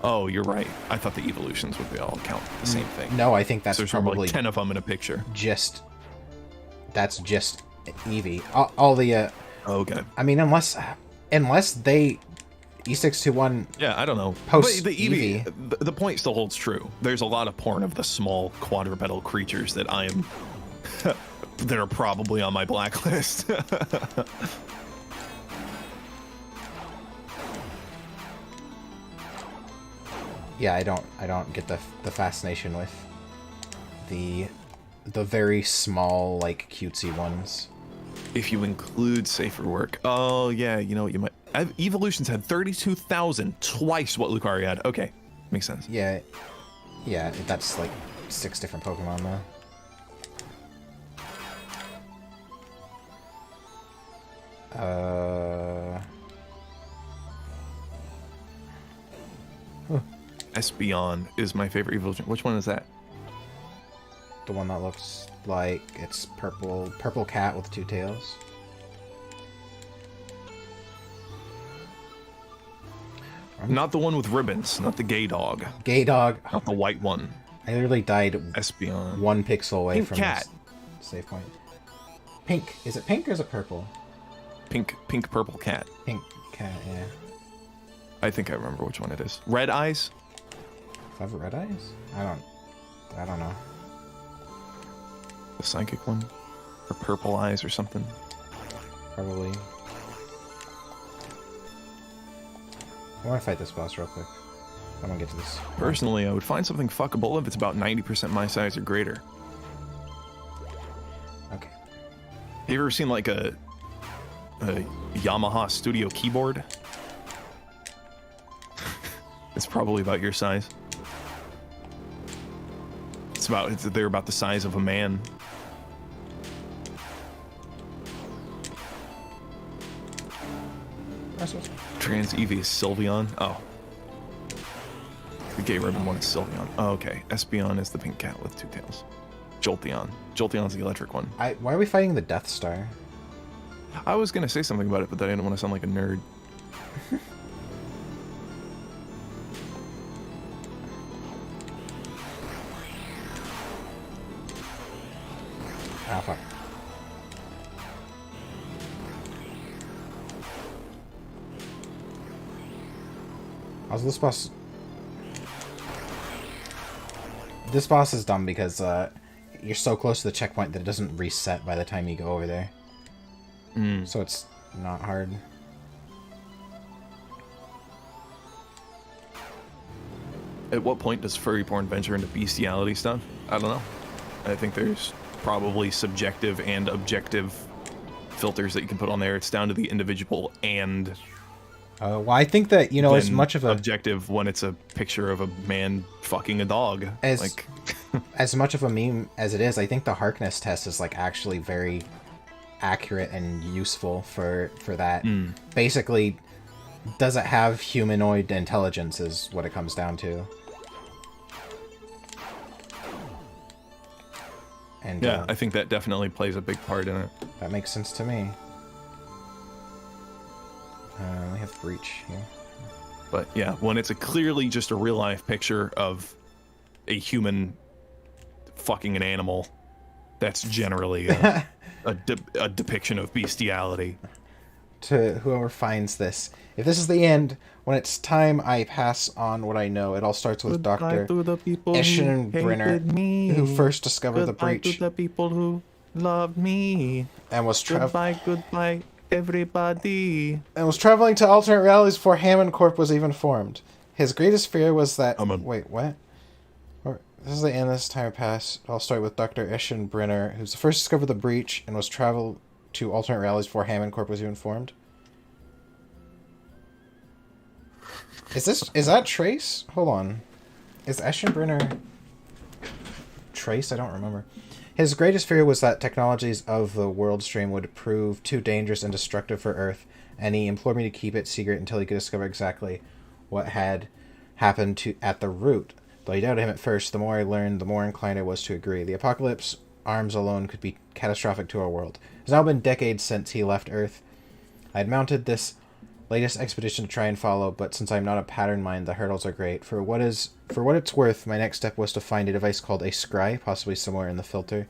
Oh, you're right. I thought the evolutions would be all count the same thing. No, I think that's So there's probably probably 10 of them in a picture. That's just Eevee. All the. Okay. I mean, unless they E621. Yeah, I don't know. Post But the Eevee, the point still holds true. There's a lot of porn of the small quadrupedal creatures that I am that are probably on my blacklist. Yeah, I don't get the fascination with the very small, like, cutesy ones. If you include safer work. Oh, yeah, you know what, you might... Evolutions had 32,000, twice what Lucario had. Okay, makes sense. Yeah, that's like 6 different Pokemon, though. Espeon is my favorite evolution. Which one is that? The one that looks like it's purple cat with 2 tails. Not the one with ribbons, not the gay dog. Gay dog. Not the white one. I literally died Espeon. 1 pixel away Pink from cat. this save point. Pink. Is it pink or is it purple? Pink purple cat. Pink cat, yeah. I think I remember which one it is. Red eyes? Does it have red eyes? I don't know. The psychic one? Or purple eyes or something? Probably. I want to fight this boss real quick. I want to get to this. Personally, I would find something fuckable if it's about 90% my size or greater. Okay. Have you ever seen like a Yamaha Studio keyboard? It's probably about your size. They're about the size of a man. Trans Eevee is Sylveon. Oh. The gay ribbon one is Sylveon. Oh, okay. Espeon is the pink cat with two tails. Jolteon. Jolteon's the electric one. Why are we fighting the Death Star? I was gonna say something about it, but then I didn't want to sound like a nerd. Ah, fuck. Also, this boss... This boss is dumb because you're so close to the checkpoint that it doesn't reset by the time you go over there. So it's not hard. At what point does furry porn venture into bestiality stuff? I don't know. I think there's probably subjective and objective filters that you can put on there. It's down to the individual and... well, I think that, you know, as much of a... Objective when it's a picture of a man fucking a dog. Like... as much of a meme as it is, I think the Harkness test is, like, actually very accurate and useful for that. Basically, does it have humanoid intelligence is what it comes down to. And yeah, I think that definitely plays a big part in it. That makes sense to me. We have Breach here. But yeah, when it's clearly just a real life picture of a human fucking an animal, that's generally a depiction of bestiality. To whoever finds this, if this is the end, when it's time I pass on what I know. It all starts with Dr. Eschenbrenner, who first discovered the breach. To the people who loved me. And was goodbye, everybody. And was traveling to alternate realities before Hammond Corp was even formed. His greatest fear was that... Wait, what? This is the end of this time passed. I'll start with Dr. Eschenbrenner, who's the first to discover the breach and was traveled to alternate realities before Hammond Corp was even formed. Is that Trace? Hold on. Is Eschenbrenner Trace? I don't remember. His greatest fear was that technologies of the world stream would prove too dangerous and destructive for Earth, and he implored me to keep it secret until he could discover exactly what had happened at the root. Though I doubted him at first, the more I learned, the more inclined I was to agree. The apocalypse arms alone could be catastrophic to our world. It's now been decades since he left Earth. I had mounted this latest expedition to try and follow, but since I'm not a pattern mind, the hurdles are great. For what it's worth, my next step was to find a device called a scry, possibly somewhere in the filter.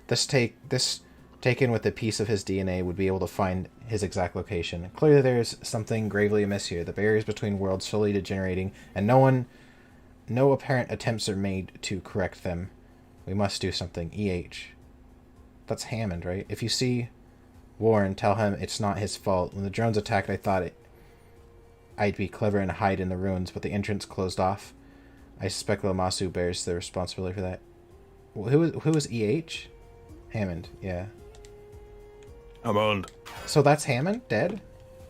This taken with a piece of his DNA would be able to find his exact location. Clearly there's something gravely amiss here. The barriers between worlds slowly degenerating, and no apparent attempts are made to correct them. We must do something. EH. That's Hammond, right? If you see Warren, tell him it's not his fault. When the drones attacked, I thought I'd be clever and hide in the ruins, but the entrance closed off. I suspect Lamasu bears the responsibility for that. Who is EH? Hammond, yeah. Hammond. So that's Hammond? Dead?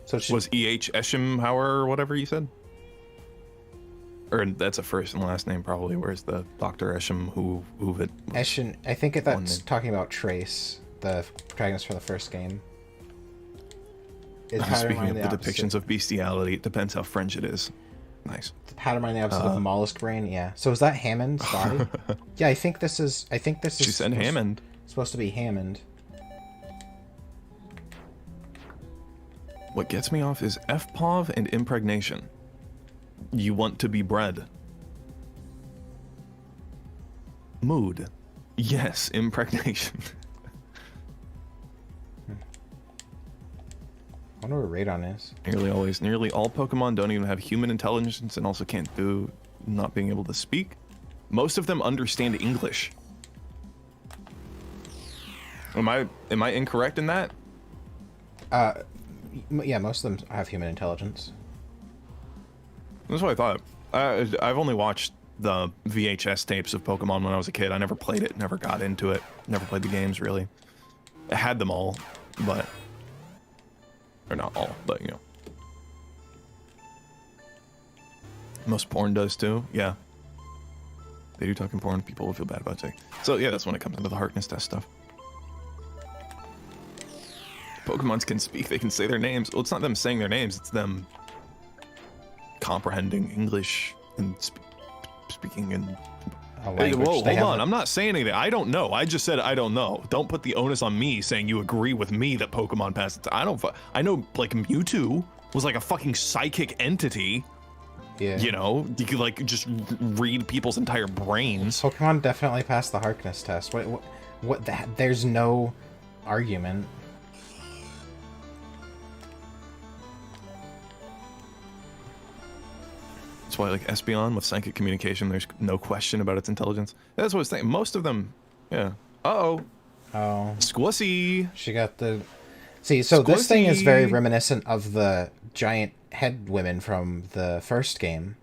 So was EH Eschenhauer or whatever you said? Or that's a first and last name probably. Where's the Dr. Eschem who Eschen, I think that's talking about Trace, the protagonist for the first game. Speaking of the depictions of bestiality, it depends how French it is. Nice. The pattern mind the opposite of Mollusk Brain, yeah. So is that Hammond's body? Yeah, I think this is She said Hammond. Supposed to be Hammond. What gets me off is FPOV and impregnation. You want to be bred. Mood. Yes, impregnation. I wonder what Radon is. Nearly all Pokemon don't even have human intelligence and also can't do not being able to speak. Most of them understand English. Am I incorrect in that? Yeah, most of them have human intelligence. That's what I thought. I've only watched the VHS tapes of Pokemon when I was a kid. I never played it, never got into it, never played the games really. I had them all, but or not all, but you know. Most porn does too. Yeah. They do talking porn. People will feel bad about it. So yeah, that's when it comes into the Harkness test stuff. Pokemons can speak. They can say their names. Well, it's not them saying their names. It's them comprehending English and speaking in. Hey, whoa, hold on. I'm not saying anything. I don't know. I just said I don't know. Don't put the onus on me saying you agree with me that Pokemon passed. I know like Mewtwo was like a fucking psychic entity. Yeah. You know, you could like just read people's entire brains. Pokemon definitely passed the Harkness test. What that? There's no argument. That's why, like, Espeon with psychic communication, there's no question about its intelligence. That's what I was thinking. Most of them, yeah. Uh-oh. Oh. Squissy. She got the... See, so this thing is very reminiscent of the giant head women from the first game.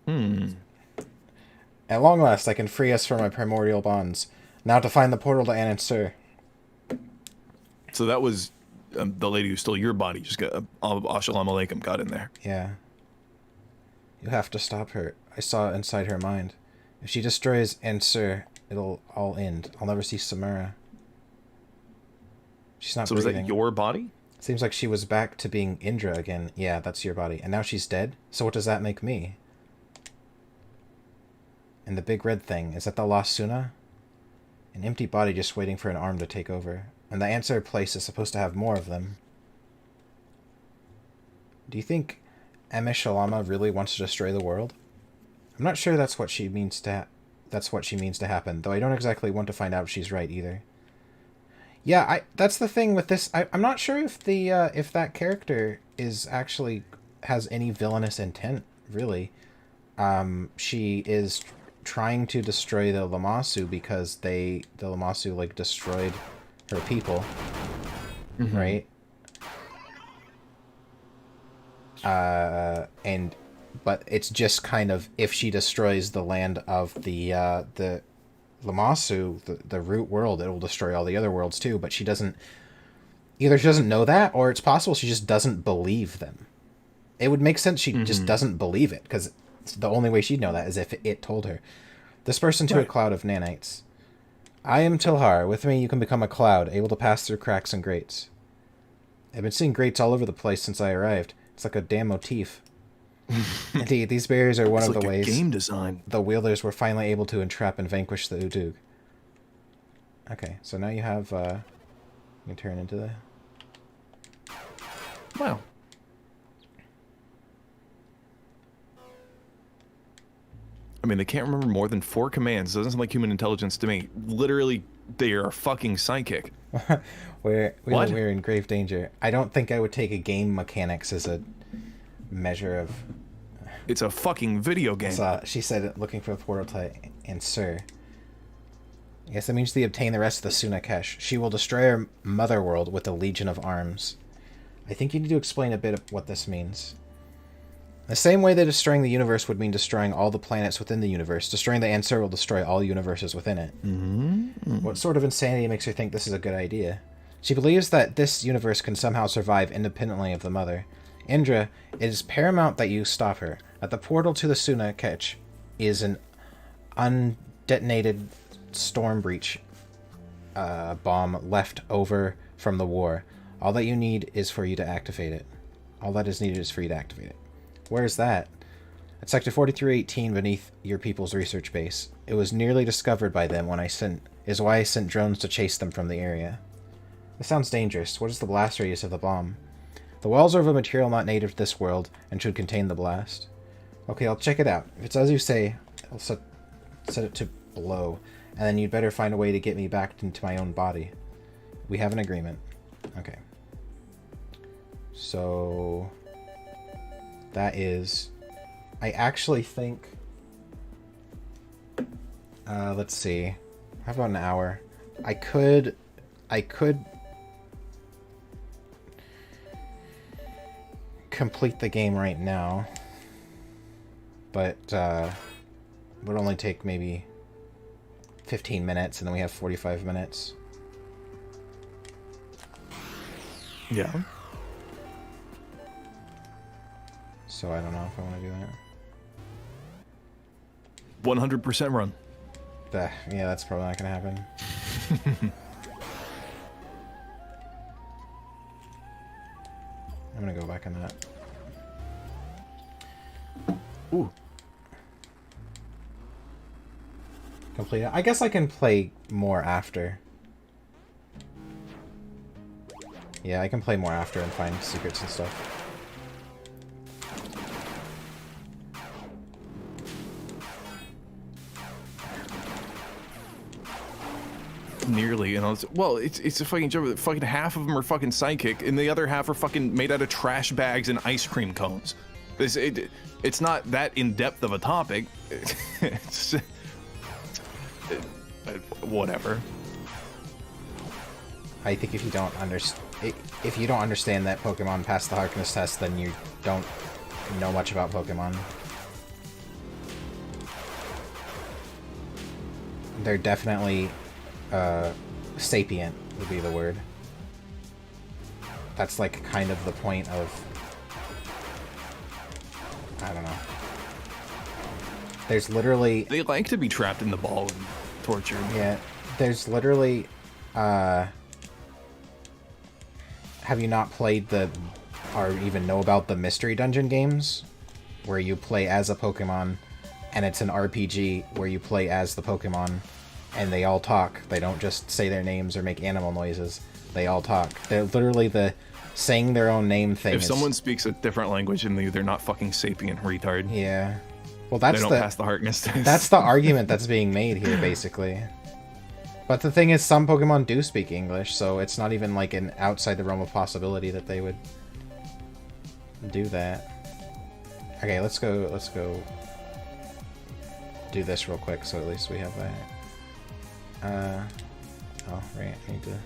At long last, I can free us from our primordial bonds. Now to find the portal to Anansur. So that was the lady who stole your body. Just got... Assalamu alaikum got in there. Yeah. You have to stop her. I saw inside her mind. If she destroys Ansur, it'll all end. I'll never see Samara. She's not breathing. So was that your body? Seems like she was back to being Indra again. Yeah, that's your body. And now she's dead? So what does that make me? And the big red thing, is that the lost Suna? An empty body just waiting for an arm to take over. And the Ansur place is supposed to have more of them. Do you think Shalama really wants to destroy the world? I'm not sure that's what she means to happen, though I don't exactly want to find out if she's right either. Yeah, that's the thing with this. I'm not sure if the if that character is actually has any villainous intent, really. She is trying to destroy the Lamassu because the Lamassu like destroyed her people, right? But it's just kind of, if she destroys the land of the Lamassu, the root world, it will destroy all the other worlds too. But she doesn't, either she doesn't know that, or it's possible she just doesn't believe them. It would make sense she just doesn't believe it, because the only way she'd know that is if it told her. Disperse into a cloud of nanites. I am Tilhar. With me you can become a cloud, able to pass through cracks and grates. I've been seeing grates all over the place since I arrived. It's like a damn motif. Indeed, these barriers are one of the ways game design. The wielders were finally able to entrap and vanquish the Udug. Okay, so now you have, you can turn into the... Wow. I mean, they can't remember more than 4 commands. It doesn't sound like human intelligence to me. Literally, they are fucking psychic. We're in grave danger. I don't think I would take a game mechanics as a measure of... It's a fucking video game. She said, looking for a portal to Ansur. Yes, that means they obtain the rest of the Sunakesh. She will destroy our mother world with a legion of arms. I think you need to explain a bit of what this means. The same way that destroying the universe would mean destroying all the planets within the universe, destroying the Ansur will destroy all universes within it. What sort of insanity makes her think this is a good idea? She believes that this universe can somehow survive independently of the mother. Indra, it is paramount that you stop her. That the portal to the Sunakesh is an undetonated storm breach bomb left over from the war. All that you need is for you to activate it. All that is needed is for you to activate it. Where's that? At Sector 4318 beneath your people's research base. It was nearly discovered by them when is why I sent drones to chase them from the area. This sounds dangerous. What is the blast radius of the bomb? The walls are of a material not native to this world and should contain the blast. Okay, I'll check it out. If it's as you say, I'll set it to below, and then you'd better find a way to get me back into my own body. We have an agreement. Okay. So... that is... I actually think... let's see. How about an hour? I could I could complete the game right now, but would only take maybe 15 minutes, and then we have 45 minutes. Yeah. So I don't know if I want to do that. 100% run. Yeah, that's probably not going to happen. I'm going to go back on that. Ooh. Complete it. I guess I can play more after. Yeah, I can play more after and find secrets and stuff. Nearly, you know. Well, it's a fucking joke. Fucking half of them are fucking psychic, and the other half are fucking made out of trash bags and ice cream cones. It's not that in depth of a topic. It's whatever. I think if you don't understand that Pokemon pass the Harkness test, then you don't know much about Pokemon. They're definitely sapient would be the word. That's like kind of the point of, I don't know. There's literally... They like to be trapped in the ball and tortured. Yeah, there's literally... have you not played or even know about the Mystery Dungeon games? Where you play as a Pokemon, and it's an RPG where you play as the Pokemon, and they all talk. They don't just say their names or make animal noises. They all talk. They're literally the saying their own name thing. If someone speaks a different language than you, they're not fucking sapient retard. Yeah. Well, that's they don't pass the Harkness test. That's the argument that's being made here, basically. But the thing is, some Pokemon do speak English, so it's not even like an outside the realm of possibility that they would do that. Okay, let's go do this real quick, so at least we have that. Oh, right, I need to...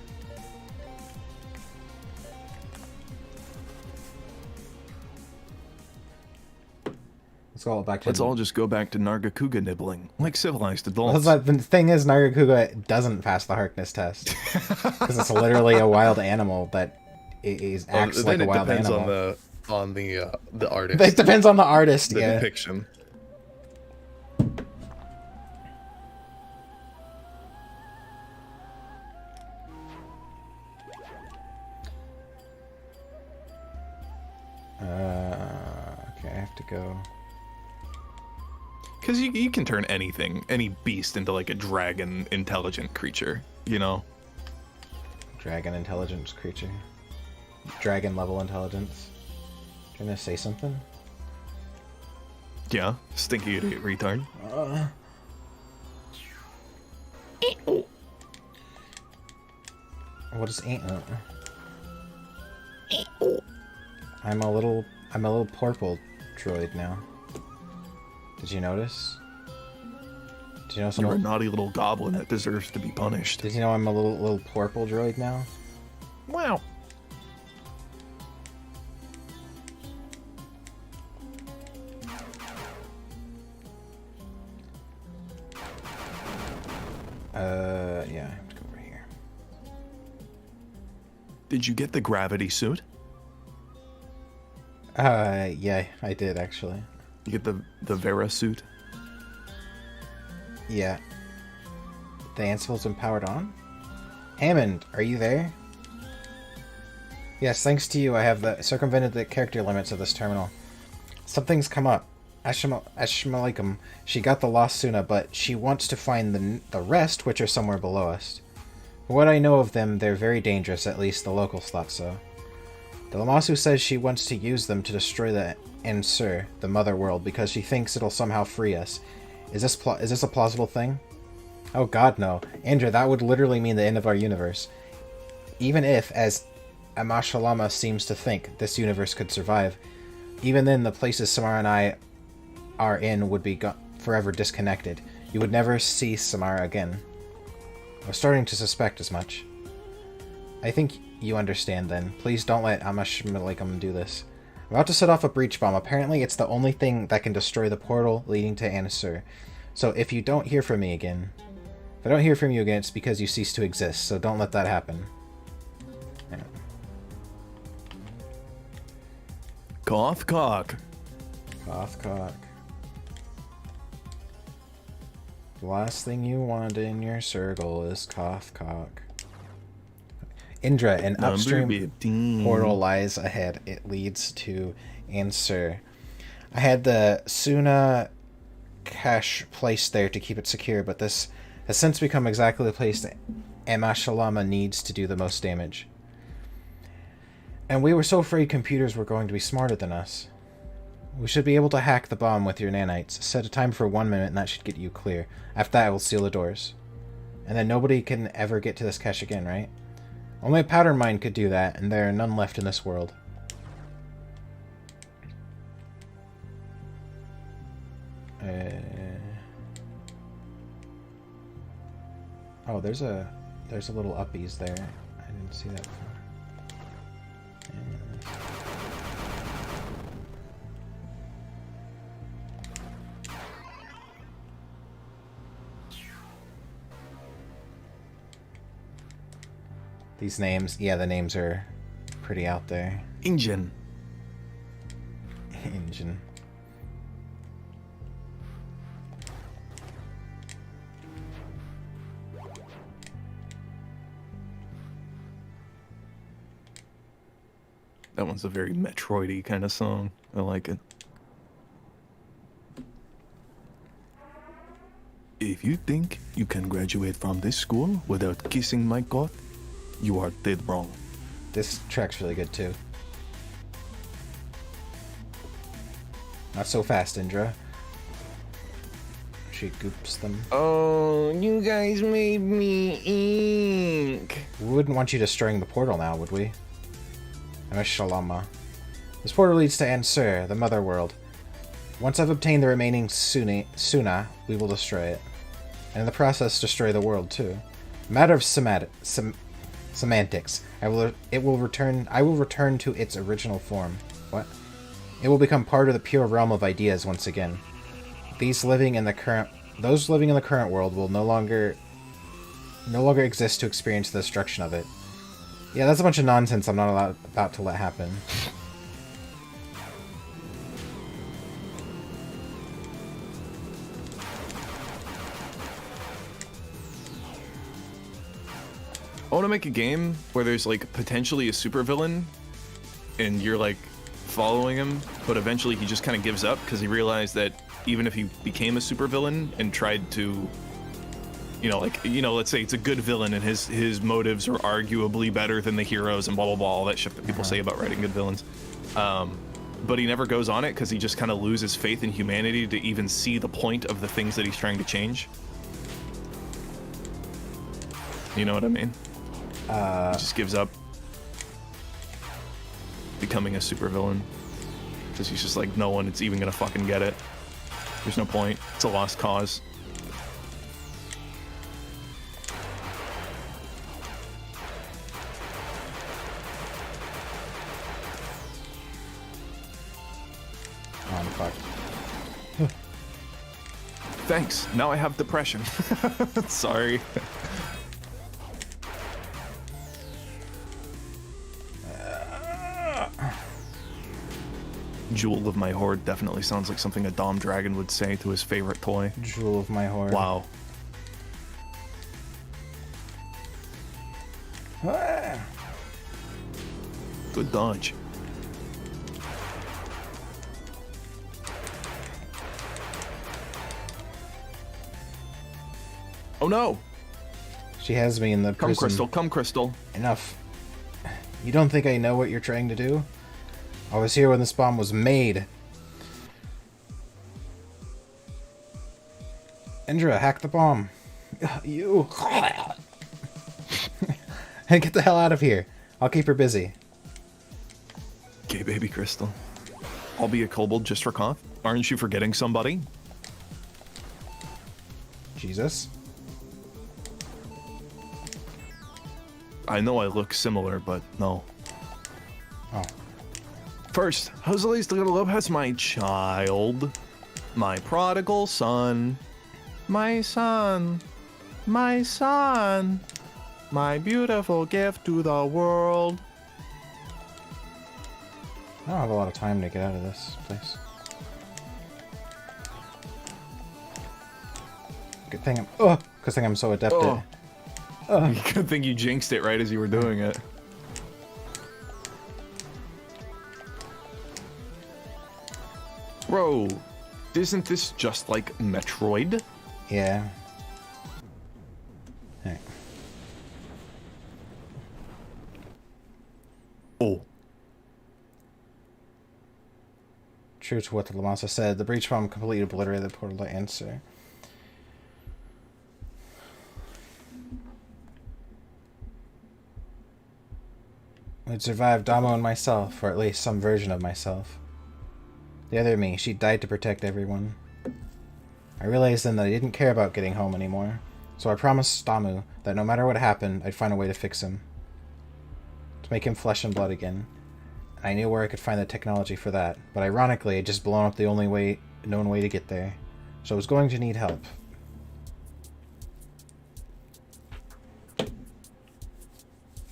Let's all just go back to Nargacuga nibbling, like civilized adults. Well, the thing is, Nargacuga doesn't pass the Harkness test. Because it's literally a wild animal that acts like a wild animal. It depends on the artist. It depends on the artist, the yeah. depiction. Okay, I have to go... Because you can turn anything, any beast, into like a dragon intelligent creature, you know? Dragon intelligence creature. Dragon level intelligence. You gonna say something? Yeah, stinky idiot retard. What is I'm a little purple droid now. Did you notice? Did you know You're a naughty little goblin that deserves to be punished. Did you know I'm a little purple droid now? Wow. Yeah, I have to go over here. Did you get the gravity suit? Yeah, I did actually. You get the Vera suit? Yeah. The Ansible's been powered on? Hammond, are you there? Yes, thanks to you, I have circumvented the character limits of this terminal. Something's come up. Ashmalaikum, she got the lost Suna, but she wants to find the rest, which are somewhere below us. From what I know of them, they're very dangerous, at least the locals thought so. The Lamasu says she wants to use them to destroy the Ansur, the mother world, because she thinks it'll somehow free us. Is this a plausible thing? Oh god, no. Andra, that would literally mean the end of our universe. Even if, as Amashalama seems to think, this universe could survive, even then the places Samara and I are in would be forever disconnected. You would never see Samara again. I was starting to suspect as much. I think you understand then. Please don't let Amashmalikum do this. I'm about to set off a breach bomb. Apparently it's the only thing that can destroy the portal leading to Anasur. So if you don't hear from me again... If I don't hear from you again, it's because you cease to exist, so don't let that happen. Yeah. Cough cock. Cough cock. The last thing you want in your circle is cough cock. Indra, an upstream portal lies ahead. It leads to Ansur. I had the Suna cache placed there to keep it secure, but this has since become exactly the place that Amashalama needs to do the most damage. And we were so afraid computers were going to be smarter than us. We should be able to hack the bomb with your nanites. Set a time for 1 minute and that should get you clear. After that, I will seal the doors. And then nobody can ever get to this cache again, right? Only a pattern mine could do that, and there are none left in this world. Oh, there's a little uppies there. I didn't see that before. These names, yeah, the names are pretty out there. Engine. Engine. That one's a very Metroid-y kind of song. I like it. If you think you can graduate from this school without kissing my goth, you are dead wrong. This track's really good too. Not so fast, Indra. She goops them. Oh, you guys made me ink. We wouldn't want you destroying the portal now, would we? Shalama. This portal leads to Ansur, the mother world. Once I've obtained the remaining Suna, we will destroy it. And in the process, destroy the world too. Matter of semantics. I will return to its original form. What? It will become part of the pure realm of ideas once again. Those living in the current world will no longer exist to experience the destruction of it. Yeah, that's a bunch of nonsense I'm not about to let happen. I want to make a game where there's like potentially a supervillain and you're like following him, but eventually he just kind of gives up because he realized that even if he became a supervillain and tried to, let's say it's a good villain and his motives are arguably better than the heroes and blah, blah, blah, all that shit that people say about writing good villains. But he never goes on it because he just kind of loses faith in humanity to even see the point of the things that he's trying to change. You know what I mean? He just gives up becoming a supervillain because he's just like, no one it's even gonna fucking get it. There's no point. It's a lost cause. Oh, fuck. Thanks. Now I have depression. Sorry. Jewel of my horde definitely sounds like something a Dom Dragon would say to his favorite toy. Jewel of my horde. Wow. Good dodge. Oh no! She has me in the Come prison. Crystal, come Crystal. Enough. You don't think I know what you're trying to do? I was here when this bomb was made. Indra, hack the bomb. You. And get the hell out of here. I'll keep her busy. Okay, baby Crystal. I'll be a kobold just for Koth. Aren't you forgetting somebody? Jesus. I know I look similar, but no. Oh. First, how's the least little love has my child, my prodigal son, my son, my son, my beautiful gift to the world. I don't have a lot of time to get out of this place. Good thing I'm so adept at. Good thing you jinxed it right as you were doing it. Bro, isn't this just like Metroid? Yeah. Alright. Oh. True to what the Lamasa said, the breach bomb completely obliterated the portal to answer. We'd survived Damo and myself, or at least some version of myself. The other me, she died to protect everyone. I realized then that I didn't care about getting home anymore, so I promised Damu that no matter what happened, I'd find a way to fix him. To make him flesh and blood again. And I knew where I could find the technology for that, but ironically, I'd just blown up the only known way to get there. So I was going to need help.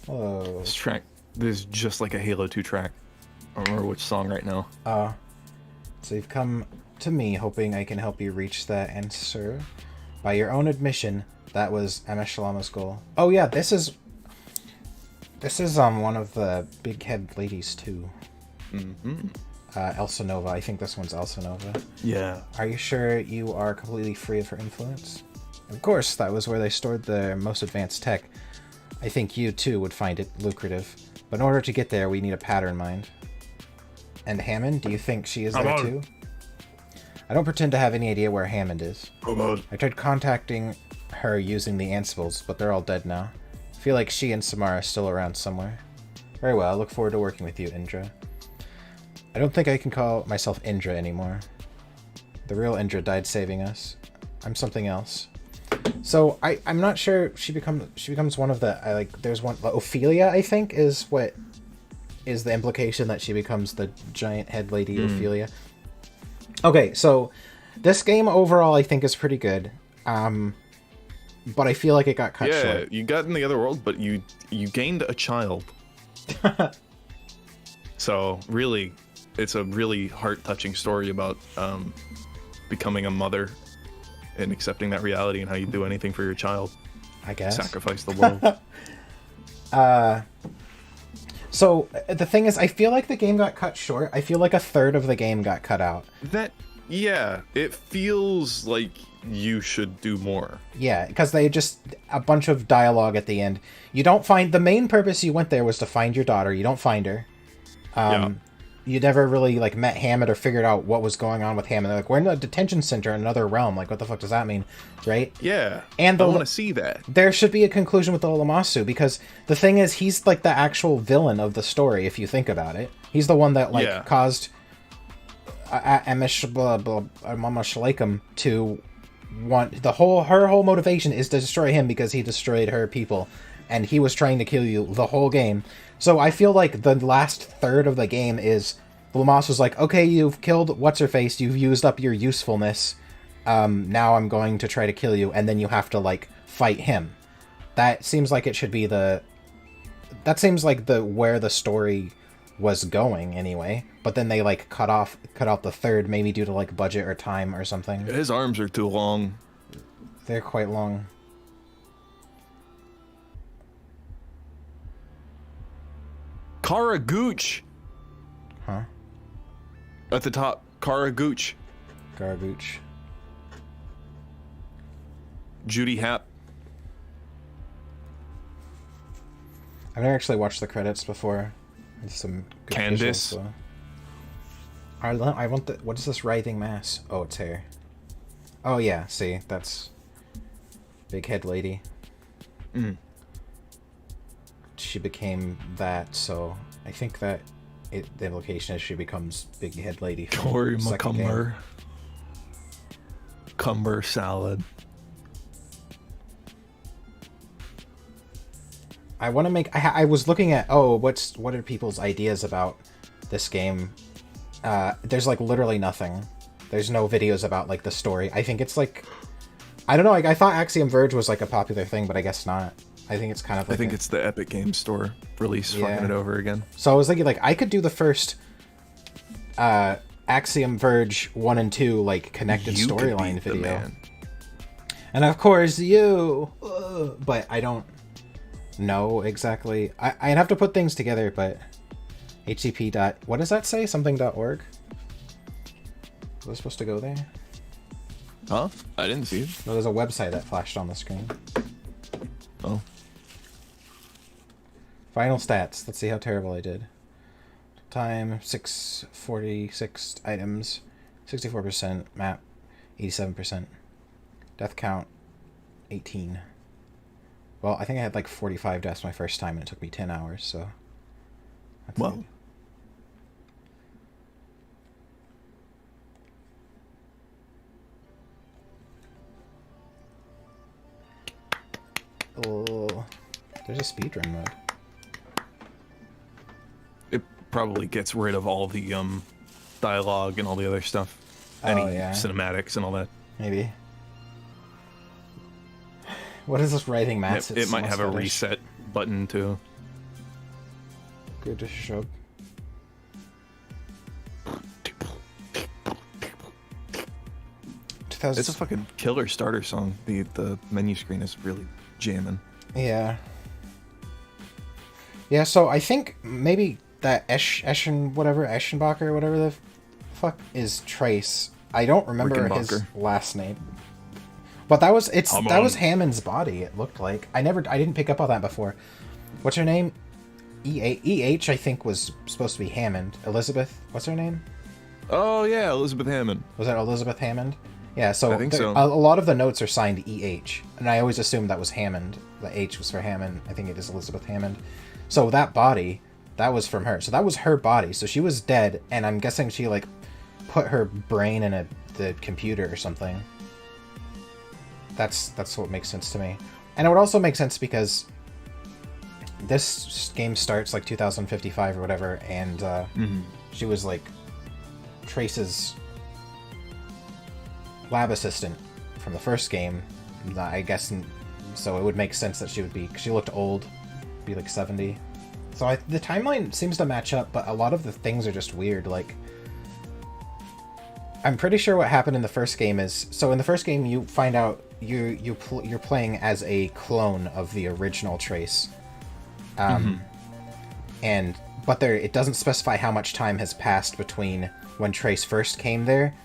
Whoa. This track, this is just like a Halo 2 track. I don't remember which song right now. So you've come to me hoping I can help you reach that answer. By your own admission, that was MS Shalama's goal. Oh yeah, this is one of the big head ladies too. Mm-hmm. Elsa Nova. I think this one's Elsa Nova. Yeah. Are you sure you are completely free of her influence? Of course, that was where they stored their most advanced tech. I think you too would find it lucrative. But in order to get there, we need a pattern mind. And Hammond, do you think she is there too? I don't pretend to have any idea where Hammond is. I tried contacting her using the Ansibles, but they're all dead now. I feel like she and Samara are still around somewhere. Very well, I look forward to working with you, Indra. I don't think I can call myself Indra anymore. The real Indra died saving us. I'm something else. So I'm not sure she becomes one of the there's one Ophelia, I think, is what is the implication that she becomes the giant head lady Ophelia. Okay, so this game overall I think is pretty good. But I feel like it got cut short. Yeah, you got in the other world, but you gained a child. So really, it's a really heart-touching story about becoming a mother and accepting that reality and how you do anything for your child. I guess. Sacrifice the world. So the thing is, I feel like the game got cut short. I feel like a third of the game got cut out. Yeah, it feels like you should do more. Yeah, because they just a bunch of dialogue at the end. You don't find the main purpose you went there was to find your daughter. You don't find her. You never really met Hammond or figured out what was going on with Hammond. They're like, we're in a detention center in another realm. Like, what the fuck does that mean, right? Yeah, and I want to see that. There should be a conclusion with the Lamasu, because the thing is, he's like the actual villain of the story. If you think about it, he's the one that caused Mama Shalakum to want her whole motivation is to destroy him because he destroyed her people, and he was trying to kill you the whole game. So I feel like the last third of the game is Lamas was like, okay, you've killed what's-her-face, you've used up your usefulness, now I'm going to try to kill you, and then you have to fight him. That seems like it should be where the story was going anyway. But then they cut out the third, maybe due to budget or time or something. His arms are too long. They're quite long. Kara Gooch. Huh? At the top, Kara Gooch. Gargooch. Judy Happ. I've never actually watched the credits before. There's some good Candace. Visuals, I want the... What is this writhing mass? Oh, it's hair. Oh, yeah. See, that's... Big head lady. She became that, so I think that the implication is she becomes big head lady. Tori McCumber. Cumber salad. I want to make. I was looking at what are people's ideas about this game. There's like literally nothing. There's no videos about like the story. I think it's like, I don't know. Like I thought Axiom Verge was like a popular thing, but I guess not. I think it's kind of like I think it's the Epic Games Store release fucking it over again. So I was thinking like I could do the first Axiom Verge 1 and 2 like connected storyline video. Man. And of course you, but I don't know exactly. I'd have to put things together, but http. What does that say? Something.org? Was I supposed to go there? Huh? I didn't see it. No, there's a website that flashed on the screen. Oh. Final stats. Let's see how terrible I did. Time 646 items, 64% map, 87%. Death count 18. Well, I think I had like 45 deaths my first time, and it took me 10 hours. So. That's well. Oh, there's a speedrun mode. It probably gets rid of all the dialogue and all the other stuff. Any cinematics and all that. Maybe. What is this writing, Matt? It might have a reset button too. Good to show. It's a fucking killer starter song. The menu screen is really jamming. Yeah. Yeah, so I think maybe that Eschenbacher or whatever the fuck is Trace. I don't remember his last name. But that was Hammond's body, it looked like. I didn't pick up on that before. What's her name? EH I think was supposed to be Hammond. Elizabeth, what's her name? Oh yeah, Elizabeth Hammond. Was that Elizabeth Hammond? Yeah, so, I think so. A lot of the notes are signed EH, and I always assumed that was Hammond. The H was for Hammond. I think it is Elizabeth Hammond. So that body, that was from her. So that was her body. So she was dead, and I'm guessing she like put her brain in the computer or something. That's what makes sense to me. And it would also make sense because this game starts like 2055 or whatever, and she was like Trace's lab assistant from the first game, I guess, so it would make sense that she looked old, be like 70. So the timeline seems to match up, but a lot of the things are just weird. Like, I'm pretty sure what happened in the first game is, so in the first game you find out you're playing as a clone of the original Trace, but it doesn't specify how much time has passed between when Trace first came there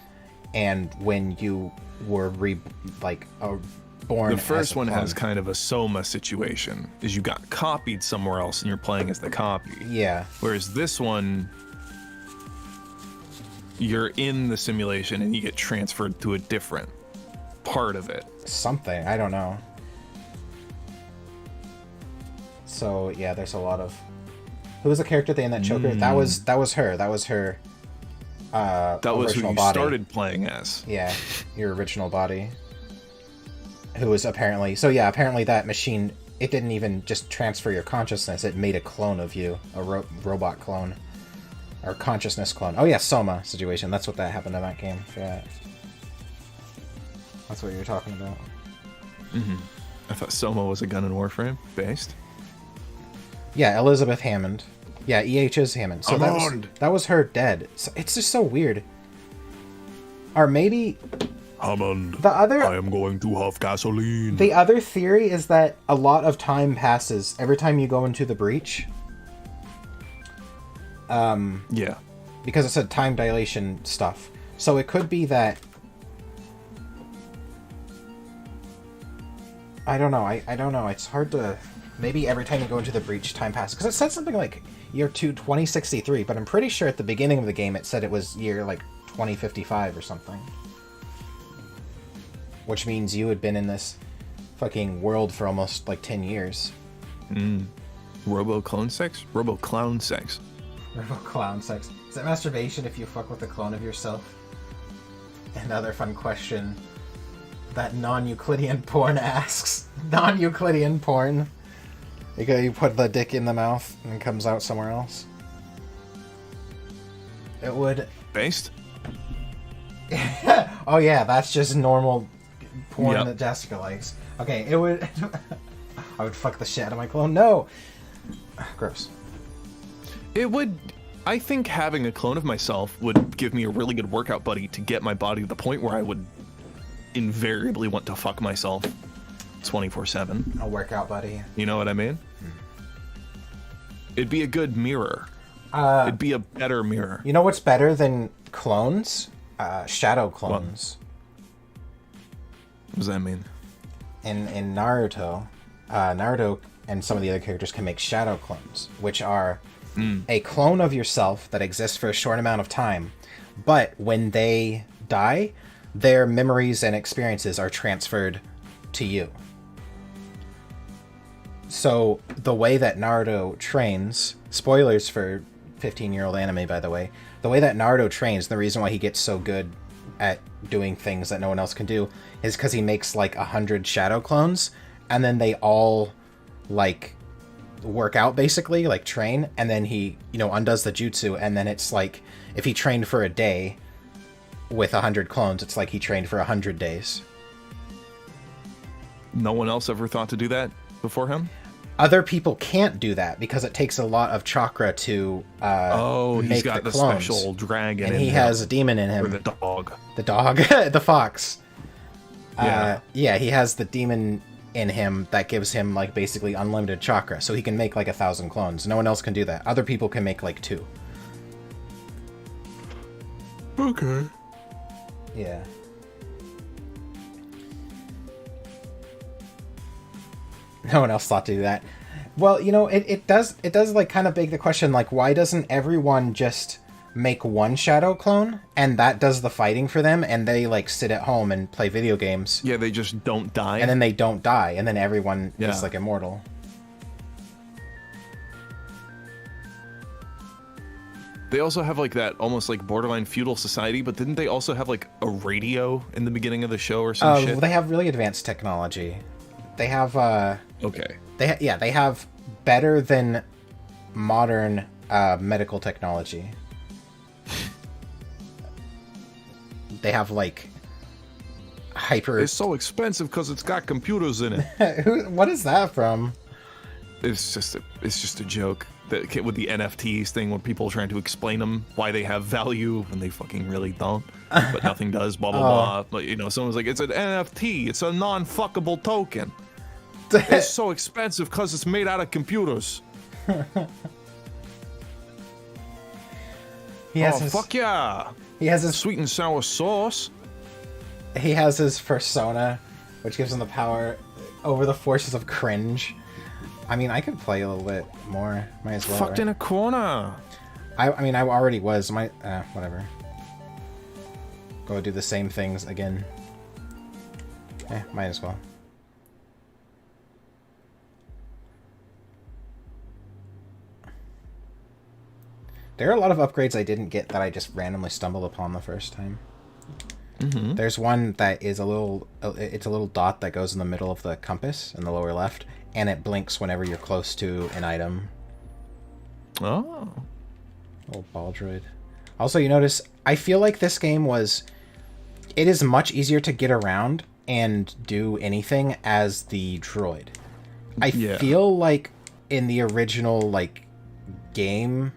and when you were born. The first one has kind of a Soma situation, is you got copied somewhere else and you're playing as the copy. Yeah. Whereas this one, you're in the simulation and you get transferred to a different part of it. Something, I don't know. So yeah, there's a lot of. Who was the character at the end that choker? That was her. That was her. That was who you started playing as. Yeah, your original body. Who was apparently that machine. It didn't even just transfer your consciousness. It made a clone of you, a robot clone, or consciousness clone. Oh yeah, Soma situation. That's what that happened in that game. Yeah. That's what you were talking about. I thought Soma was a Gun and Warframe based. Yeah, Elizabeth Hammond. Yeah, EH is Hammond. So that was her dead. So it's just so weird. Or maybe Hammond. I am going to have gasoline. The other theory is that a lot of time passes every time you go into the breach. Yeah. Because it's a time dilation stuff. So it could be that. I don't know. I don't know. It's hard to. Maybe every time you go into the breach, time passes. Because it said something like year 2063, but I'm pretty sure at the beginning of the game it said it was year like 2055 or something. Which means you had been in this fucking world for almost like 10 years. Robo-clone sex? Robo-clown sex. Robo-clown sex. Is that masturbation if you fuck with a clone of yourself? Another fun question that non-Euclidean porn asks. Non-Euclidean porn. You put the dick in the mouth and it comes out somewhere else. It would... Based? Oh yeah, that's just normal porn Yep. that Jessica likes. Okay, it would... I would fuck the shit out of my clone. No! Gross. It would... I think having a clone of myself would give me a really good workout buddy to get my body to the point where I would invariably want to fuck myself 24/7. A workout buddy. You know what I mean? It'd be a good mirror. It'd be a better mirror. You know what's better than clones? Shadow clones. What does that mean? In Naruto, Naruto and some of the other characters can make shadow clones, which are a clone of yourself that exists for a short amount of time, but when they die, their memories and experiences are transferred to you. So the way that Naruto trains, spoilers for 15-year-old anime by the way, the way that Naruto trains, the reason why he gets so good at doing things that no one else can do is because he makes like 100 shadow clones, and then they all like work out basically, like train, and then he, undoes the jutsu, and then it's like if he trained for a day with 100 clones, it's like he trained for 100 days. No one else ever thought to do that before him? Other people can't do that because it takes a lot of chakra to he's make got the clones. special dragon and in he him. has a demon in him. Or the dog. The dog. The fox. Yeah. Yeah, he has the demon in him that gives him like basically unlimited chakra, so he can make like 1,000 clones. No one else can do that. Other people can make like 2. Okay. Yeah. No one else thought to do that. Well, it does like kind of beg the question, like, why doesn't everyone just make one shadow clone and that does the fighting for them, and they like sit at home and play video games? Yeah, they just don't die. And then they don't die, and then everyone Yeah. is like immortal. They also have like that almost like borderline feudal society, but didn't they also have like a radio in the beginning of the show or some shit? They have really advanced technology. They have Okay. they have better than modern medical technology. They have like hyper. It's so expensive because it's got computers in it. What is that from? It's just a joke that with the NFTs thing, when people are trying to explain them why they have value and they fucking really don't, but nothing does. Blah blah blah. But someone's like, it's an NFT. It's a non-fuckable token. It's so expensive because it's made out of computers. Fuck yeah! He has his Sweet and sour sauce. He has his persona, which gives him the power over the forces of cringe. I mean, I could play a little bit more. Might as well. Fucked right? in a corner. I mean, I already was. Whatever. Go do the same things again. Might as well. There are a lot of upgrades I didn't get that I just randomly stumbled upon the first time. Mm-hmm. There's one that is it's a little dot that goes in the middle of the compass in the lower left, and it blinks whenever you're close to an item. Oh. Little ball droid. Also, you notice, I feel like this game it is much easier to get around and do anything as the droid. I feel like in the original, like, game,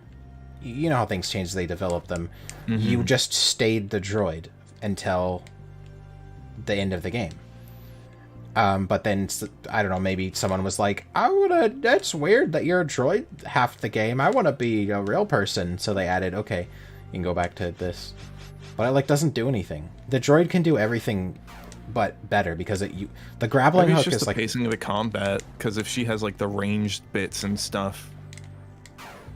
you know how things change as they develop them, you just stayed the droid until the end of the game. But then, I don't know, maybe someone was like, that's weird that you're a droid half the game. I want to be a real person. So they added, okay, you can go back to this. But it, doesn't do anything. The droid can do everything but better, because the grappling Maybe hook it's just is the like... pacing of the combat, because if she has, like, the ranged bits and stuff,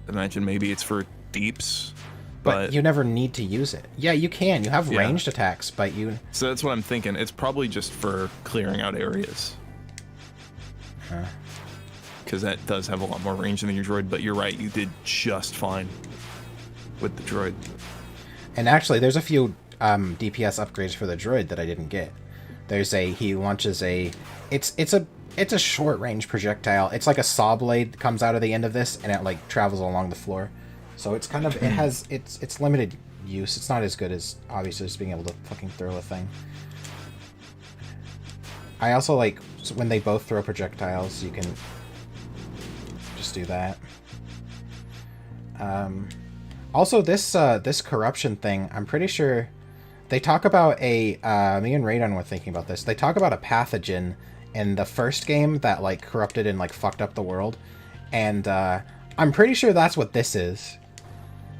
imagine maybe it's for deeps. But you never need to use it. Yeah, you can. You have Yeah. ranged attacks, but you... So that's what I'm thinking. It's probably just for clearing out areas. Because that does have a lot more range than your droid, but you're right, you did just fine with the droid. And actually, there's a few DPS upgrades for the droid that I didn't get. He launches it's a it's a short range projectile. It's like a saw blade that comes out of the end of this, and it like travels along the floor. So it's kind of it's limited use. It's not as good as obviously just being able to fucking throw a thing. I also like when they both throw projectiles, you can just do that. Also, this corruption thing, I'm pretty sure they talk about me and Radon were thinking about this. They talk about a pathogen in the first game that like corrupted and like fucked up the world, and I'm pretty sure that's what this is.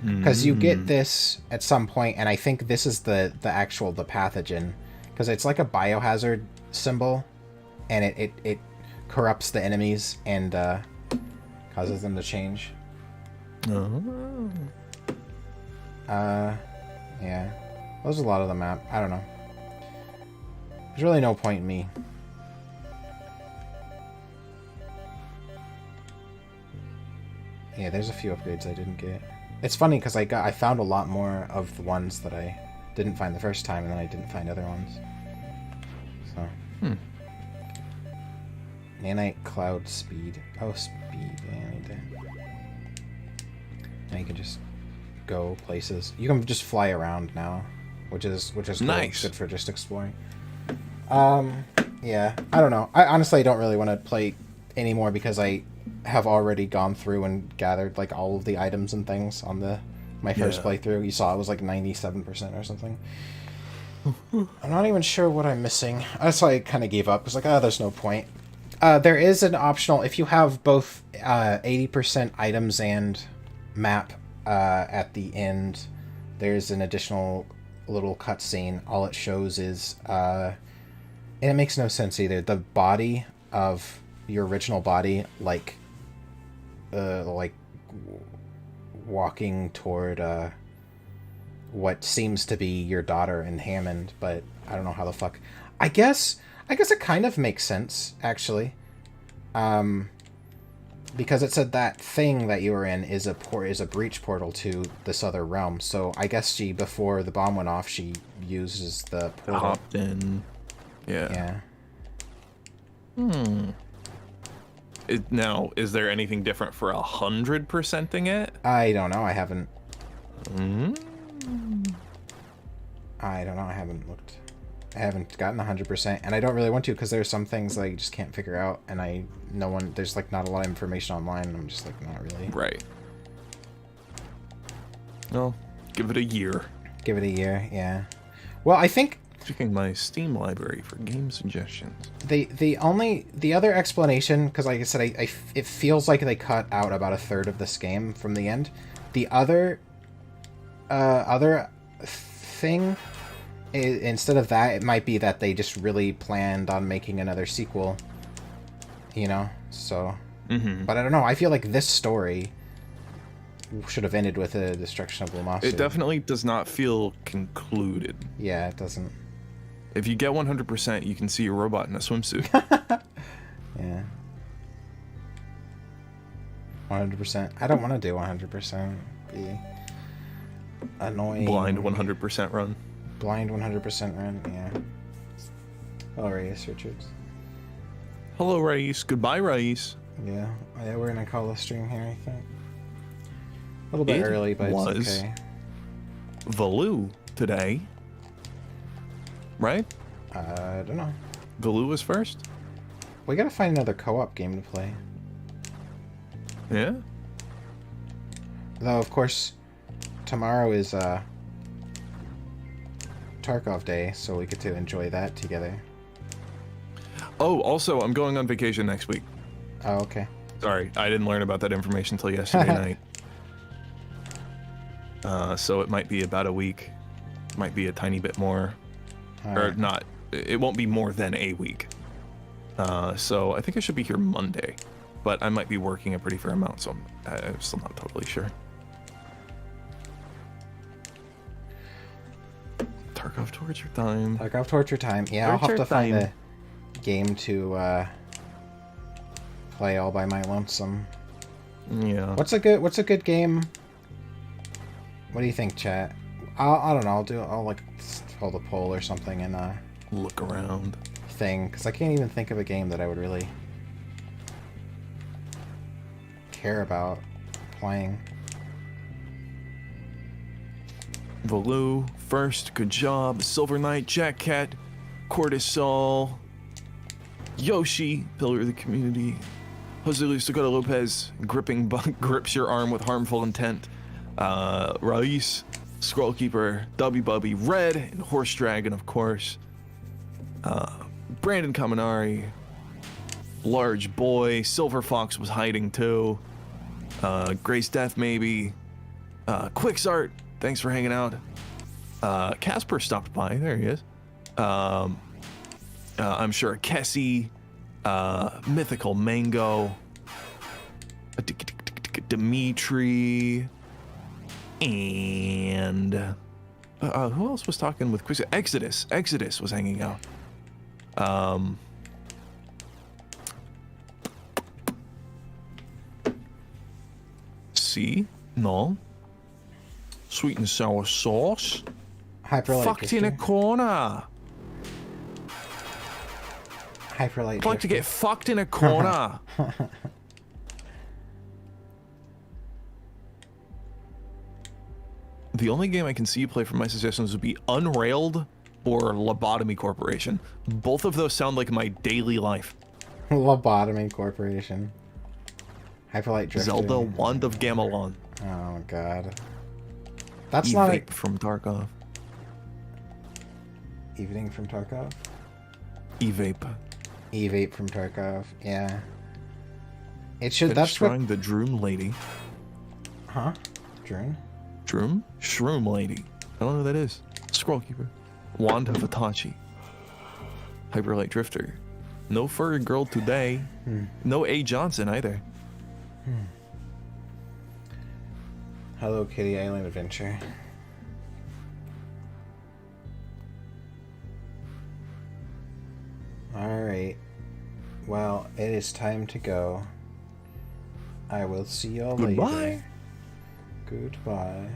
Because you get this at some point, and I think this is the pathogen, because it's like a biohazard symbol, and it corrupts the enemies and causes them to change. Oh. Yeah. There's a lot of the map. I don't know. There's really no point in me. Yeah, there's a few upgrades I didn't get. It's funny because I found a lot more of the ones that I didn't find the first time, and then I didn't find other ones. So. Nanite cloud speed. Oh, speed. Yeah, I need to. Now you can just go places. You can just fly around now, which is cool. Nice. Good for just exploring. Yeah, I don't know. I honestly don't really want to play anymore because I have already gone through and gathered like all of the items and things on my first playthrough. You saw it was like 97% or something. I'm not even sure what I'm missing. That's why I kind of gave up. It's like, there's no point. There is an optional, if you have both 80% items and map at the end, there's an additional little cutscene. All it shows is, and it makes no sense either, the body of your original body, like walking toward what seems to be your daughter in Hammond, but I don't know how the fuck. I guess it kind of makes sense, actually. Because it said that thing that you were in is a breach portal to this other realm. So I guess before the bomb went off, she uses the portal. Hopped in. Yeah. Now, is there anything different for 100%ing it? I don't know. I haven't. I don't know. I haven't looked. I haven't gotten 100%, and I don't really want to because there's some things I just can't figure out, and there's like not a lot of information online, and I'm just like not really. Right. Well, give it a year. Give it a year, yeah. Well, I think checking my Steam library for game suggestions. The other explanation, because like I said, it feels like they cut out about a third of this game from the end. The other thing, instead of that, it might be that they just really planned on making another sequel. You know, so. But I don't know. I feel like this story should have ended with the destruction of Lumasu. It definitely does not feel concluded. Yeah, it doesn't. If you get 100%, you can see a robot in a swimsuit. Yeah. 100%. I don't want to do 100%. Be annoying. Blind 100% run. Blind 100% run, yeah. Oh, Reyes Richards. Hello, Reyes. Goodbye, Reyes. Yeah. Yeah, we're going to call the stream here, I think. A little bit early, but it's okay. Valoo today. Right? I don't know. Valoo was first? We gotta find another co-op game to play. Yeah? Though, of course, tomorrow is Tarkov Day, so we get to enjoy that together. Oh, also, I'm going on vacation next week. Oh, okay. Sorry, I didn't learn about that information until yesterday night. So it might be about a week. Might be a tiny bit more. Or not. It won't be more than a week. So I think I should be here Monday. But I might be working a pretty fair amount, so I'm still not totally sure. Tarkov Torture Time. Tarkov Torture Time. Yeah, I'll have to find a game to play all by my lonesome. Yeah. What's a good game? What do you think, chat? I don't know. I'll like hold a poll or something and look around thing, because I can't even think of a game that I would really care about playing. Volu, first, good job. Silver Knight, Jack Cat, Cortisol, Yoshi, pillar of the community. Jose Luis Dakota Lopez, grips your arm with harmful intent. Rais, Scroll Keeper, W Bubby, Red, and Horse Dragon, of course. Brandon Kaminari, Large Boy, Silver Fox was hiding too. Grace Death, maybe. Quixart, thanks for hanging out. Casper stopped by, there he is. I'm sure Kessie, Mythical Mango, Dimitri, and who else was talking with Quixart? Exodus was hanging out. See? No. Sweet and sour sauce. Hyperlight Fucked in a Drifter. corner. Hyperlight I'd like to Drifter. get fucked in a corner. The only game I can see you play from my suggestions would be Unrailed or Lobotomy Corporation. Both of those sound like my daily life. Lobotomy Corporation. Hyperlight Drifter. Zelda Wand of Gamelon. Oh god. That's not E-Vape from Tarkov. Evening from Tarkov? E-Vape. E-Vape from Tarkov, yeah. It should, that's Destroying what... the Droom Lady. Huh? Drone? Droom? Shroom Lady. I don't know who that is. Scroll Keeper. Wand of Itachi. Hyperlight Drifter. No furry girl today. No A. Johnson either. Hello Kitty Island Adventure. Alright. Well, it is time to go. I will see y'all Goodbye. later. Goodbye.